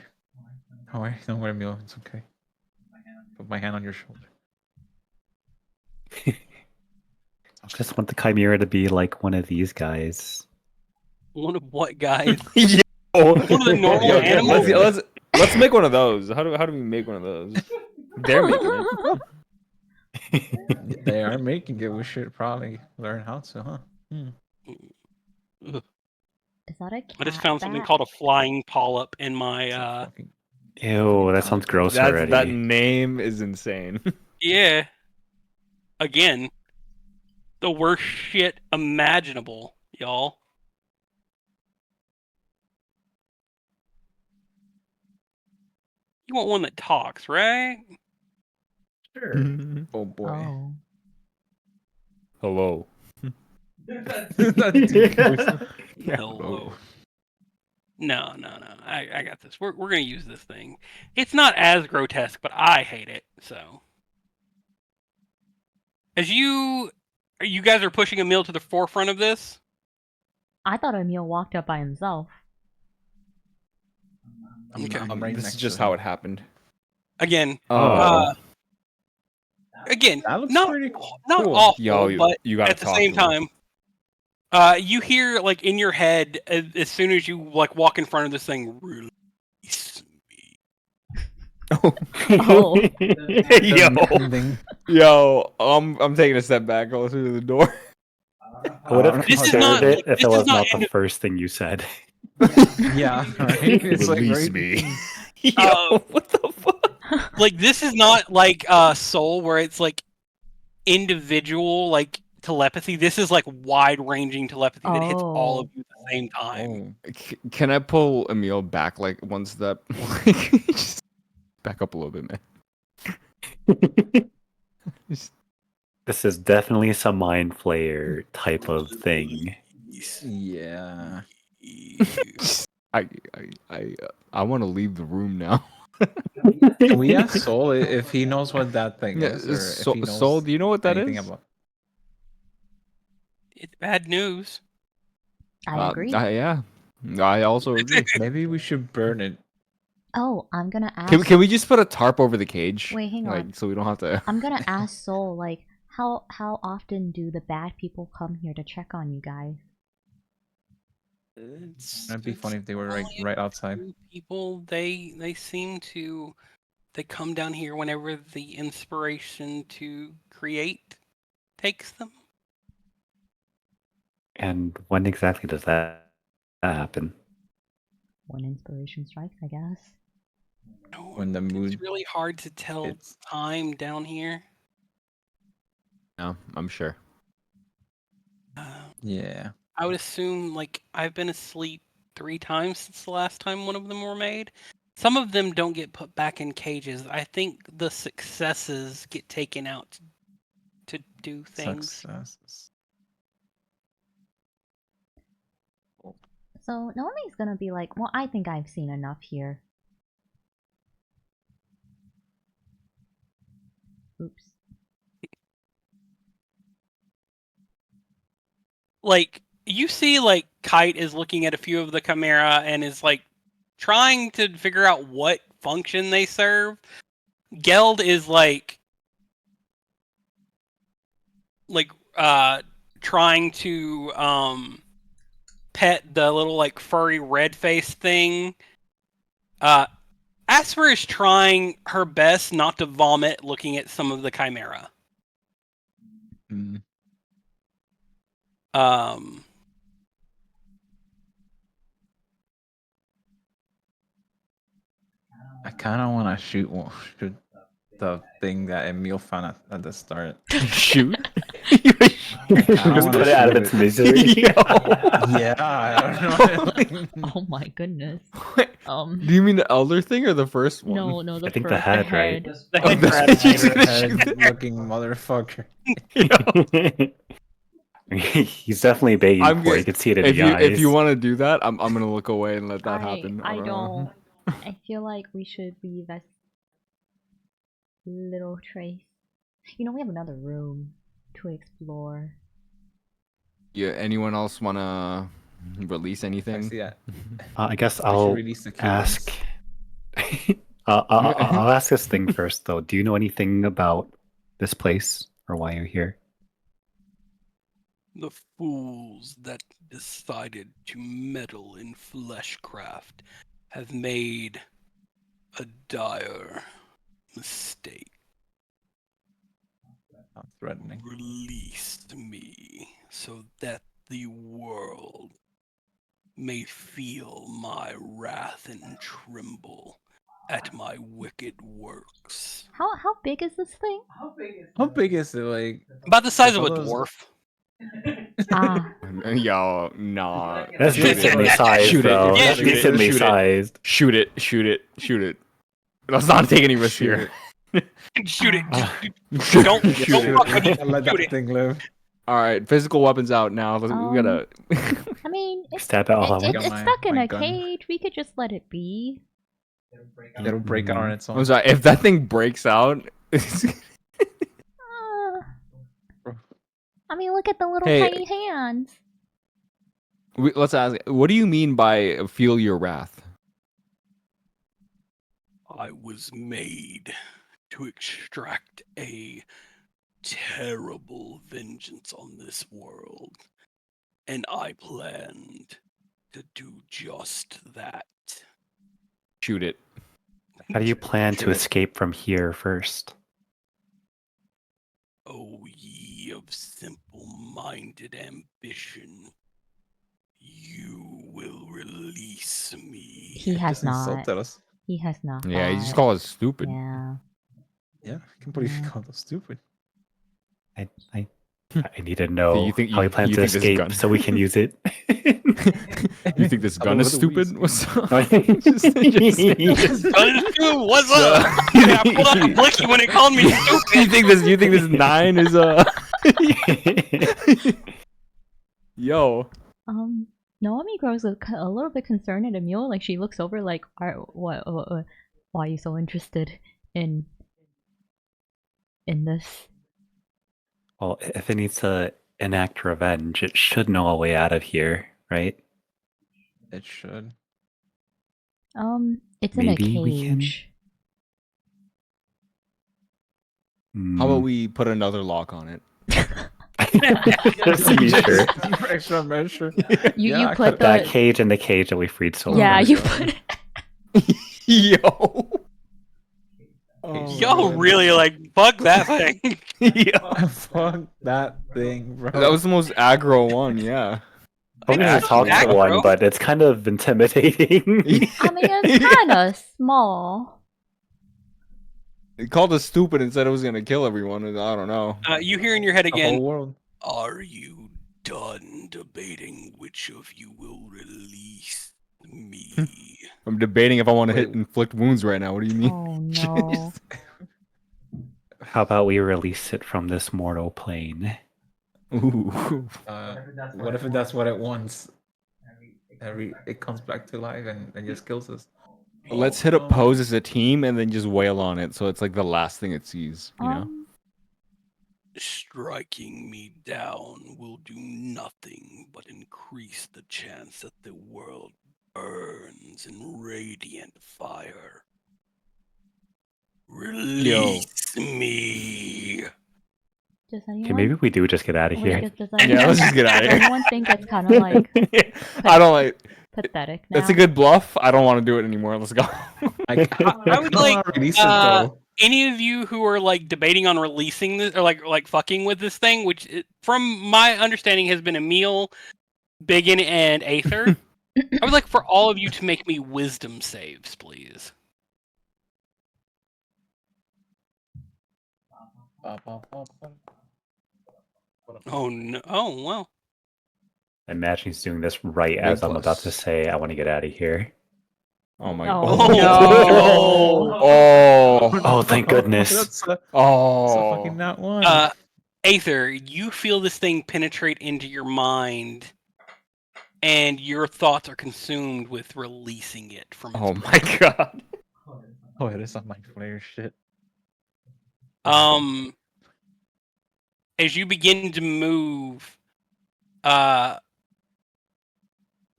Don't worry, Emille. It's okay. Put my hand on your shoulder. I just want the chimera to be like one of these guys. One of what guys? Yo. One of the normal Yo, animals? let's make one of those. How do we make one of those? They're making it. They are making it. We should probably learn how to, huh? Ugh. Is that a cat? I just found something bat? called a flying polyp in It's my a fucking- Ew, that sounds gross That already. name is insane. yeah. Again, the worst shit imaginable, y'all. You want one that talks, right? Sure. Oh boy. Oh. Hello. Hello. No. I got this. We're gonna use this thing. It's not as grotesque, but I hate it. So, as you guys are pushing Emille to the forefront of this. I thought Emille walked up by himself. Okay. I'm right This next is just to how him. it happened. Again, Oh. again, That looks not pretty not cool. awful, Yo, but you gotta at the talk same to him. time, you hear like in your head as soon as you like walk in front of this thing, release me. Oh. Yo, I'm taking a step back closer to the door. I would have This is considered not- it if this it is was not not the first thing you said. Yeah, right. It's like Release right. me. Yo, what the fuck? Like this is not like Soul where it's like individual like telepathy. This is like wide-ranging telepathy that hits all of you at the same time. Oh, Can I pull Emille back like one step? Like, just back up a little bit, man. Just- This is definitely some mind flayer type of thing. yeah. I want to leave the room now. Can we ask Soul if he knows what that thing Yeah, is, or if he knows Soul, do you know what that anything is? about? It's bad news. I agree. Yeah, I also agree. Maybe we should burn it. Oh, I'm gonna ask. Can we just put a tarp over the cage? Wait, hang like, on. so we don't have to. I'm gonna ask Soul, like, how often do the bad people come here to check on you guys? That'd be funny if they were only right outside. few people. They seem to they come down here whenever the inspiration to create takes them. And when exactly does that happen? When inspiration strikes, I guess. No, When the mood it's really hard to tell hits. time down here. No, I'm sure. Yeah. I would assume like I've been asleep 3 times since the last time one of them were made. Some of them don't get put back in cages. I think the successes get taken out to do things. Successes. So Noemi's gonna be like, well, I think I've seen enough here. Oops. Like you see like Kite is looking at a few of the chimera and is like trying to figure out what function they serve. Geld is like trying to pet the little like furry red face thing. Asper is trying her best not to vomit looking at some of the chimera. Mm. kind of want to shoot the thing that Emille found at the start. Shoot. Just wanna put it out of shoot its it. misery. Yeah, I don't know. Oh my goodness. Wait, Um, do you mean the elder thing or the first one? no, the I think first, the head, right? The Oh, head the- crab. He's gonna shoot Head looking motherfucker. He's definitely begging I'm for it. good. You can see it in If the you eyes. if you want to do that, I'm gonna look away and let that happen. I know. don't. I feel like we should leave as little trace. You know, we have another room to explore. Yeah. Anyone else wanna release anything? Yeah. I guess We should I'll release the ask. Cubans. I'll ask this thing first, though. Do you know anything about this place or why you're here? The fools that decided to meddle in fleshcraft have made a dire mistake. Not threatening. Release me so that the world may feel my wrath and tremble at my wicked works. How big is this thing? How big is it? Like, About the size of a Those- dwarf. Ah, Yo, nah. That's Shoot it. decently sized, Shoot it. though. Yeah, That's shoot it. decently Shoot it. sized. Shoot it. Shoot it. Shoot it. Let's not take any risks Shoot here. Shoot it. Shoot Don't it. shoot don't fuck with it. it. Let Shoot that it. thing live. All right, physical weapons out now. We gotta. I mean, it's Stab it all at it, once. it's My- stuck in my a gun. cage. We could just let it be. It'll break out on its own. I'm sorry. If that thing breaks out, I mean, look at the little Hey. tiny hands. let's ask. What do you mean by feel your wrath? I was made to extract a terrible vengeance on this world, and I planned to do just that. Shoot it. How do you plan to Shoot it. escape from here first? O ye of simple-minded ambition, you will release me. He has Just not. insulted us. He has not. Yeah, you just thought. call us stupid. Yeah. Yeah, I can't believe you Yeah. called us stupid. I need to know you think- how he you- plans you to think this escape gun- so we can use it. You think this gun is stupid? What's up? What's up? Yeah, I pulled out the blicky when it called me stupid. you think this 9 is Yo. Noemi grows a little bit concerned at Emille. Like she looks over, like, what? Why are you so interested in this? Well, if it needs to enact revenge, it should know a way out of here, right? It should. It's in a Maybe we can- cage. Hmm. How about we put another lock on it? Just to be sure. For extra measure. You Yeah, I put Put that the cage in the cage that we freed so yeah. long You ago. put Yo. Y'all really like fuck that thing. Yo. Fuck that thing, bro. That was the most aggro one, yeah. I was gonna talk to Aggro. one, but it's kind of intimidating. I mean, it's kind of small. It called us stupid and said it was gonna kill everyone. I don't know. You hear in your head the whole again, world. are you done debating which of you will release me? I'm debating if I want to Wait. inflict wounds right now. What do you mean? Oh no. How about we release it from this mortal plane? Ooh. What if that's what it wants? It comes back to life and just kills us. Let's hit a pose as a team and then just wail on it, so it's like the last thing it sees. You know. Striking me down will do nothing but increase the chance that the world burns in radiant fire. Release me. Does anyone? Okay, maybe we do just get out of wait, here. does Yeah, let's just get out of does here. anyone think it's kind of like I don't like. pathetic now? That's a good bluff. I don't want to do it anymore. Let's go. Like, I would like, release it uh, though. Any of you who are like debating on releasing this or like fucking with this thing, which from my understanding has been Emille, Byggen, and Aether. I would like for all of you to make me wisdom saves, please. Oh no! Oh well. I imagine he's doing this right as I'm about to plus. say, I want to get out of here. Oh my. Oh, no. Oh, thank goodness. That's a Oh. fucking not one. Aether, you feel this thing penetrate into your mind, and your thoughts are consumed with releasing it from its Oh my god. Oh, it is on my flare shit. As you begin to move, Byggen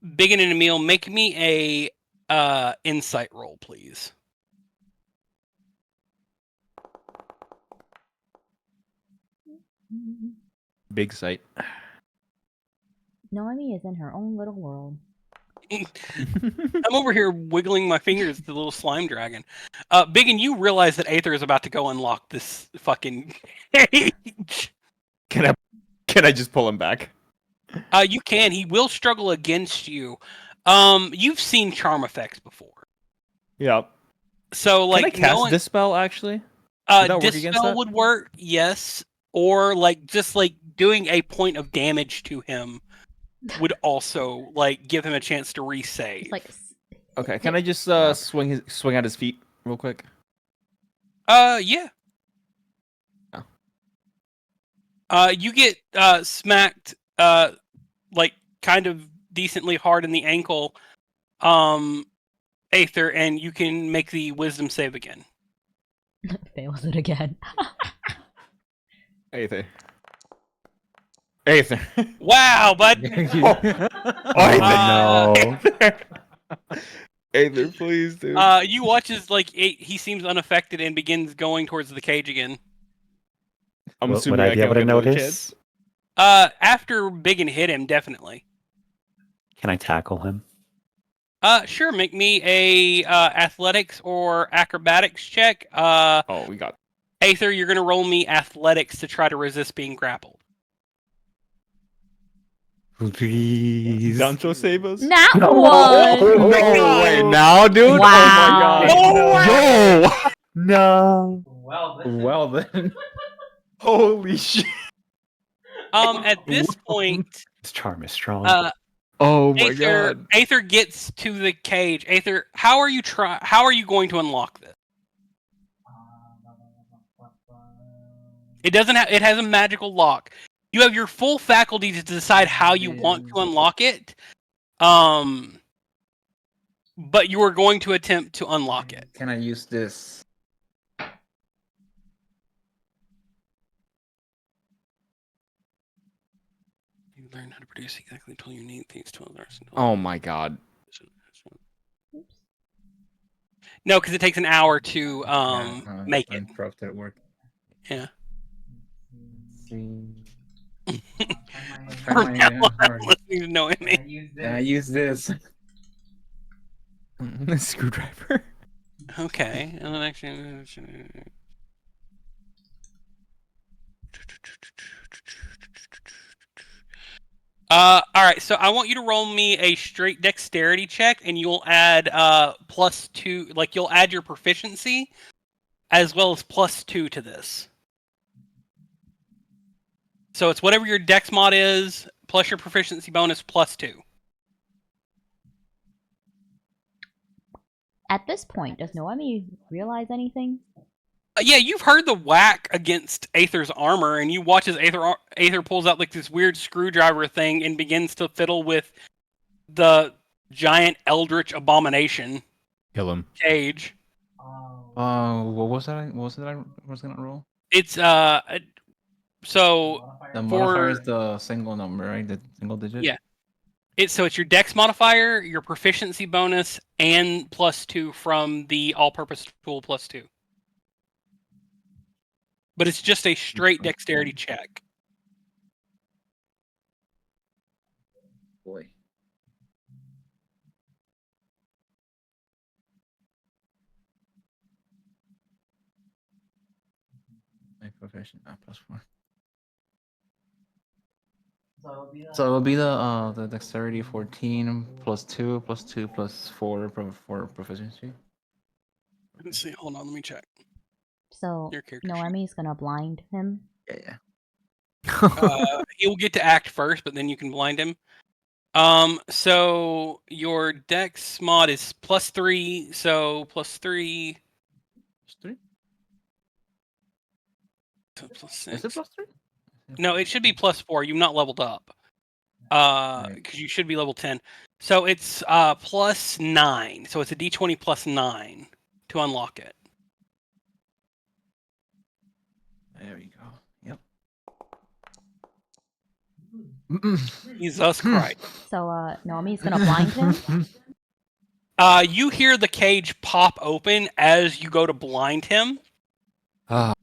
and Emille, make me a insight roll, please. Big sight. Noemi is in her own little world. I'm over here wiggling my fingers at the little slime dragon. Byggen, you realize that Aether is about to go unlock this fucking cage. Can I just pull him back? You can. He will struggle against you. You've seen charm effects before. Yep. So, like, Can I cast Dispel, actually? that work against Dispel that? would work, yes. Or, like, just, like, doing a point of damage to him would also, like, give him a chance to resave. It's like Okay, can I just swing at his feet real quick? Yeah. Oh. You get smacked, like, kind of decently hard in the ankle, Aether, and you can make the wisdom save again. fails it again. Aether. Wow, bud. Oh, no. Aether, please, dude. You watch as, like, he seems unaffected and begins going towards the cage again. I'm Would assuming I be able to get another notice? chance. After Byggen hit him, definitely. Can I tackle him? Sure. Make me a athletics or acrobatics check. Oh, we got. Aether, you're gonna roll me athletics to try to resist being grappled. Please. Dancho save us? Not No. one! No way now, dude. Wow. Oh my god. Yo. No. Well then. Holy shit. At this point, His charm is strong. Oh my god. Aether gets to the cage. Aether, how are you going to unlock this? It doesn't have. It has a magical lock. You have your full faculty to decide how you want to unlock it. But you are going to attempt to unlock it. Can I use this? You learn how to produce exactly until you need things to others. Oh my god. No, because it takes an hour to make it. I'm corrupted at work. Yeah. Try my hard. Listening to Noemi. Can I use this? Screwdriver. Okay, and then actually. Alright, so I want you to roll me a straight dexterity check, and you'll add +2, like you'll add your proficiency as well as +2 to this. So it's whatever your dex mod is, plus your proficiency bonus +2. At this point, does Noemi realize anything? Yeah, you've heard the whack against Aether's armor, and you watch as Aether pulls out like this weird screwdriver thing and begins to fiddle with the giant eldritch abomination Kill him. cage. What was that? What was it? I was gonna roll. It's so The modifier is the single number, right? The single digit. Yeah. It's your dex modifier, your proficiency bonus, and +2 from the all-purpose tool +2. But it's just a straight dexterity check. Boy. My profession +4. So it'll be the dexterity 14 +2 +2 +4 for proficiency. Let's see. Hold on. Let me check. So Your character sheet. Noemi's gonna blind him. Yeah. He'll get to act first, but then you can blind him. So your dex mod is +3, so +3. +3? So +6. Is it +3? No, it should be +4. You've not leveled up. Right. Because you should be level 10. So it's +9. So it's a d20 +9 to unlock it. There we go. Yep. Jesus Christ. So Noemi's gonna blind him. You hear the cage pop open as you go to blind him. Ah,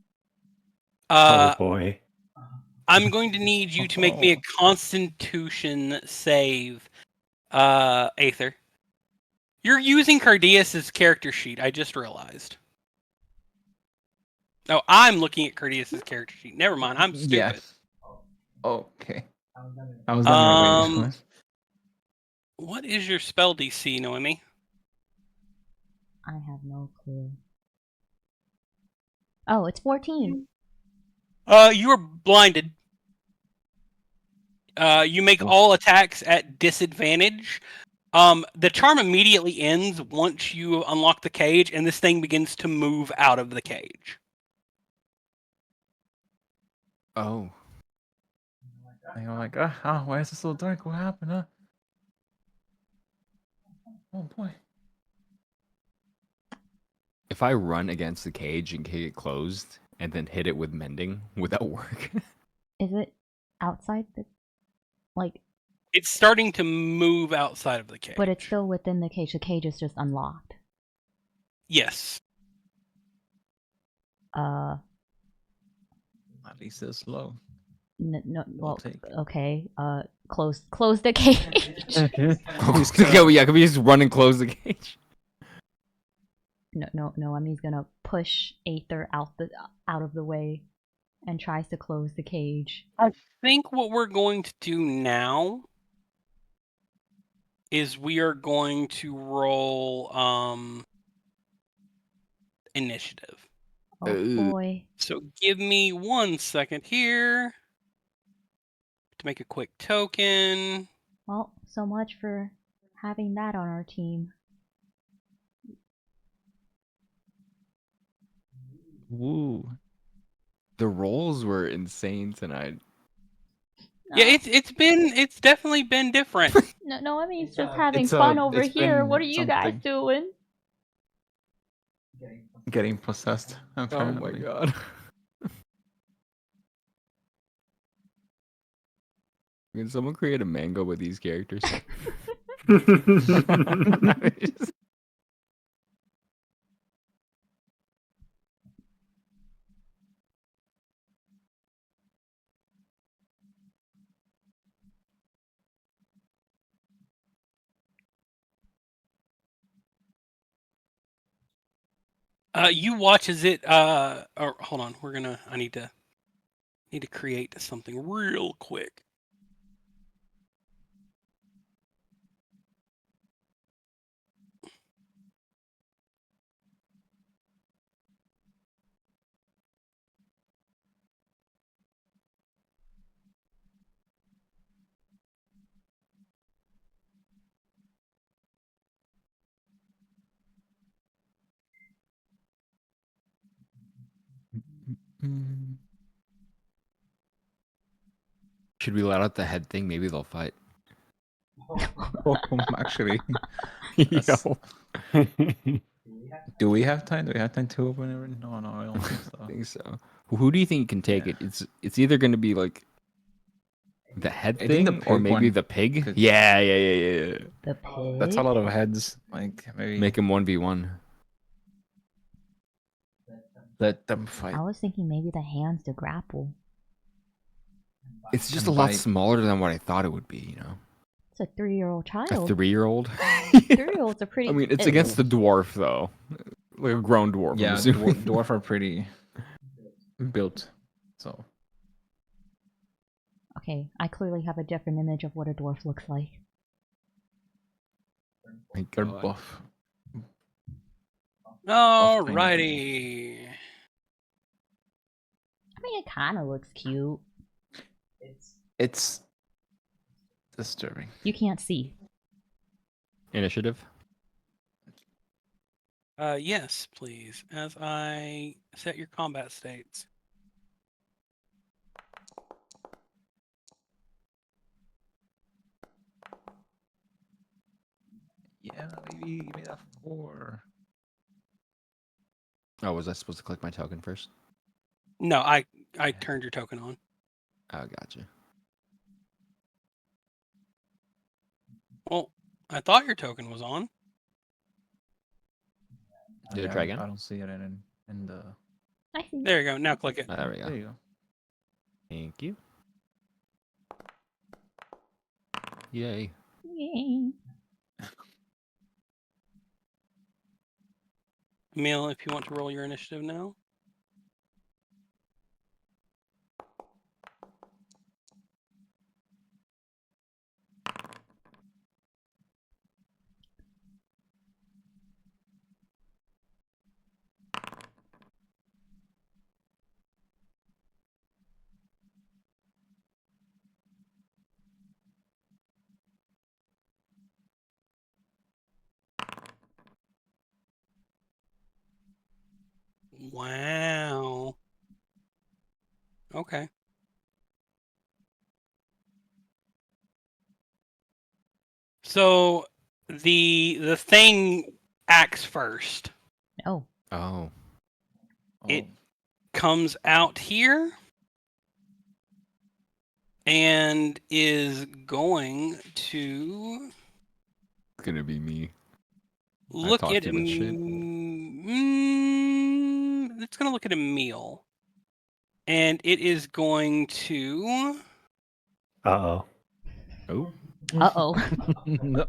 Oh boy. I'm going to need you to make me a Constitution save, Aether. You're using Cardias's character sheet. I just realized. Oh, I'm looking at Cardias's character sheet. Never mind. I'm stupid. Yeah. Okay. I was gonna wait. What is your spell DC, Noemi? I have no clue. Oh, it's 14. You are blinded. You make all attacks at disadvantage. The charm immediately ends once you unlock the cage, and this thing begins to move out of the cage. oh. And I'm like, why is it so dark? What happened, huh? Oh boy. If I run against the cage and kick it closed and then hit it with mending, would that work? Is it outside the like? It's starting to move outside of the cage. But it's still within the cage. The cage is just unlocked. Yes. At least it's slow. No, well, take. okay. Close the cage. Yeah, can we just run and close the cage? No. Noemi's gonna push Aether out of the way, and tries to close the cage. I think what we're going to do now is we are going to roll initiative. Oh boy. So give me 1 second here to make a quick token. Well, so much for having that on our team. Woo. The rolls were insane tonight. Yeah, it's definitely been different. No, I mean, it's just having it's, fun over it's here. been What are you guys something. doing? Getting possessed. Oh my Apparently. god. Can someone create a manga with these characters? You watch as it or hold on, I need to create something real quick. Should we let out the head thing? Maybe they'll fight. Actually. Yo. Do we have time? Do we have time to open it? No, I don't think so. I think so. Who do you think can take it? It's either going to be like the head I think thing the or pig maybe one the pig. could- Yeah. The pig. That's a lot of heads. Like maybe Make him 1v1. let them fight. I was thinking maybe the hands to grapple. It's just a And lot bite. smaller than what I thought it would be, you know. It's a 3-year-old A child. 3-year-old. 3-year-olds are pretty. I mean, it's against the dwarf though. Like a grown dwarf. Yeah, I'm assuming. dwarf are pretty built. So Okay, I clearly have a different image of what a dwarf looks like. My they're God. buff. Alrighty. mean, it kind of looks cute. It's disturbing. You can't see. Initiative. Yes, please. As I set your combat states. Yeah, maybe give me that 4. Oh, was I supposed to click my token first? No, I turned your token on. Oh, gotcha. Well, I thought your token was on. Did it try again? I don't see it in the. I see. There you go. Now click it. There we go. There you go. Thank you. Yay. Yay. Emille, if you want to roll your initiative now. Wow. Okay. So the thing acts first. Oh. Oh. It comes out here and is going to It's gonna be me. look talk at too much shit. it's going to look at Emille. And it is going to Uh-oh. Oh. Uh-oh. No.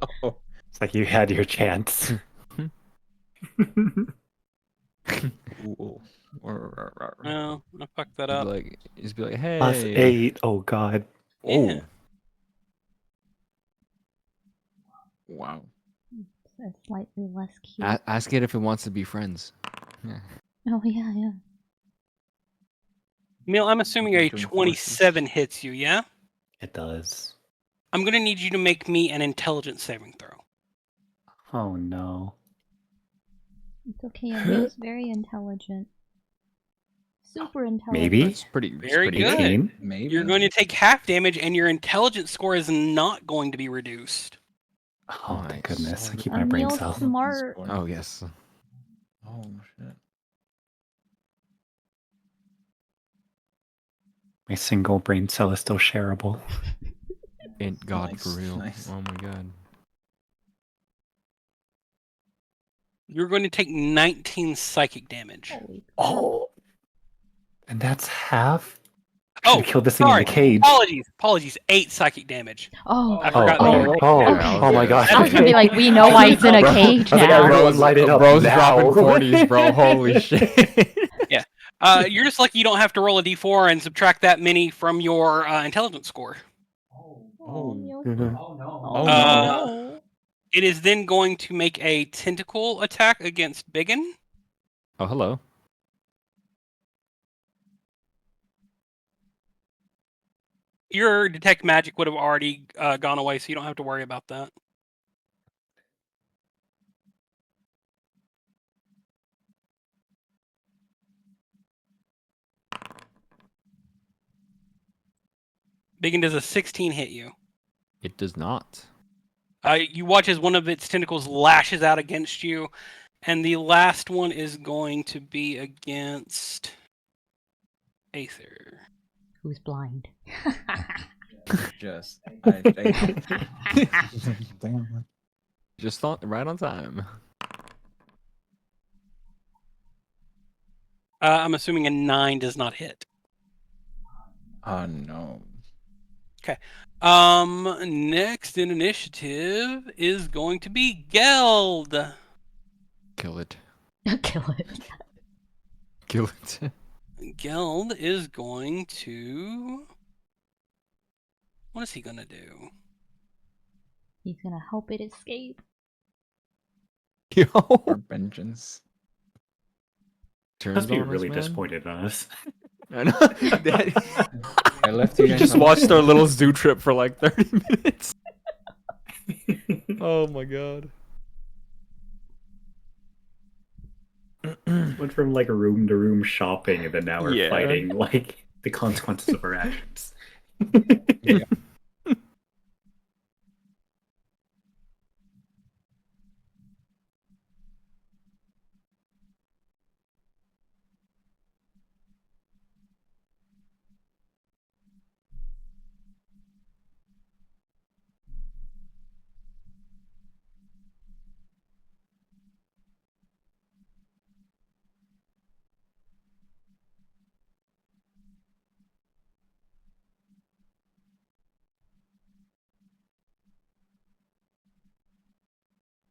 It's like you had your chance. Ooh. no, I fucked that He'd up. be like, hey. +8. Oh god. Yeah. Wow. It's slightly less cute. Ask it if it wants to be friends. Yeah. Oh, yeah, yeah. Emille, I'm assuming a Join 27 hits you, yeah? It does. I'm going to need you to make me an intelligence saving throw. Oh no. It's okay, Emille's very intelligent. Super intelligent. Maybe? It's pretty Very pretty good. 18? Maybe. You're going to take half damage, and your intelligence score is not going to be reduced. Oh, Nice. thank goodness. I keep my brain Emille's cell. smart. Oh yes. Oh shit. My single brain cell is still shareable. Ain't God Nice, for real. nice. Oh my god. You're going to take 19 psychic damage. Holy crap. Oh. And that's half? Oh, Should've killed this thing in sorry. the cage. Apologies. 8 psychic damage. Oh, I forgot. Oh my god. I was gonna be like, we know why it's in a cage I was like, now. everyone light it up Bro's now. dropping 40s, bro. Holy shit. You're just lucky you don't have to roll a d4 and subtract that many from your intelligence score. Oh, Mhm. Oh no. It is then going to make a tentacle attack against Byggen. Oh, hello. Your detect magic would have already gone away, so you don't have to worry about that. Byggen, does a 16 hit you? It does not. You watch as one of its tentacles lashes out against you, and the last one is going to be against Aether. Who's blind? Just. Just right on time. I'm assuming a 9 does not hit. Oh no. Next in initiative is going to be Geld. Kill it. Kill it. Kill it. Geld is going to... What is he going to do? He's gonna help it escape. Yo. For vengeance. Turns Must be on us, really man. disappointed in us. I know. I left you You guys. just on watched our red. little zoo trip for like 30 minutes. Oh my god. Went from like room to room shopping, and then now we're Yeah. fighting like the consequences of our actions. Yeah.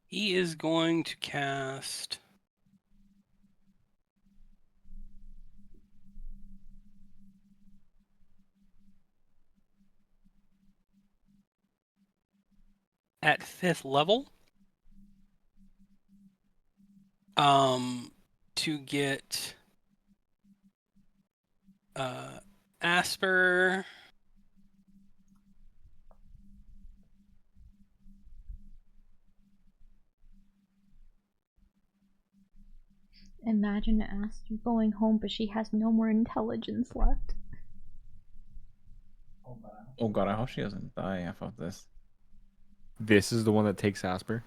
He is going to cast. At 5th level. To get Asper. Imagine Aster going home, but she has no more intelligence left. Oh god, I hope she doesn't die off of this. This is the one that takes Asper.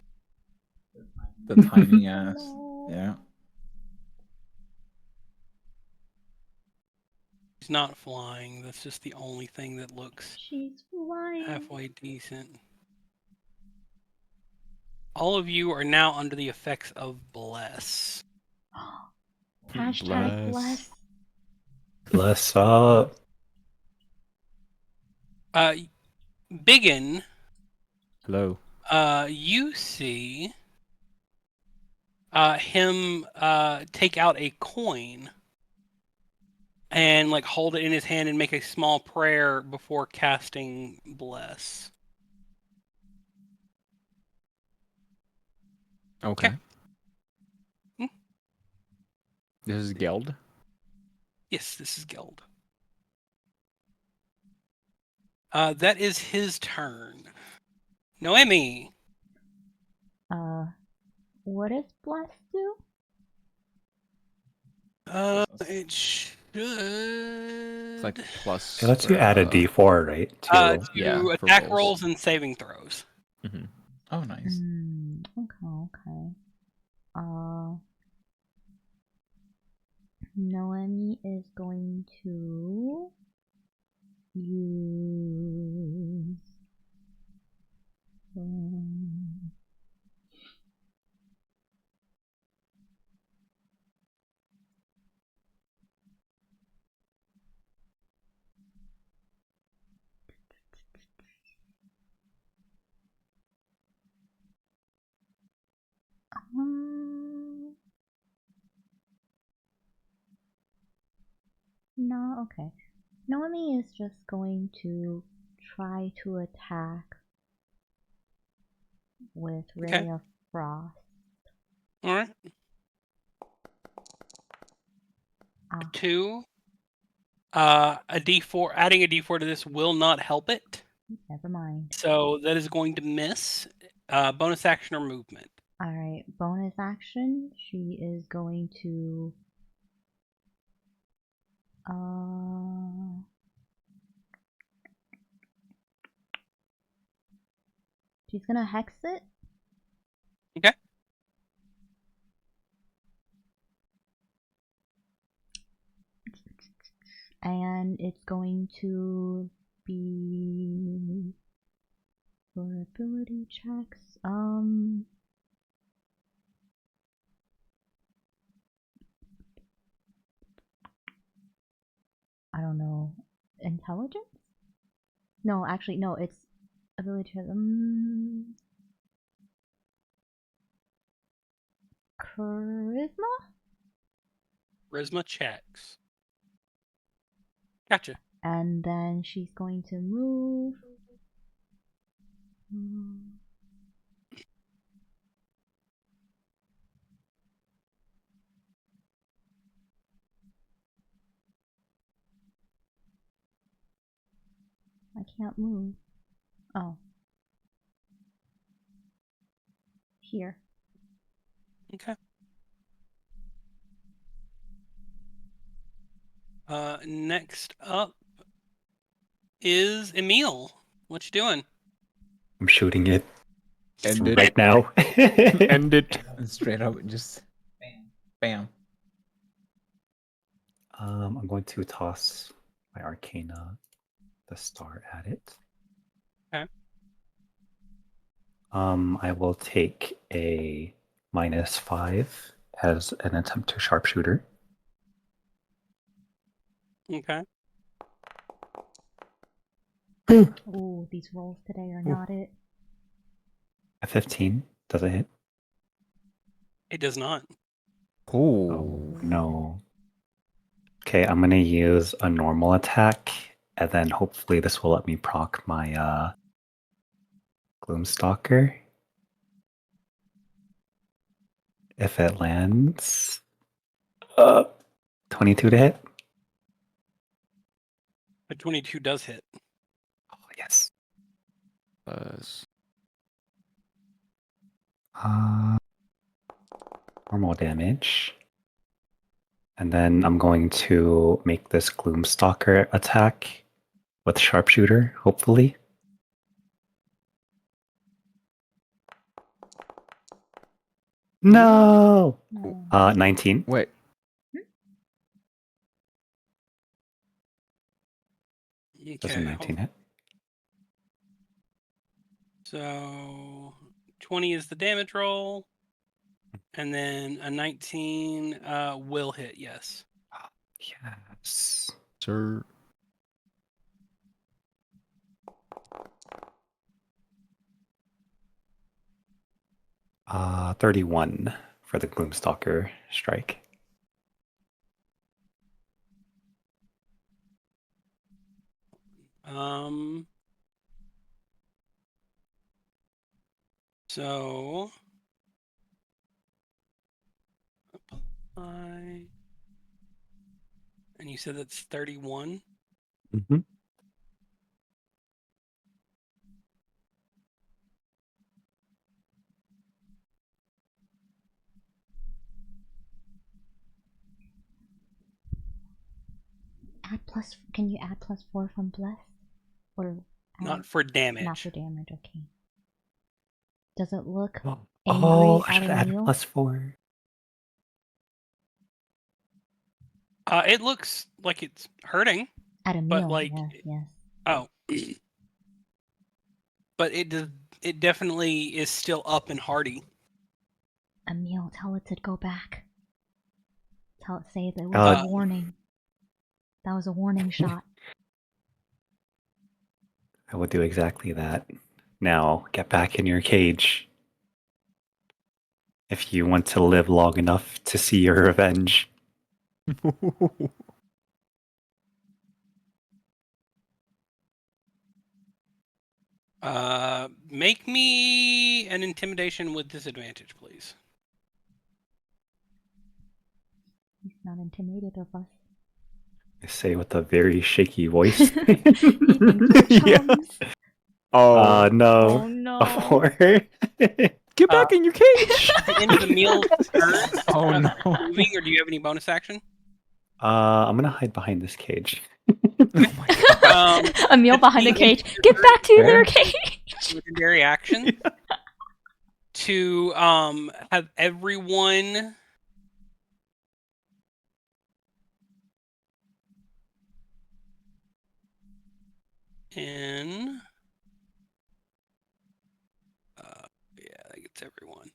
The tiny ass. No. Yeah. He's not flying. That's just the only thing that looks She's flying. halfway decent. All of you are now under the effects of Bless. Hashtag bless. Bless up. Byggen, Hello. you see him take out a coin and like hold it in his hand and make a small prayer before casting Bless. Okay. Hmm? This is Geld. Yes, this is Geld. That is his turn. Noemi. What does bless do? It should. It's like plus. It lets you add a D4, right? To Yeah, for attack rolls. rolls and saving throws. Mm-hmm. Oh nice. Okay. Noemi is going to use no, okay. Noemi is just going to try to attack with Ray Okay. of Frost. Alright. Ah. 2. A D4. Adding a D4 to this will not help it. Never mind. So that is going to miss. Bonus action or movement. Alright, bonus action. She is going to she's gonna hex it. Okay. And it's going to be for ability checks. I don't know. Intelligence? No, actually, no, it's ability checks. Charisma? Charisma checks. Gotcha. And then she's going to move. can't move. Oh. Here. Okay. Next up is Emille. What you doing? I'm shooting it End it. right now. End it. And straight up, just bam. I'm going to toss my Arcana, the star at it. Okay. I will take a -5 as an attempt to sharpshooter. Okay. Ooh, these rolls today are not it. A 15. Does it hit? It does not. Oh, no. Okay, I'm going to use a normal attack, and then hopefully this will let me proc my Gloomstalker. If it lands... 22 to hit? A 22 does hit. Oh, yes. Plus. Normal damage. And then I'm going to make this Gloomstalker attack with Sharpshooter, hopefully. No! No. 19. Wait. Does a Okay. 19 hit? So 20 is the damage roll, and then a 19 will hit. Yes. Yes. Sir. Uh, 31 for the Gloomstalker strike. So apply, and you said that's 31. Mm-hmm. Can you add +4 from bless? Or Not for damage. Not for damage, okay. Does it look angry Oh, I at should add Emille? +4. It looks like it's hurting, At Emille, but like, yes. oh, but it definitely is still up and hardy. Emille, tell it to go back. Say that was a warning. That was a warning shot. I will do exactly that. Now, get back in your cage. If you want to live long enough to see your revenge. Make me an intimidation with disadvantage, please. He's not intimidated of us. I say with a very shaky voice. He thinks we're chums. Oh. No. Oh no. A 4. Get back in your cage. At the end of the meal turn, Oh no. moving, or do you have any bonus action? I'm gonna hide behind this cage. Emille behind the cage. Get back to their cage. Legendary action to have everyone in. Yeah, that gets everyone.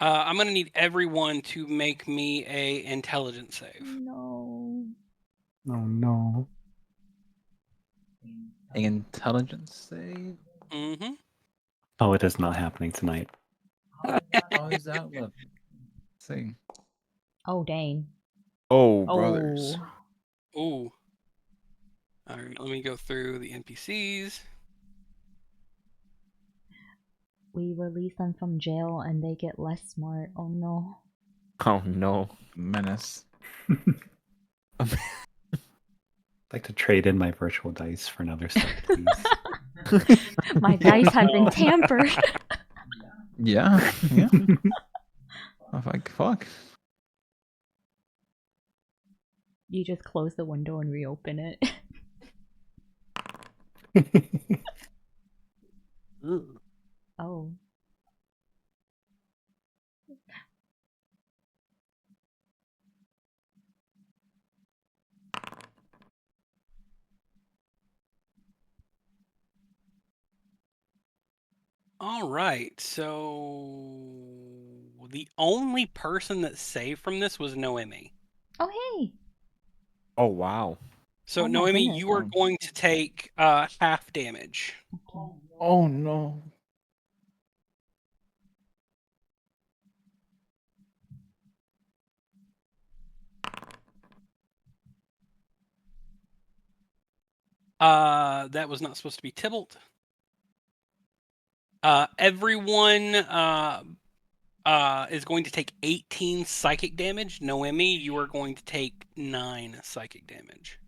I'm gonna need everyone to make me a intelligence save. No. Oh no. Intelligence save? Mm-hmm. Oh, it is not happening tonight. How is that level? See. Oh dang. Oh, brothers. Ooh. All right, let me go through the NPCs. We release them from jail and they get less smart. Oh no. Oh no. Menace. I'd like to trade in my virtual dice for another set, please. My dice have been tampered. Yeah, yeah. I'm like, fuck. You just close the window and reopen it. Oh. All right, so the only person that saved from this was Noemi. Oh, hey. Oh wow. So Oh my Noemi, goodness. you are going to take half damage. Okay. Oh no. That was not supposed to be Tybalt. Everyone is going to take 18 psychic damage. Noemi, you are going to take 9 psychic damage.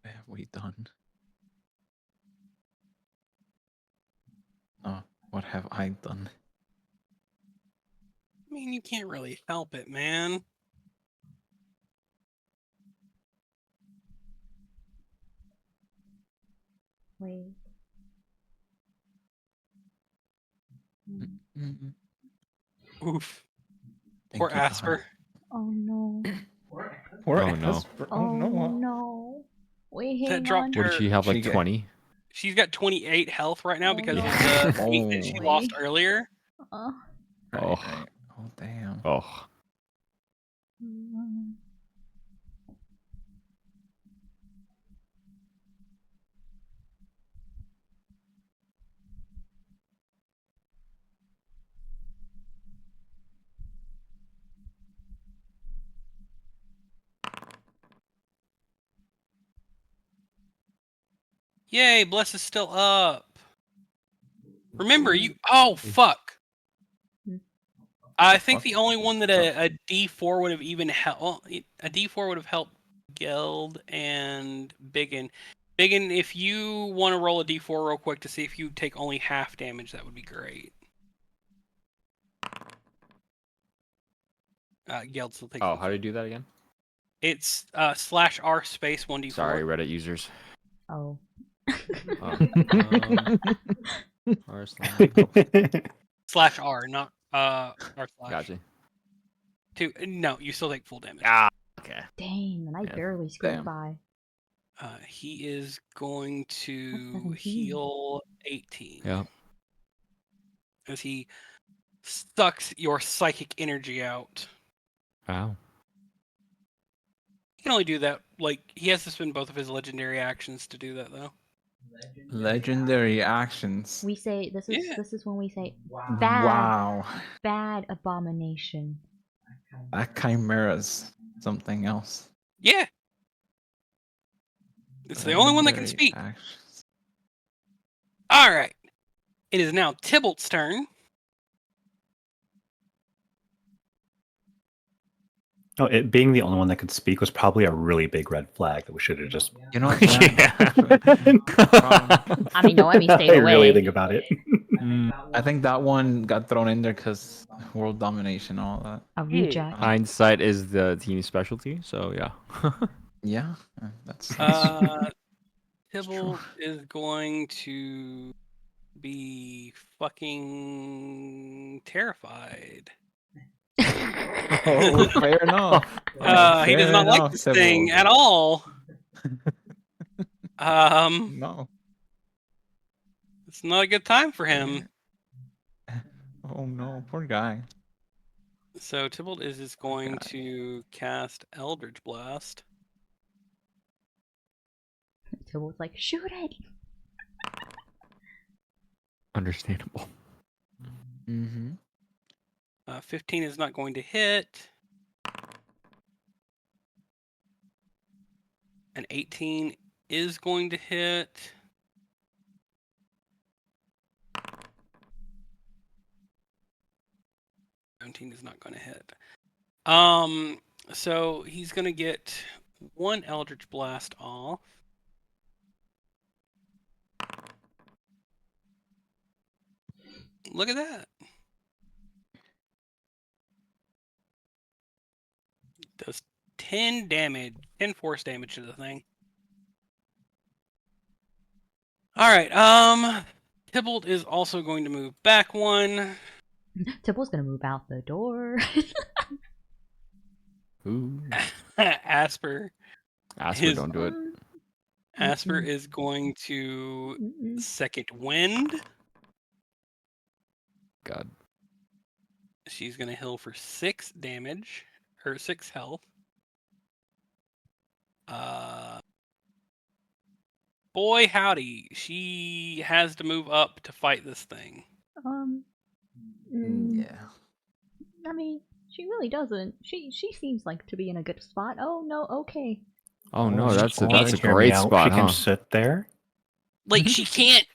What have we done? Oh, what have I done? I mean, you can't really help it, man. Wait. Mm-mm. Oof. Thank Poor you, God. Asper. Oh no. Poor Oh, no. Asper. Oh no. no. Wait, That hang dropped on. What did she have, like She get- 20? She's got 28 health right now Oh, because no. of the weight that she Oh. lost Wait. earlier. Uh, Right, Oh. right. Oh damn. Oh. mm. Yay, Bless is still up. Remember, you. Oh, fuck. Hmm. I think Fuck. the only one that a D4 would have even helped. Well, a D4 would have helped Geld and Byggen. Byggen, if you want to roll a D4 real quick to see if you take only half damage, that would be great. Geld still takes. Oh, how do you do that again? It's /R space 1D4. Sorry, Reddit users. Oh. R slash. /R, not R slash. Gotcha. No, you still take full damage. Ah, okay. Dang, and I Yeah. barely scraped Damn. by. He is going to 17. heal 18. Yeah. As he sucks your psychic energy out. Wow. He can only do that, like, he has to spend both of his legendary actions to do that, though. Legendary actions. We say this is Yeah. this is when we say bad Wow. bad abomination. That chimera's something else. Yeah. It's the only one that can Legendary speak. actions. Alright. It is now Tybalt's turn. Oh, it being the only one that could speak was probably a really big red flag that we should have just. You know what? Yeah. I mean, Noemi stayed I away. really think about it. I think that one got thrown in there because world domination and all that. A reject. Hindsight is the team's specialty, so yeah. Yeah, that's Tybalt is going to be fucking terrified. oh, fair enough. He does not like this thing at all. No. It's not a good time for him. Oh no, poor guy. So Tybalt is going to cast Eldritch Blast. Tybalt's like, shoot it! Understandable. Mm-hmm. 15 is not going to hit. An 18 is going to hit. Seventeen is not going to hit. So he's going to get one Eldritch Blast off. Look at that. Does 10 damage, 10 force damage to the thing. All right. Tybalt is also going to move back one. Tybalt's gonna move out the door. Ooh. Asper. Asper, don't do it. Asper is going to second wind. God. She's going to heal for 6 damage, or 6 health. Boy, howdy. She has to move up to fight this thing. Yeah. I mean, she really doesn't. She seems like to be in a good spot. Oh no, okay. Oh no, she that's a can't hear me great out. spot, She can huh? sit there. Like, she can't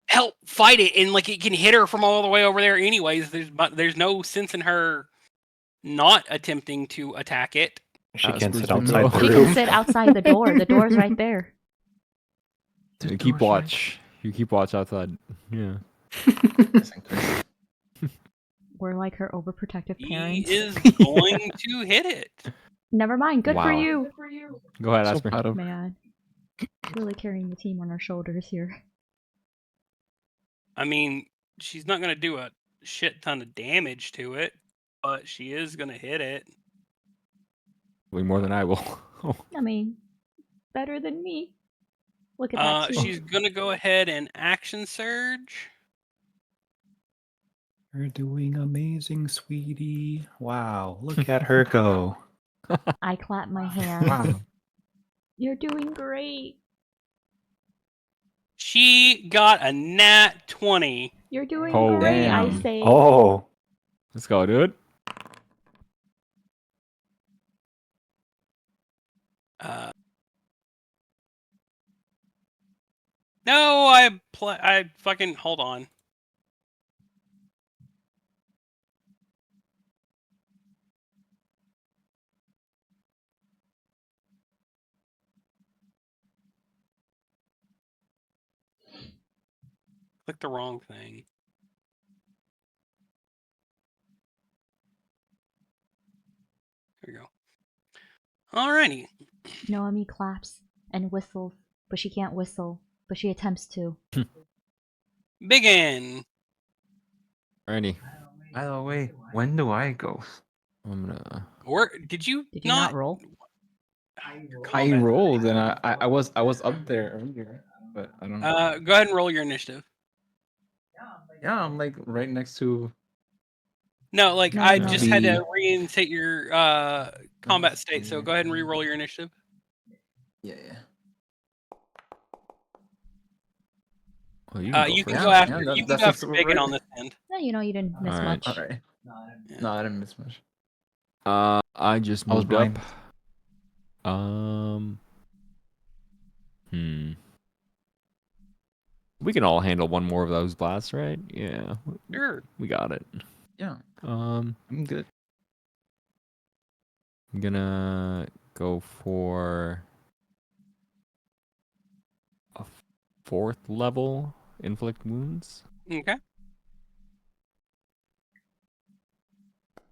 help fight it, and like it can hit her from all the way over there anyways. There's no sense in her not attempting to attack it. She can Asper's sit been outside the She room. can sit outside the door. The door's right there. You keep watch. You keep watch outside. Yeah. We're like her overprotective He parents. is going to hit it. Never mind. Good for Wow. you. Go ahead, So Asper. proud of her. Man, really carrying the team on her shoulders here. I mean, she's not going to do a shit ton of damage to it, but she is going to hit it. Way more than I will. I mean, better than me. Look at that. Too. She's going to go ahead and action surge. You're doing amazing, sweetie. Wow, look at her go. I clap my hands. Wow. You're doing great. She got a nat 20. You're doing Oh, great, I damn. say. Oh, Let's go, dude. No, I fucking hold on. Click the wrong thing. There we go. Alrighty. Noemi claps and whistles, but she can't whistle, but she attempts to. Byggen. Alrighty. By the way, when do I go? I'm gonna. Or did you not roll? I Combat. rolled and I was up there earlier, but I don't know. Go ahead and roll your initiative. Yeah, I'm like right next to. No, like No, I no. just had to reinstate your combat state, so go ahead and re-roll your initiative. Yeah. Oh, you You can first. go Yeah, after yeah, you can that's go after what's Byggen right. on this end. No, you didn't miss Alright. much. All right. Yeah. No, I didn't miss much. I just I was moved up. blind. We can all handle one more of those blasts, right? Yeah. Sure. We got it. Yeah, I'm I'm good. gonna go for a 4th level inflict wounds. Okay.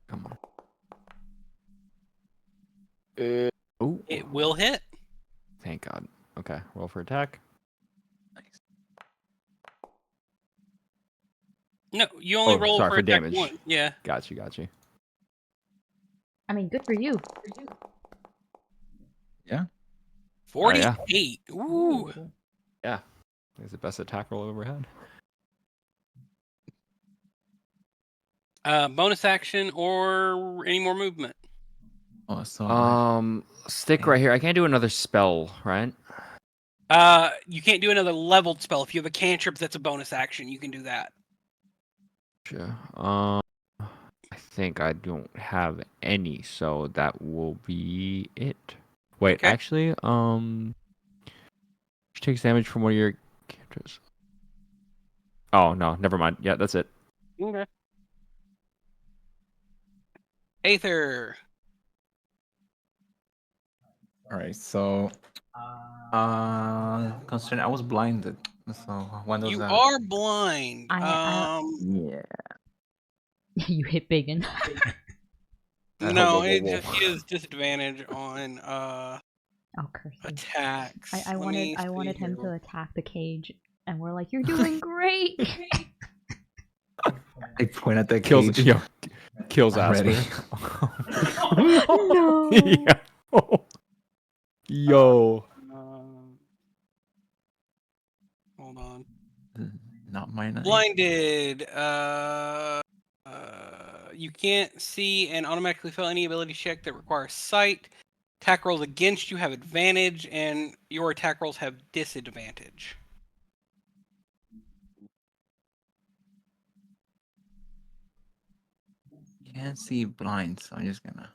Come on. Oh, It will hit. thank God. Okay, roll for attack. Nice. No, you only roll sorry, for for attack damage. 1. Yeah. Got you. I mean, good for you. Yeah. 48. Ooh. Yeah. It's the best attack roll I've ever had. Bonus action or any more movement. Oh, so nice. Stick right here. I can't do another spell, right? You can't do another leveled spell. If you have a cantrip, that's a bonus action. You can do that. Sure. I think I don't have any, so that will be it. Wait, Okay. actually, she takes damage from one of your cantrips. Oh no, never mind. Yeah, that's it. Okay. Aether. All right, so considering I was blinded, so when does You that? are blind. Yeah. You hit Byggen. No, whoa, it whoa. just gives disadvantage on Oh, curse you. attacks. I Let wanted me I see wanted him here. to attack the cage, and we're like, "You're doing great." I point at the Kills, cage. yo, kills I'm ready. Aspen. No. Yeah. Yo. Hold on. Not my night. Blinded. You can't see and automatically fail any ability check that requires sight. Attack rolls against you have advantage, and your attack rolls have disadvantage. Can't see blind, so I'm just gonna.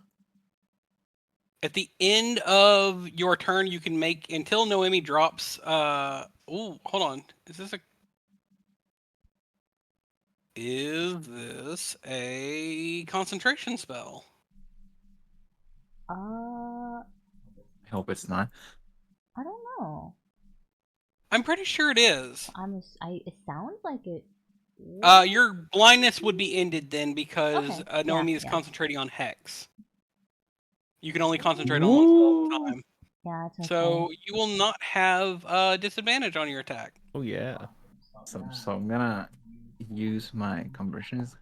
At the end of your turn, you can make until Noemi drops. Ooh, hold on. Is this a concentration spell? I hope it's not. I don't know. I'm pretty sure it is. It sounds like it. Your blindness would be ended then because Okay, Noemi yeah, is yeah. concentrating on Hex. You can only concentrate on one spell at a time. Yeah, it's okay. So you will not have disadvantage on your attack. Oh yeah. So I'm gonna use my conversions.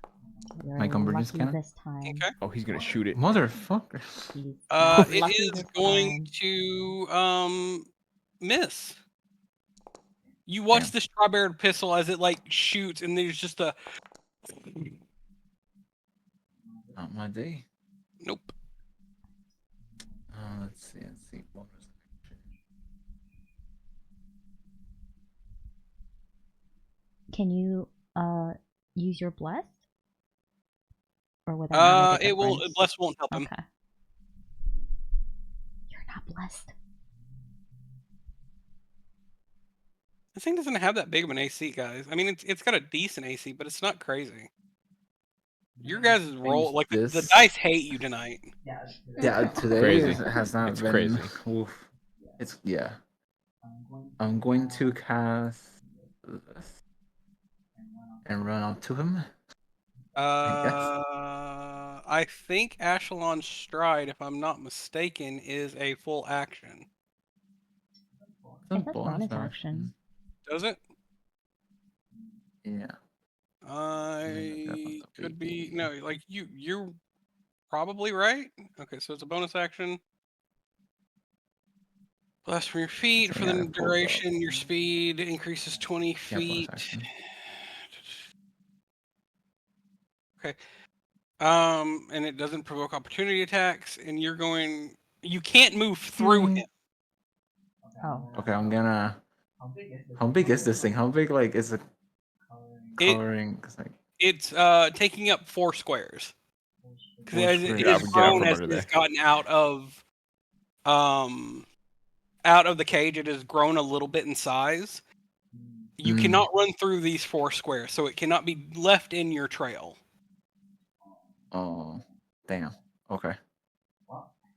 You're My convergence lucky cannon? this time. Okay. Oh, he's gonna shoot it. Motherfucker. He's not It lucky is this going time. to miss. You watch the strawberry pistol as it like shoots, and there's just a Not my day. nope. Let's see. Bonus action. Can you use your bless? Or would that not make a It will. difference? Bless won't help him. Okay. You're not blessed. This thing doesn't have that big of an AC, guys. I mean, it's got a decent AC, but it's not crazy. Your guys' roll, like the dice hate you tonight. Yeah, today Crazy. has not It's been. crazy. Oof. It's yeah. I'm going to cast this and run up to him. I think Ashelon's Stride, if I'm not mistaken, is a full action. It's a bonus action. Does it? Yeah. I could be no, like you're probably right. Okay, so it's a bonus action. Blast from your feet for the duration. Your speed increases 20 feet. Okay. And it doesn't provoke opportunity attacks, and you can't move through him. Oh. Okay, I'm gonna. How big is this thing? How big is it covering? It's taking up 4 squares. Because it Yeah, is we get out grown from as under it there. has gotten out of the cage. It has grown a little bit in size. You cannot run through these 4 squares, so it cannot be left in your trail. Oh, damn. Okay.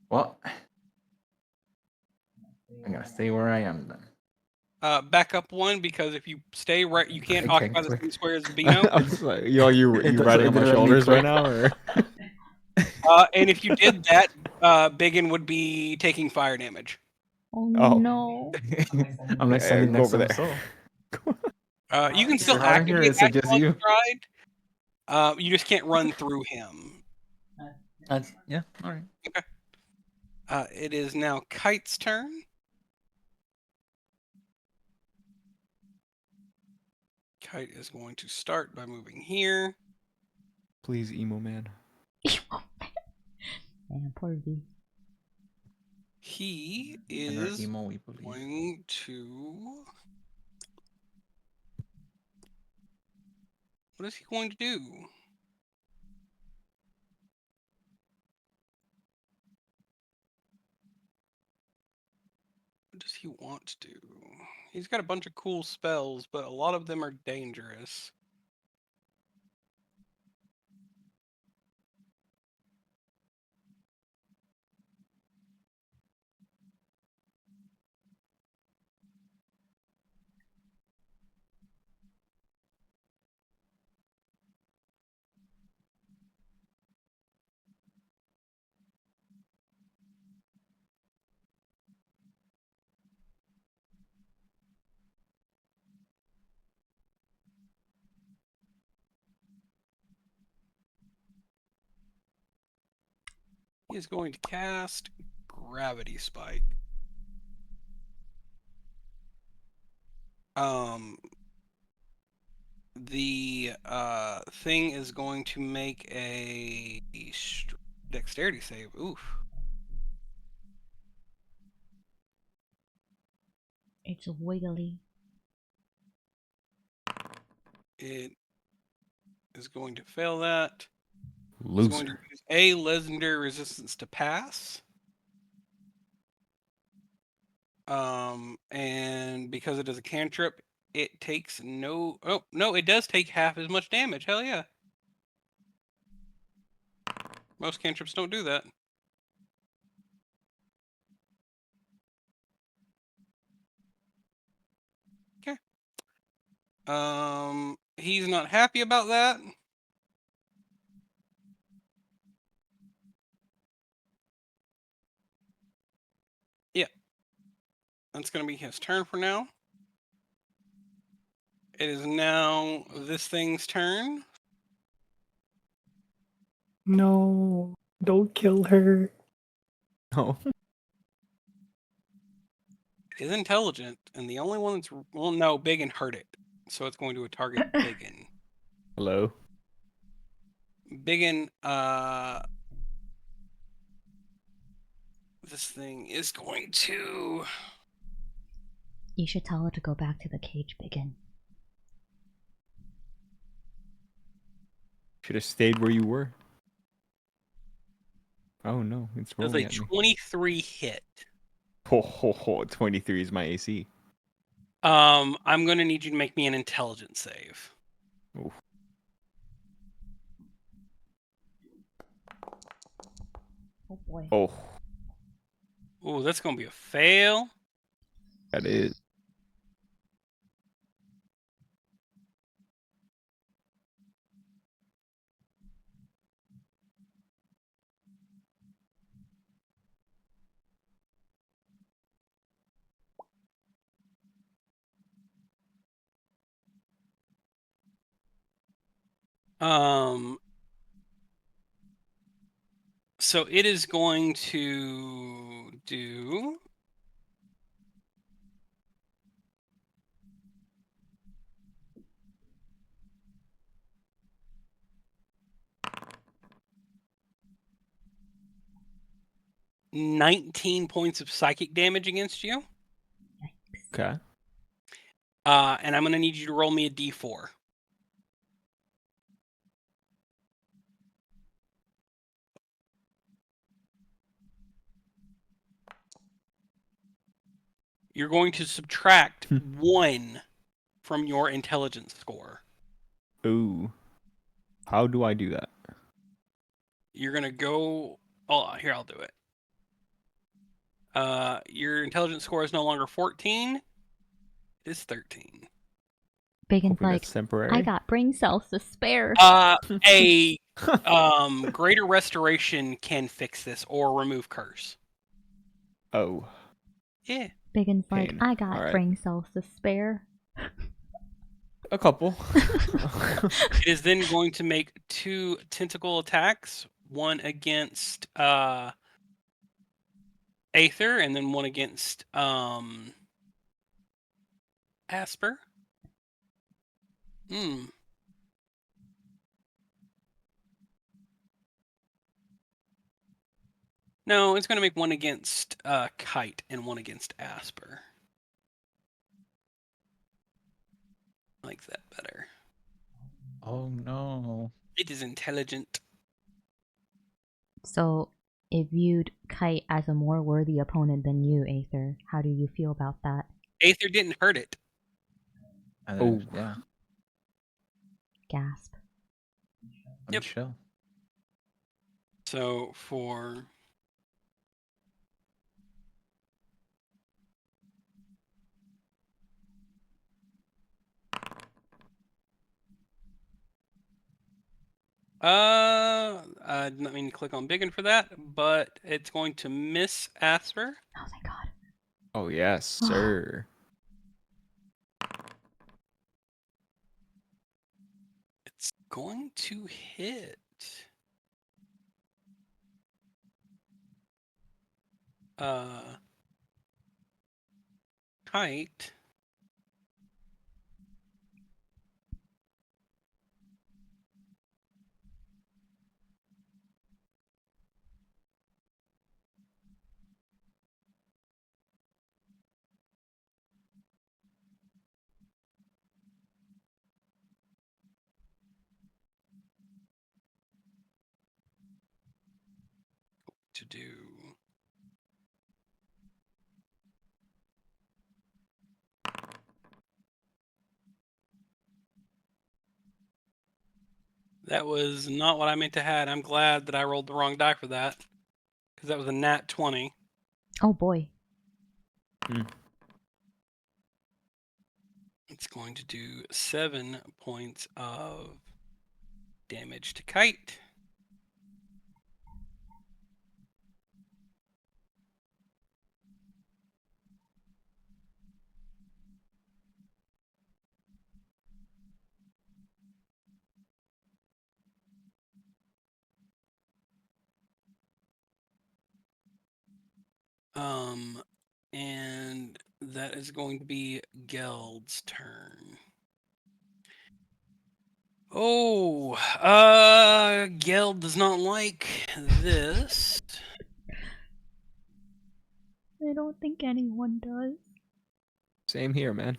Well, I'm gonna stay where I am then. Back up 1, because if you stay right, you can't I can't occupy the click. same square as Bino. I was like, yo, you riding on my let me shoulders click. right now, or? And if you did that, Byggen would be taking fire damage. Oh, Oh. no. I'm like standing go next over to there. himself. You can still You're out here, activate is it just Axyl you? Stride. You just can't run through him. Yeah, alright. Okay. It is now Kite's turn. Kite is going to start by moving here. Please, emo man. Man, poor V. He And our is emo, we believe. going to. What is he going to do? What does he want to do? He's got a bunch of cool spells, but a lot of them are dangerous. He is going to cast Gravity Spike. The thing is going to make a dexterity save. Oof. It's wiggly. It is going to fail that. It's going to Loser. use a legendary resistance to pass. And because it is a cantrip, it takes no. Oh no, it does take half as much damage. Hell yeah. Most cantrips don't do that. Okay. He's not happy about that. Yeah. That's going to be his turn for now. It is now this thing's turn. No, don't kill her. Oh. It is intelligent, and the only one that's well, no, Byggen hurt it, so it's going to target Byggen. Hello. Byggen, this thing is going to. You should tell her to go back to the cage, Byggen. Should have stayed where you were. Oh no, it's Does rolling a at me. 23 hit? Ho ho ho! 23 is my AC. I'm going to need you to make me an intelligence save. Oof. Oh boy. Oh, Ooh, that's going to be a fail. that is. So it is going to do. $19 points of psychic damage against you. Okay. And I'm going to need you to roll me a d4. You're going to subtract 1 from your intelligence score. Ooh. How do I do that? You're going to go. Oh, here, I'll do it. Your intelligence score is no longer 14. It is 13. Byggen's Hoping like, that's temporary. I got brain cells to spare. A greater restoration can fix this or remove curse. Oh. Yeah. Byggen's like, Pain. I got Alright. brain cells to spare. A couple. It is then going to make 2 tentacle attacks, one against Aether and then one against Asper. No, it's going to make one against Kite and one against Asper. I like that better. Oh no. It is intelligent. So it viewed Kite as a more worthy opponent than you, Aether. How do you feel about that? Aether didn't hurt it. And yeah. Gasp. I'm Yep. chill. So for I did not mean to click on Byggen for that, but it's going to miss Asper. Oh, thank God. Oh yes, sir. It's going to hit. Kite. To do. That was not what I meant to have. I'm glad that I rolled the wrong die for that. Because that was a nat 20. Oh boy. It's going to do 7 points of damage to Kite. And that is going to be Geld's turn. Oh, Geld does not like this. I don't think anyone does. Same here, man.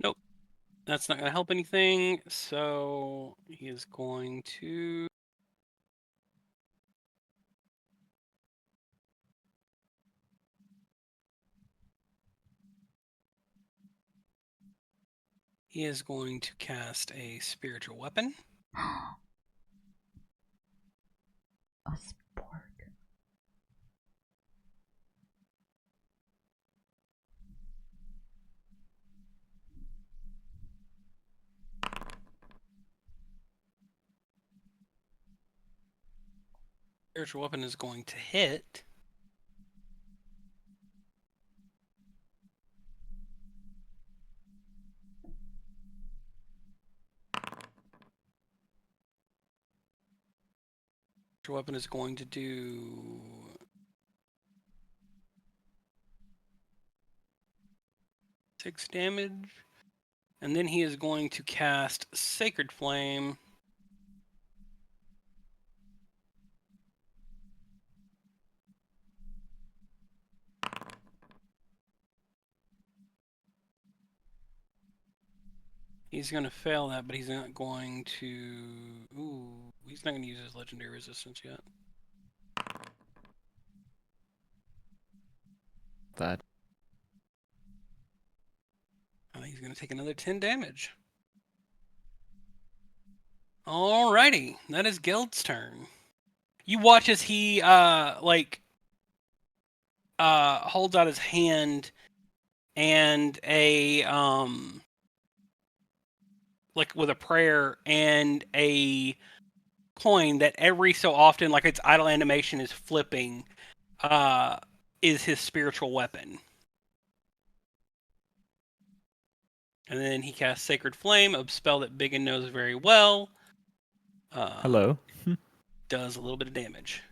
Nope. That's not going to help anything. So he is going to. He is going to cast a spiritual weapon. A spork. Spiritual weapon is going to hit. Spiritual weapon is going to do 6 damage. And then he is going to cast Sacred Flame. He's going to fail that, but he's not going to... Ooh, he's not going to use his legendary resistance yet. That. He's going to take another 10 damage. Alrighty, that is Geld's turn. You watch as he, holds out his hand, and a like with a prayer and a coin that every so often, like its idle animation is flipping, is his spiritual weapon. And then he casts Sacred Flame, a spell that Byggen knows very well. Hello. Does a little bit of damage.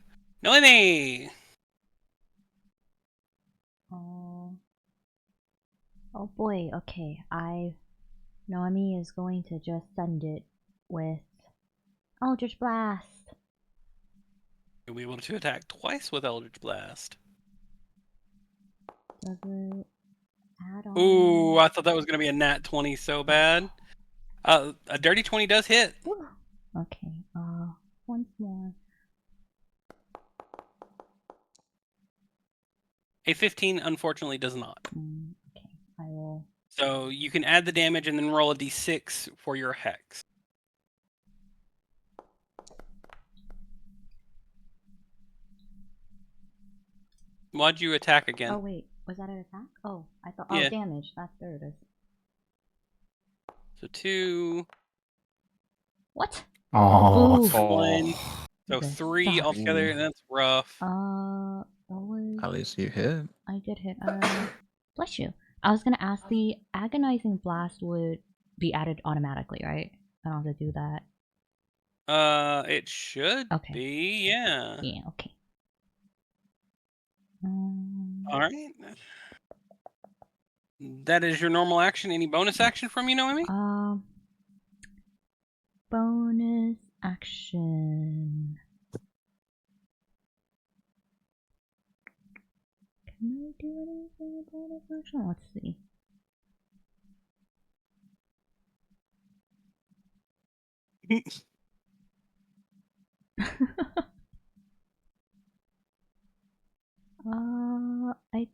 Noemi! Oh. Oh boy, okay. Noemi is going to just send it with Eldritch Blast. You'll be able to attack twice with Eldritch Blast. Does it add on? Ooh, I thought that was going to be a nat 20 so bad. A dirty 20 does hit. Woo. Okay, once more. A 15 unfortunately does not. Okay, I will. So you can add the damage and then roll a d6 for your hex. Why'd you attack again? Oh wait, was that an attack? Oh, I thought. Yeah. Oh, damage. There it is. So 2, What? Oh, Ooh. 1. So Okay, 3 stop. altogether, and that's rough. That was. At least you hit. I did hit. Bless you. I was gonna ask, the agonizing blast would be added automatically, right? I don't have to do that. It should Okay. be, yeah. Yeah. Okay. All right. That is your normal action. Any bonus action from you, Noemi? Bonus action. Can I do anything with bonus action? Let's see. I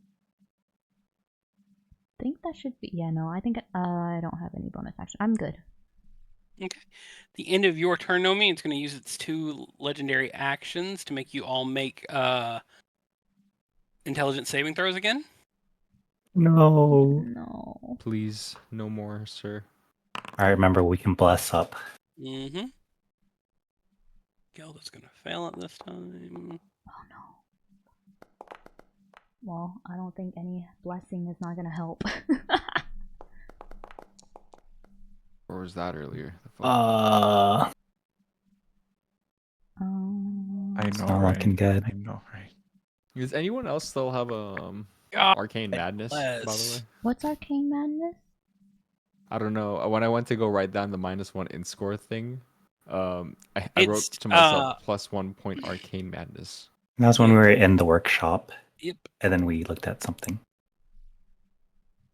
think that should be. Yeah, no, I think I don't have any bonus action. I'm good. Okay. The end of your turn, Nomi, it's going to use its 2 legendary actions to make you all make intelligence saving throws again. no. No. Please, no more, sir. I remember we can bless up. Mm-hmm. Gelda's going to fail it this time. Oh no. Well, I don't think any blessing is not gonna help. Or was that earlier? The fuck? Uh, I it's know, not right? looking good. I know, right? Does anyone else still have God Arcane Madness, by the bless. way? What's Arcane Madness? I don't know. When I went to go write down the -1 in score thing, I It's, wrote to myself +1 point Arcane Madness. And that was when we were in the workshop, Yep. and then we looked at something.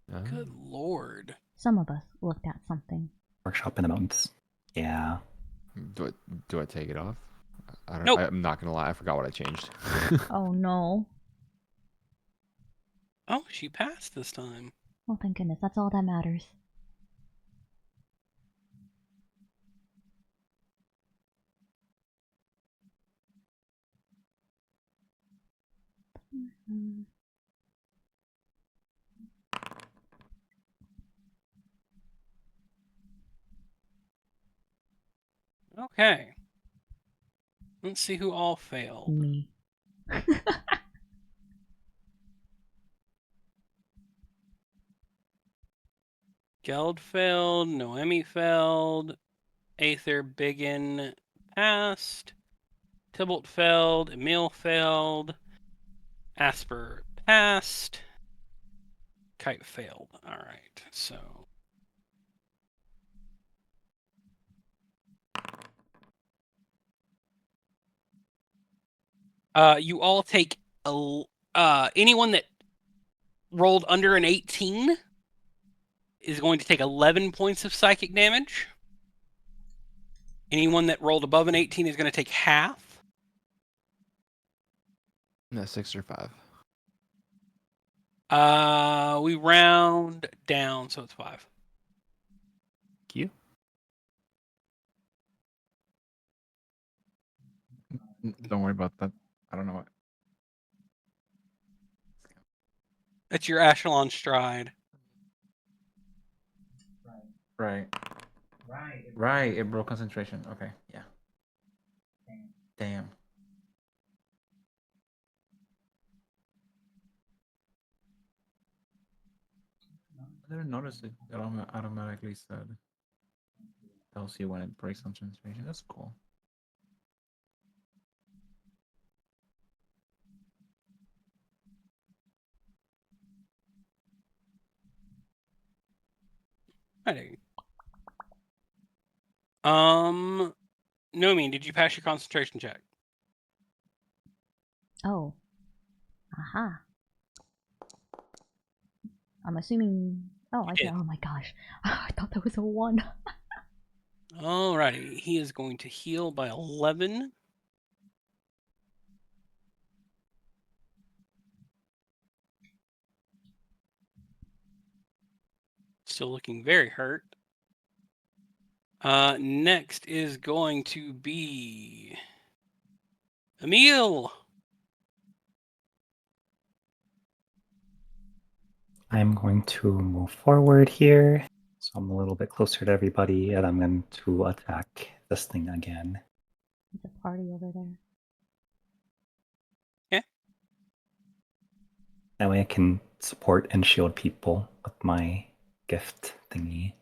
Good lord. Some of us looked at something. Workshop in the mountains. Yeah. Do I take it off? I don't. Nope. I'm not gonna lie. I forgot what I changed. Oh no. Oh, she passed this time. Oh thank goodness, that's all that matters. Okay. Let's see who all failed. Me. Geld failed. Noemi failed. Aether, Byggen passed. Tybalt failed. Emille failed. Asper passed. Kite failed. All right. So. You all take anyone that rolled under an 18 is going to take 11 points of psychic damage. Anyone that rolled above an 18 is going to take half. No, 6 or 5. We round down, so it's 5. Thank you. Don't worry about that. I don't know what. That's your Echelon Stride. Right. Right. It broke concentration. Okay. Yeah. Damn. I didn't notice it. It automatically said tells you when it breaks concentration. That's cool. Righty. Noemi, did you pass your concentration check? Oh. Aha. I'm assuming. Oh, I did. did. Oh my gosh. I thought that was a 1. Alrighty. He is going to heal by 11. Still looking very hurt. Next is going to be Emille. I'm going to move forward here. So I'm a little bit closer to everybody, and I'm going to attack this thing again. There's a party over there. That way I can support and shield people with my gift thingy.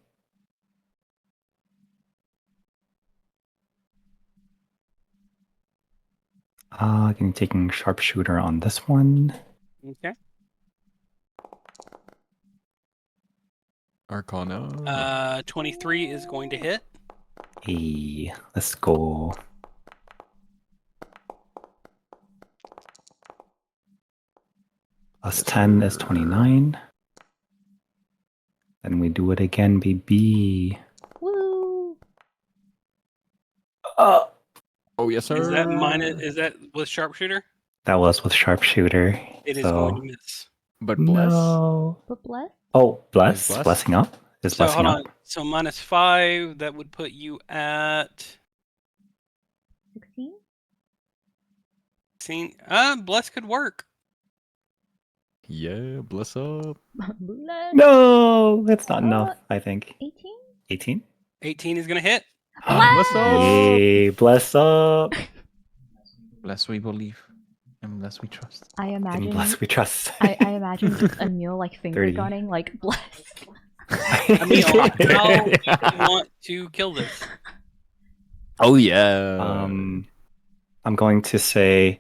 I'm going to be taking sharpshooter on this one. Okay. Arcana. 23 is going to hit. Hey, let's go. Plus 10 is 29. Then we do it again, baby. Woo! Oh, Oh yes, sir. Is that with sharpshooter? that was with sharpshooter. It is so... going to miss. But bless. No. But bless? Oh, bless. Is bless? Blessing up. Is So blessing hold up. on. So -5, that would put you at 16? 16. Bless could work. Yeah, bless up. Bless. No, that's not enough, I think. 18? 18? 18 is going to hit. Bless up. Yay, bless up. Bless we believe, and bless we trust. I In imagine. bless we trust. I imagine just Emille like finger 30. gunning, like bless. Emille, how do you want to kill this? Oh yeah. I'm going to say,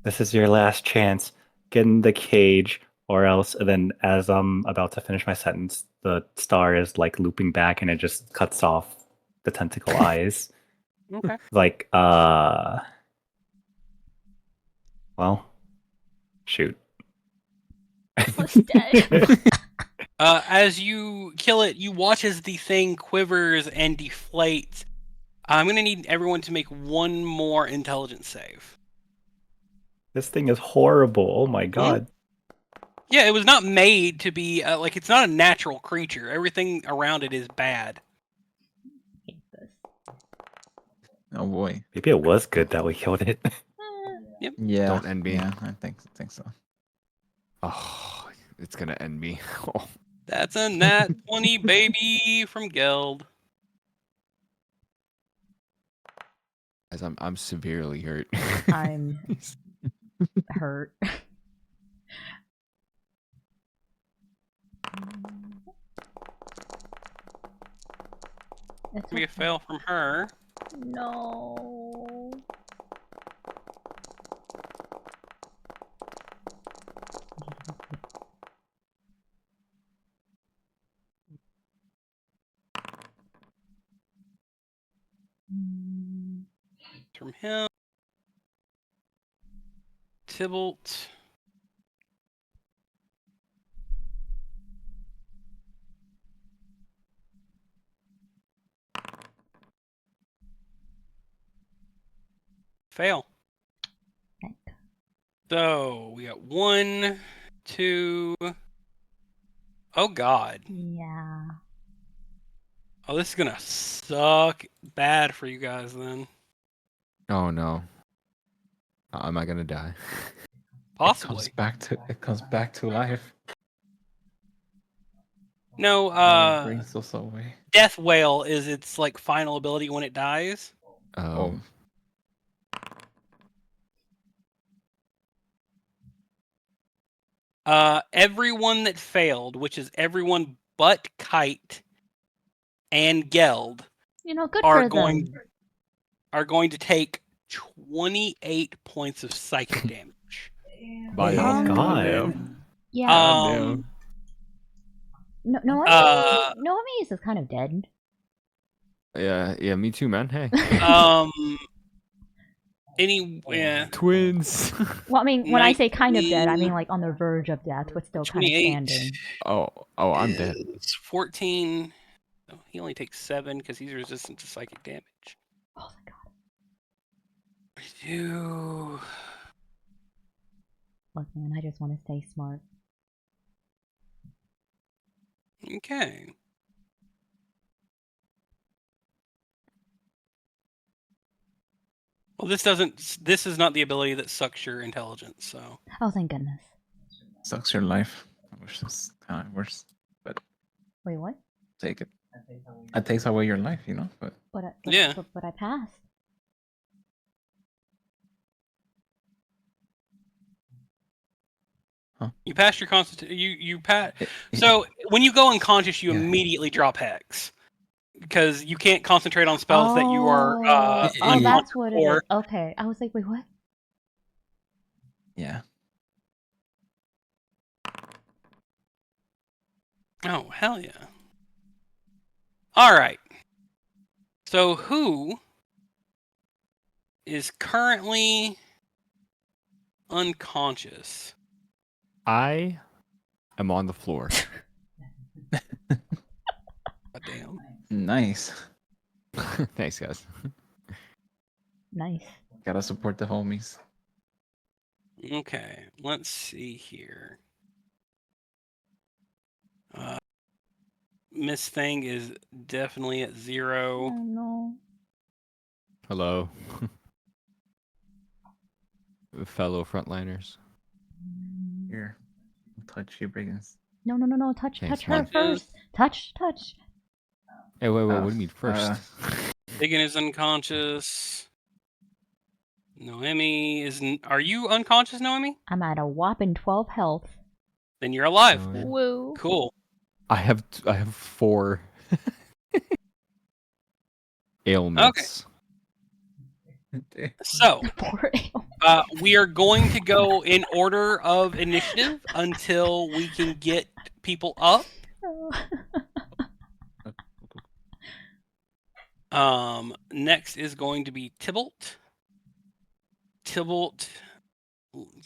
this is your last chance. Get in the cage, or else. And then, as I'm about to finish my sentence, the star is like looping back, and it just cuts off the tentacle eyes. Okay. Like, well, shoot. Plus dead. As you kill it, you watch as the thing quivers and deflates. I'm going to need everyone to make one more intelligence save. This thing is horrible. Oh my god. Yeah, it was not made to be, it's not a natural creature. Everything around it is bad. Hate this. Oh boy. Maybe it was good that we killed it. Yeah. Don't end me. Yeah, I think so. Oh, it's gonna end me. Oh. That's a nat 20 baby from Geld. Guys, I'm severely hurt. I'm hurt. It's Be a fail from her. No. From him. Tybalt. Fail. So we got 1, 2. Oh god. Yeah. Oh, this is gonna suck bad for you guys then. Oh no. Am I gonna die? Possibly. It comes back to life. No, Bring Sosa away. Death Wail is its like final ability when it dies. Oh. Everyone that failed, which is everyone but Kite and Geld, You know, good are for going them. are going to take 28 points of psychic damage. By God. Yeah. Goddamn. Noemi is kind of dead. Yeah, me too, man. Hey. Yeah. Twins. Well, I mean, when I say kind of dead, I 19, mean like on the verge of death, but still kind of 28 standing. Oh, I'm dead. is 14. Oh, he only takes 7 because he's resistant to psychic damage. Oh my god. Two. Look, man, I just want to stay smart. Okay. Well, this is not the ability that sucks your intelligence, so. Oh, thank goodness. Sucks your life. I wish this kind of worse, but Wait, what? take it. It takes away your life, you know. But Yeah. But I passed. You pass your constitution. You pass. So when you go unconscious, you Yeah. immediately drop hex because you can't concentrate on spells that you are. Oh, yeah. that's what it for. is. Okay, I was like, wait, what? yeah. Oh hell yeah! All right. So who is currently unconscious? I am on the floor. God damn. Nice. Thanks, guys. Nice. Gotta support the homies. Okay, let's see here. Miss Thing is definitely at 0. Oh no. Hello. Fellow frontliners. Here, touch you, Brigands. No. Touch Thanks, her man. first. Touch. Hey, wait, Oh, what do you mean first? Byggen is unconscious. Noemi is. Are you unconscious, Noemi? I'm at a whopping 12 health. Then you're alive. Oh, yeah. Woo. Cool. I have 4 ailments. So, Poor we are going to go in order of initiative until we can get people up. Next is going to be Tybalt. Tybalt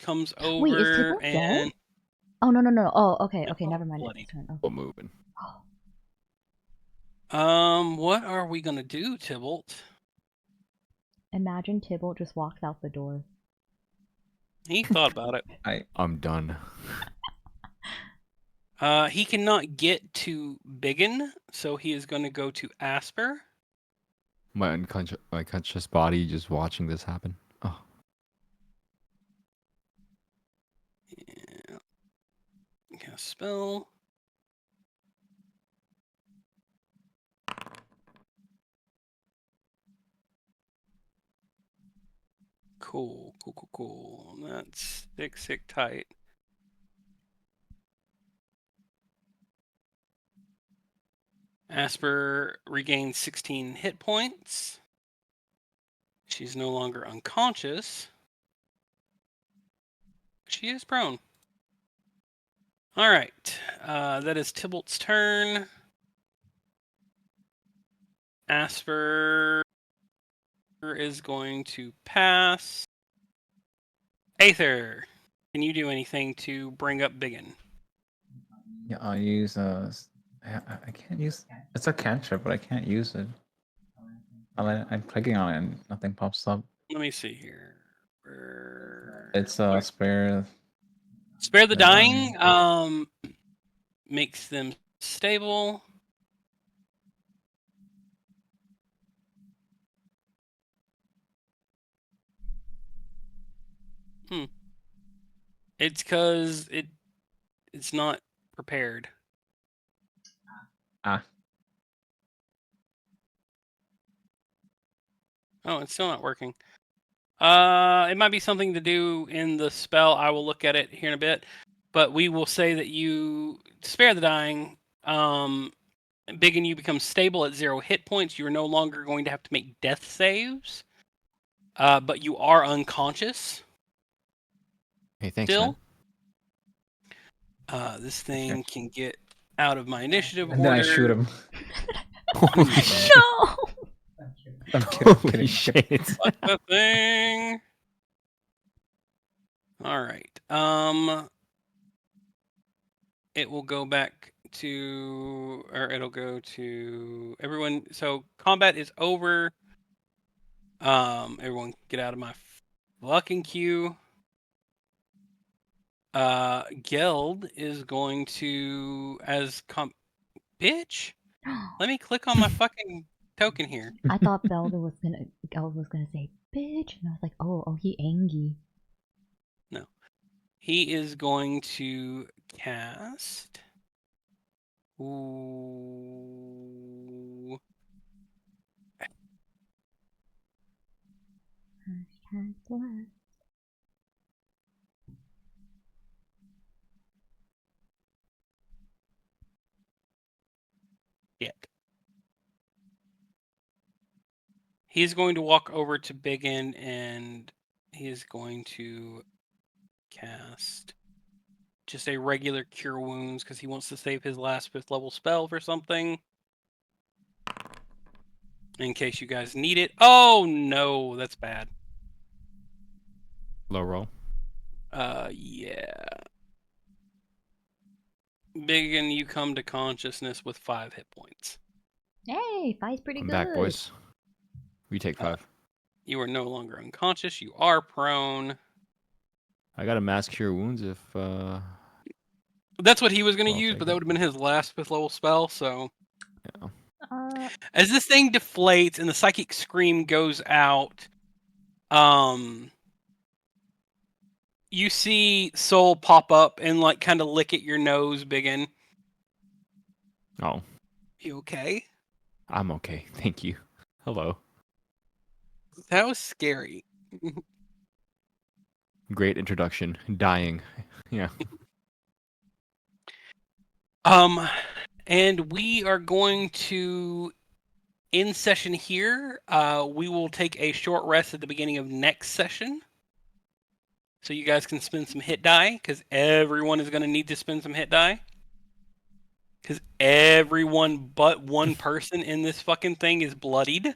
comes over Wait, is Tybalt and dead? Oh no. Oh, okay, never mind. bloody. It's his turn. Okay. Still moving. What are we gonna do, Tybalt? Imagine Tybalt just walks out the door. He thought about it. I'm done. He cannot get to Byggen, so he is going to go to Asper. My unconscious body just watching this happen. Oh, Yeah. Cast spell. Cool. That's sick tight. Asper regains 16 hit points. She's no longer unconscious. She is prone. All right. That is Tybalt's turn. Asper is going to pass. Aether, can you do anything to bring up Byggen? Yeah, I'll use I can't use. It's a cantrip, but I can't use it. I'm clicking on it and nothing pops up. Let me see here. It's spare. Spare the dying. Makes them stable. It's because it's not prepared. Ah. Oh, it's still not working. It might be something to do in the spell. I will look at it here in a bit. But we will say that you spare the dying. Byggen, you become stable at 0 hit points. You are no longer going to have to make death saves. But you are unconscious Hey, thanks, still. man. This thing can get out of my initiative And order. then I shoot him. Holy shit. No. I'm kidding. Holy kidding. shit. Fuck the thing. All right. It will go back to, or it'll go to everyone. So combat is over. Everyone get out of my fucking queue. Geld is going to bitch. Let me click on my fucking token here. I thought Geld was gonna say bitch, and I was like, oh, he angry. No, he is going to cast. Ooh. Yet. He's going to walk over to Byggen and he is going to cast just a regular Cure Wounds because he wants to save his last 5th level spell for something. In case you guys need it. Oh no, that's bad. Low roll. Yeah. Byggen, you come to consciousness with 5 hit points. Hey, 5's pretty I'm good. back, boys. We take 5. You are no longer unconscious. You are prone. I got a mass cure wounds if That's what he was going to Well, use, take but that it. would have been his last 5th level spell, so... yeah. As this thing deflates and the psychic scream goes out, you see Soul pop up and like kind of lick at your nose, Byggen. Oh, You okay? I'm okay. Thank you. Hello. That was scary. Great introduction. Dying. Yeah. And we are going to end session here. We will take a short rest at the beginning of next session. So you guys can spend some hit die, because everyone is going to need to spend some hit die. Because everyone but one person in this fucking thing is bloodied.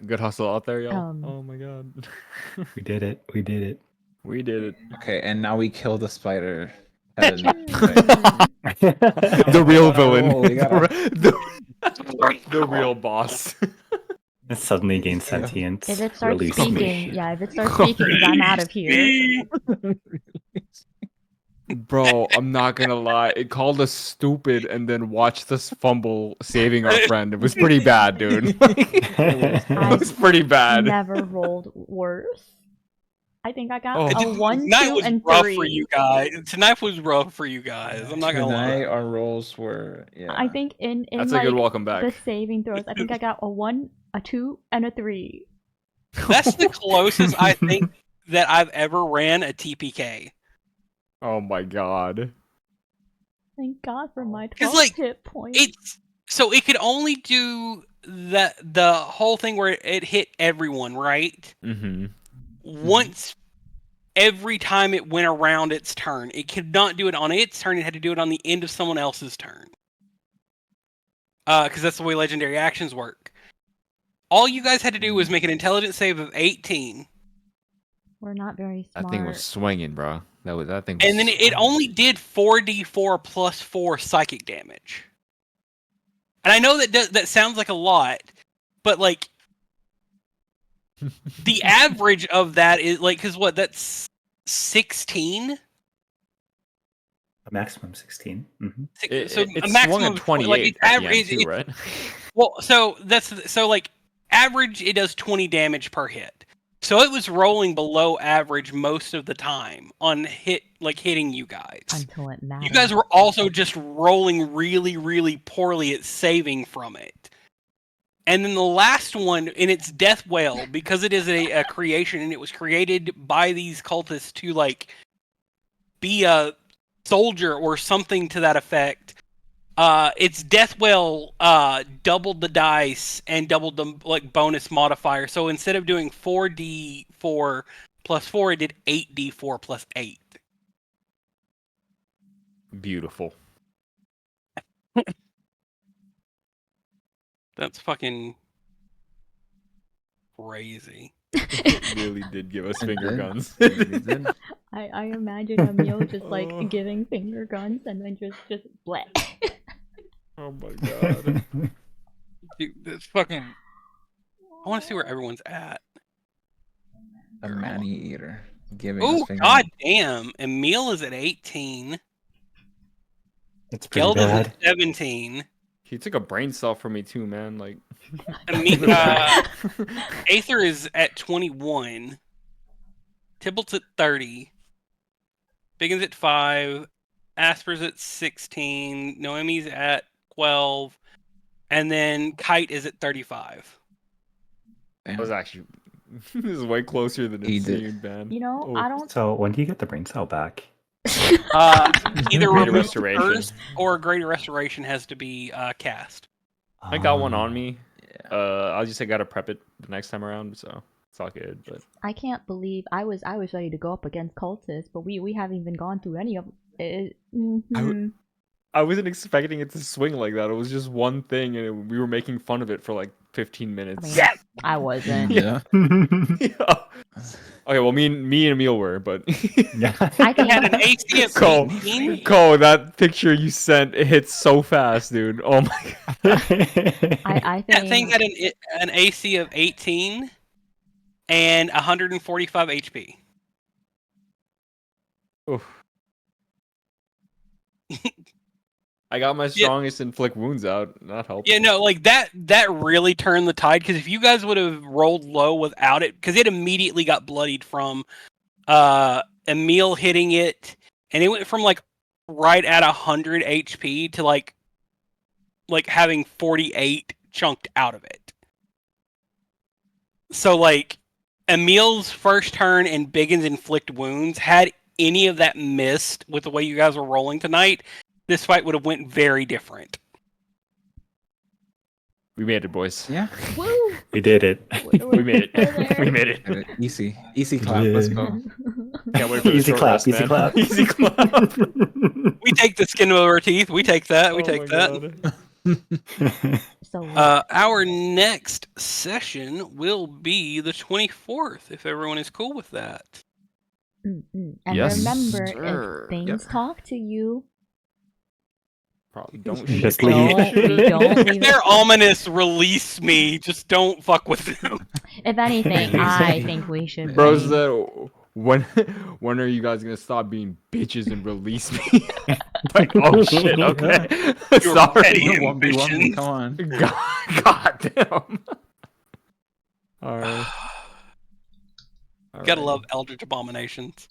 Good hustle out there, y'all. Um, Oh my god. We did it. We did it. We did it. Okay, and now we kill the spider. head. The real villain. roll, we gotta- The real boss. It suddenly gains sentience. If it starts Release speaking, me. yeah, if it starts speaking, I'm out of here. Bro, I'm not gonna lie. It called us stupid and then watched us fumble saving our friend. It was pretty bad, dude. It was pretty bad. Never rolled worse. I think I got Oh. a 1, Tonight 2, was and rough 3. for you guys. Tonight was rough for you guys. I'm not gonna Tonight lie. our rolls were I think in That's a like good welcome back. the saving throws, I think I got a 1, a 2, and a 3. That's the closest I think that I've ever ran a TPK. Oh my god. Thank God for my 'Cause, 12 like, hit points. It's so it could only do the whole thing where it hit everyone, right? Mm-hmm. Once every time it went around its turn. It could not do it on its turn, it had to do it on the end of someone else's turn. Because that's the way legendary actions work. All you guys had to do was make an intelligence save of 18. We're not very smart. That thing was swinging, bro. That thing was And then it only did 4d4 plus 4 psychic damage. And I know that sounds like a lot, but like the average of that is like, because what, that's 16? A maximum 16. Mm-hmm. It So swung a maximum at of 20, 28 like it's at the average. end too, right? Well, so like average, it does 20 damage per hit. So it was rolling below average most of the time on hitting you guys. Until it mattered. You guys were also just rolling really, really poorly at saving from it. And then the last one, in its death wail, because it is a creation and it was created by these cultists to like be a soldier or something to that effect. Its death wail doubled the dice and doubled the like bonus modifier. So instead of doing 4d4 plus 4, it did 8d4 plus 8. Beautiful. That's fucking crazy. It really did give us It finger did. guns. It really did. I imagine Emille just like Oh. giving finger guns and then just bleh. Oh my god. Dude, that's fucking. I want to see where everyone's at. A man eater. Giving us Oh finger. god damn! Emille is at 18. It's pretty Gelda's bad. at 17. He took a brain cell from me too, man. Like Aether is at 21. Tybalt's at 30. Byggen's at 5. Asper's at 16. Noemi's at 12. And then Kite is at 35. that was actually this is way closer than He it did. seemed, man. You know, Oh. I don't. So when do you get the brain cell back? Either Greater remove restoration. Curse or Greater Restoration has to be cast. I got one on Um, me. Yeah. I'll just say gotta prep it the next time around, so it's all good. But I can't believe I was ready to go up against cultists, but we haven't even gone through any of it. Mhm. I wasn't expecting it to swing like that. It was just one thing, and we were making fun of it for like 15 minutes. I mean, I wasn't. Yeah. Yeah. Okay, well, me and Emille were, but yeah. I He can had an AC of Cole, 18. Cole, that picture you sent, it hit so fast, dude. Oh my god. I That thing think had an AC of 18 and 145 HP. Oof. I got my strongest inflict wounds out. That helped. Yeah, no, like that really turned the tide, because if you guys would have rolled low without it, because it immediately got bloodied from Emille hitting it, and it went from like right at 100 HP to like having 48 chunked out of it. So like Emille's first turn and Byggen's inflict wounds, had any of that missed with the way you guys were rolling tonight, this fight would have went very different. We made it, boys. Yeah. woo. We did it. We made We're it. there. We made it. Easy. Easy clap. Let's Yeah. go. Can't wait for the Easy short clap, rest, easy man. clap. Easy clap. We take the skin of our teeth. We take that. We Oh take my that. God. So Our next session will be the 24th, if everyone is cool with that. and Yes, remember, sir. if things talk to you, Probably don't Just shit. leave. don't If leave they're it. ominous, release me. Just don't fuck with them. If anything, I think we should. Bro bring- said, when are you guys gonna stop being bitches and release me? Like, oh shit, okay. You're Sorry. petty. 1v1, ambitions. come on. God damn. Alright. Gotta love Eldritch Abominations.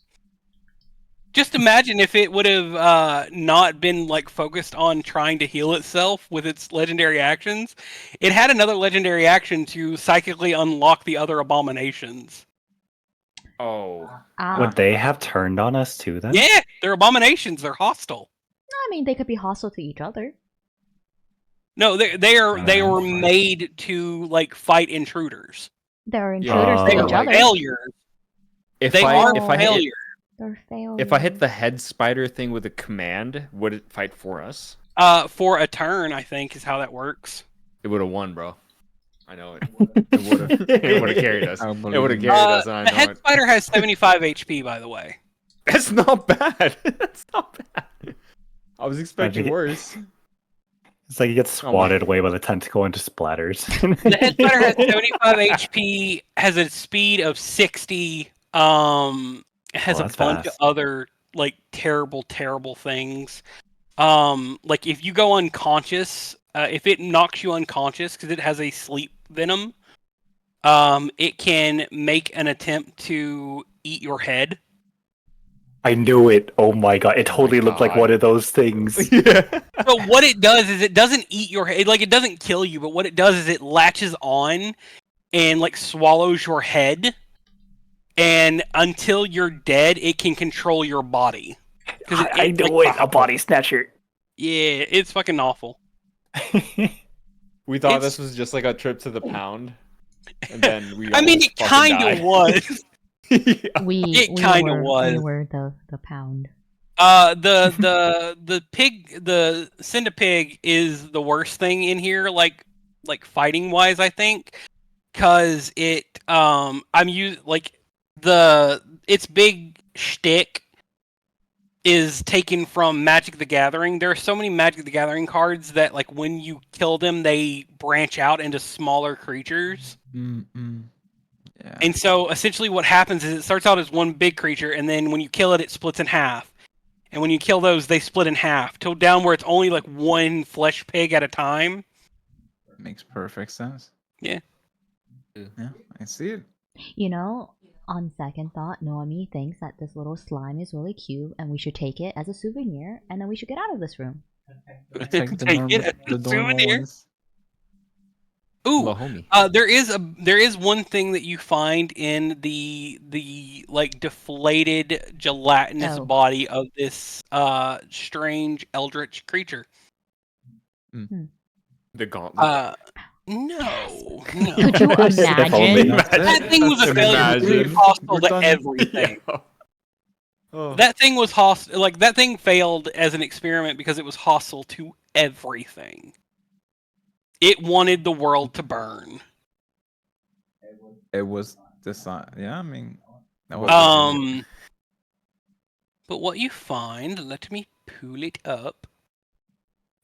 Just imagine if it would have not been like focused on trying to heal itself with its legendary actions. It had another legendary action to psychically unlock the other abominations. Oh. Would they have turned on us too then? Yeah, they're abominations. They're hostile. I mean, they could be hostile to each other. No, they were Fine. made to like fight intruders. They're Yeah. intruders They to are each like other. failures. If They I are if I hit failures. They're failures. if I hit the head spider thing with a command, would it fight for us? For a turn, I think is how that works. It would have won, bro. I know it. It would have carried us. I It believe would have you. carried us, and The I know head it. spider has 75 HP, by the way. That's not bad. That's not bad. I was expecting Magic- worse. It's like you get swatted away by the tentacle and just splatters. The head spider has 75 HP, has a speed of 60, has a that's bunch fast. of other like terrible things. Like if you go unconscious, if it knocks you unconscious because it has a sleep venom, it can make an attempt to eat your head. I knew it. Oh my god. It totally looked like God. one of those things. Yeah. But what it does is it doesn't eat your head. Like, it doesn't kill you, but what it does is it latches on and, like, swallows your head. And until you're dead, it can control your body. I knew it. A body snatcher. Yeah, it's fucking awful. We thought It's- this was just like a trip to the pound, and then we. I mean, almost it fucking kind died. of was. Yeah. It kinda was. We were the pound. The pig, the centipig is the worst thing in here, like fighting wise, I think, because it its big shtick is taken from Magic the Gathering. There are so many Magic the Gathering cards that, like, when you kill them, they branch out into smaller creatures. Yeah. And so, essentially, what happens is it starts out as one big creature, and then when you kill it, it splits in half. And when you kill those, they split in half, till down where it's only, like, one flesh pig at a time. Makes perfect sense. Yeah. Yeah, I see it. You know, on second thought, Noemi thinks that this little slime is really cute, and we should take it as a souvenir, and then we should get out of this room. Take the Take it as a normal souvenir. ones. Ooh, Well, homie. there is one thing that you find in the like deflated gelatinous Oh. body of this strange eldritch creature. The gauntlet. No. Could you If only. imagine? That thing was a failure. It was hostile We're to done. everything. Yeah. Oh. That thing was hostile. Like, that thing failed as an experiment because it was hostile to everything. It wanted the world to burn. It was designed. Yeah, I mean. That was But what you find, let me pull it up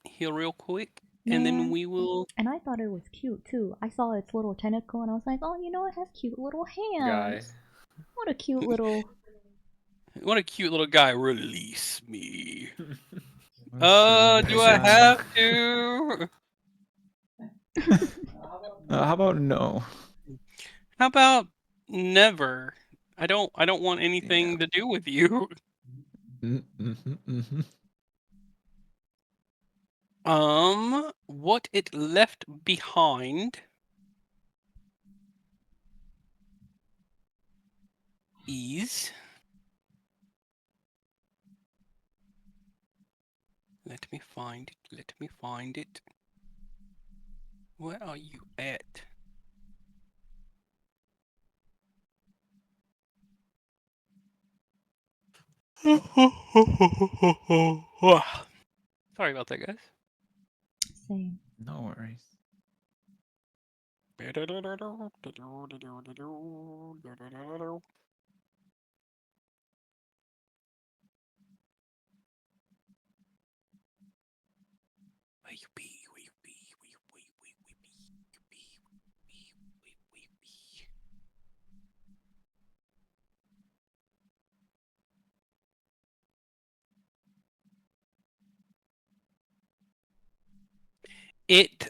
here real quick, and then Man. we will. And I thought it was cute too. I saw its little tentacle and I was like, oh, you know, it has cute little hands. What a cute little. What a cute little guy. Release me. Do Let's I see. have to? How about no? How about never? I don't want anything to do with you. What it left behind is. Let me find it. Let me find it. Where are you at? Sorry about that, guys. Same. No worries. Where you be? Where you be? Where you be? Where you be? Where you be? It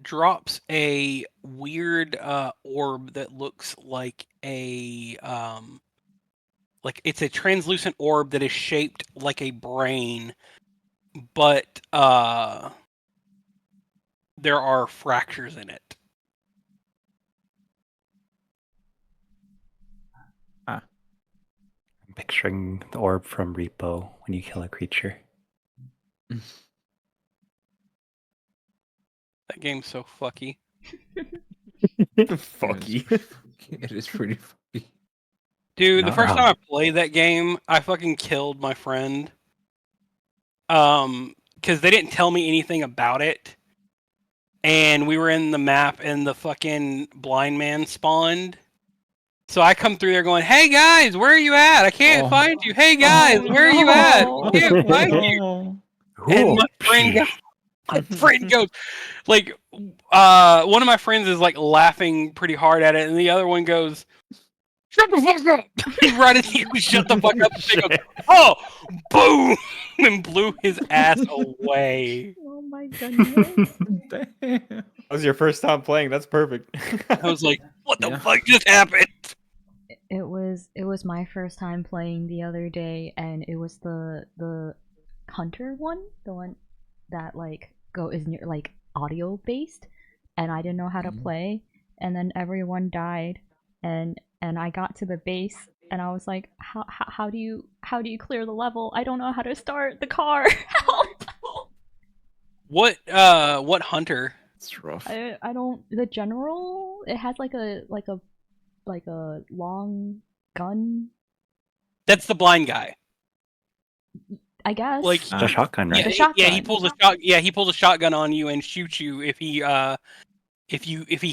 drops a weird orb that looks like a like it's a translucent orb that is shaped like a brain, but there are fractures in it. I'm picturing the orb from Repo when you kill a creature. That game's so fucky. Fuck you. It is pretty funny. Dude, the Not first wrong. time I played that game, I fucking killed my friend. Because they didn't tell me anything about it. And we were in the map and the fucking blind man spawned. So I come through there going, hey guys, where are you at? I can't Oh. find you. Hey guys, where are you at? I can't find you. No. And my friend goes, like, one of my friends is like laughing pretty hard at it, and the other one goes, Shut the fuck up! Right as he was shut the fuck up, the thing goes, Shit. oh, boom, and blew his ass away. Oh my goodness. Damn. That was your first time playing. That's perfect. I was like, what the Yeah. fuck just happened? It was my first time playing the other day, and it was the hunter one, the one that like is near, like audio based, and I didn't know how to play, and then everyone died, and I got to the base, and I was like, how do you clear the level? I don't know how to start the car. Help! What hunter? It's rough. I don't. The general, it has like a long gun, That's the blind guy. I guess. Like The shotgun, right? yeah, The he shotgun. pulls a shot. Yeah, he pulls a shotgun on you and shoots you if he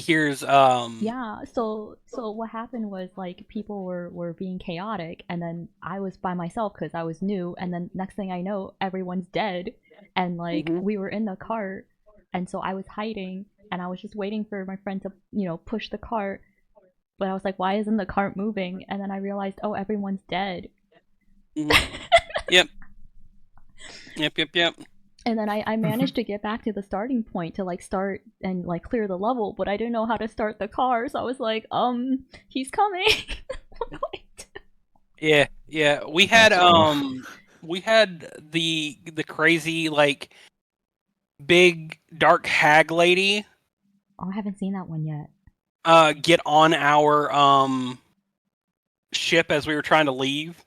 hears Yeah, so what happened was like people were being chaotic, and then I was by myself because I was new, and then next thing I know everyone's dead, and like we were in the cart, and so I was hiding, and I was just waiting for my friend to push the cart, but I was like, why isn't the cart moving? And then I realized, oh, everyone's dead. Yep. And then I managed to get back to the starting point to like start and like clear the level, but I didn't know how to start the car, so I was like, he's coming. Yeah. We had the crazy like big dark hag lady Oh, I haven't seen that one yet. get on our ship as we were trying to leave.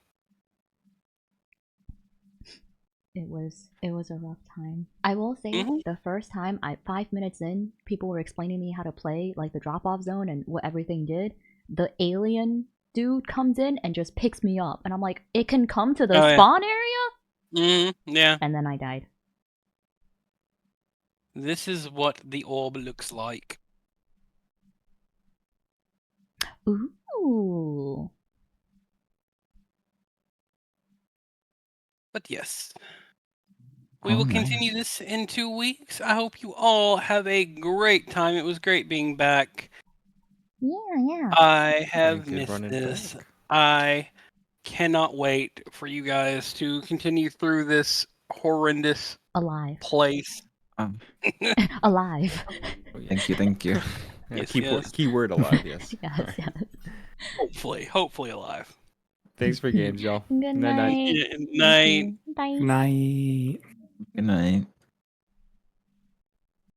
It was a rough time. I will say the first time 5 minutes in, people were explaining me how to play like the drop off zone and what everything did. The alien dude comes in and just picks me up, and I'm like, it can come to the spawn area? Yeah. And then I died. This is what the orb looks like. Ooh. But yes. We will continue this in 2 weeks. I hope you all have a great time. It was great being back. Yeah. I have Good missed running this. back. I cannot wait for you guys to continue through this horrendous Alive. place. Alive. Thank you. Yes, Keyword alive, yes. Yes. Hopefully alive. Thanks for games, y'all. Good night. Night. Bye. Night. Good night.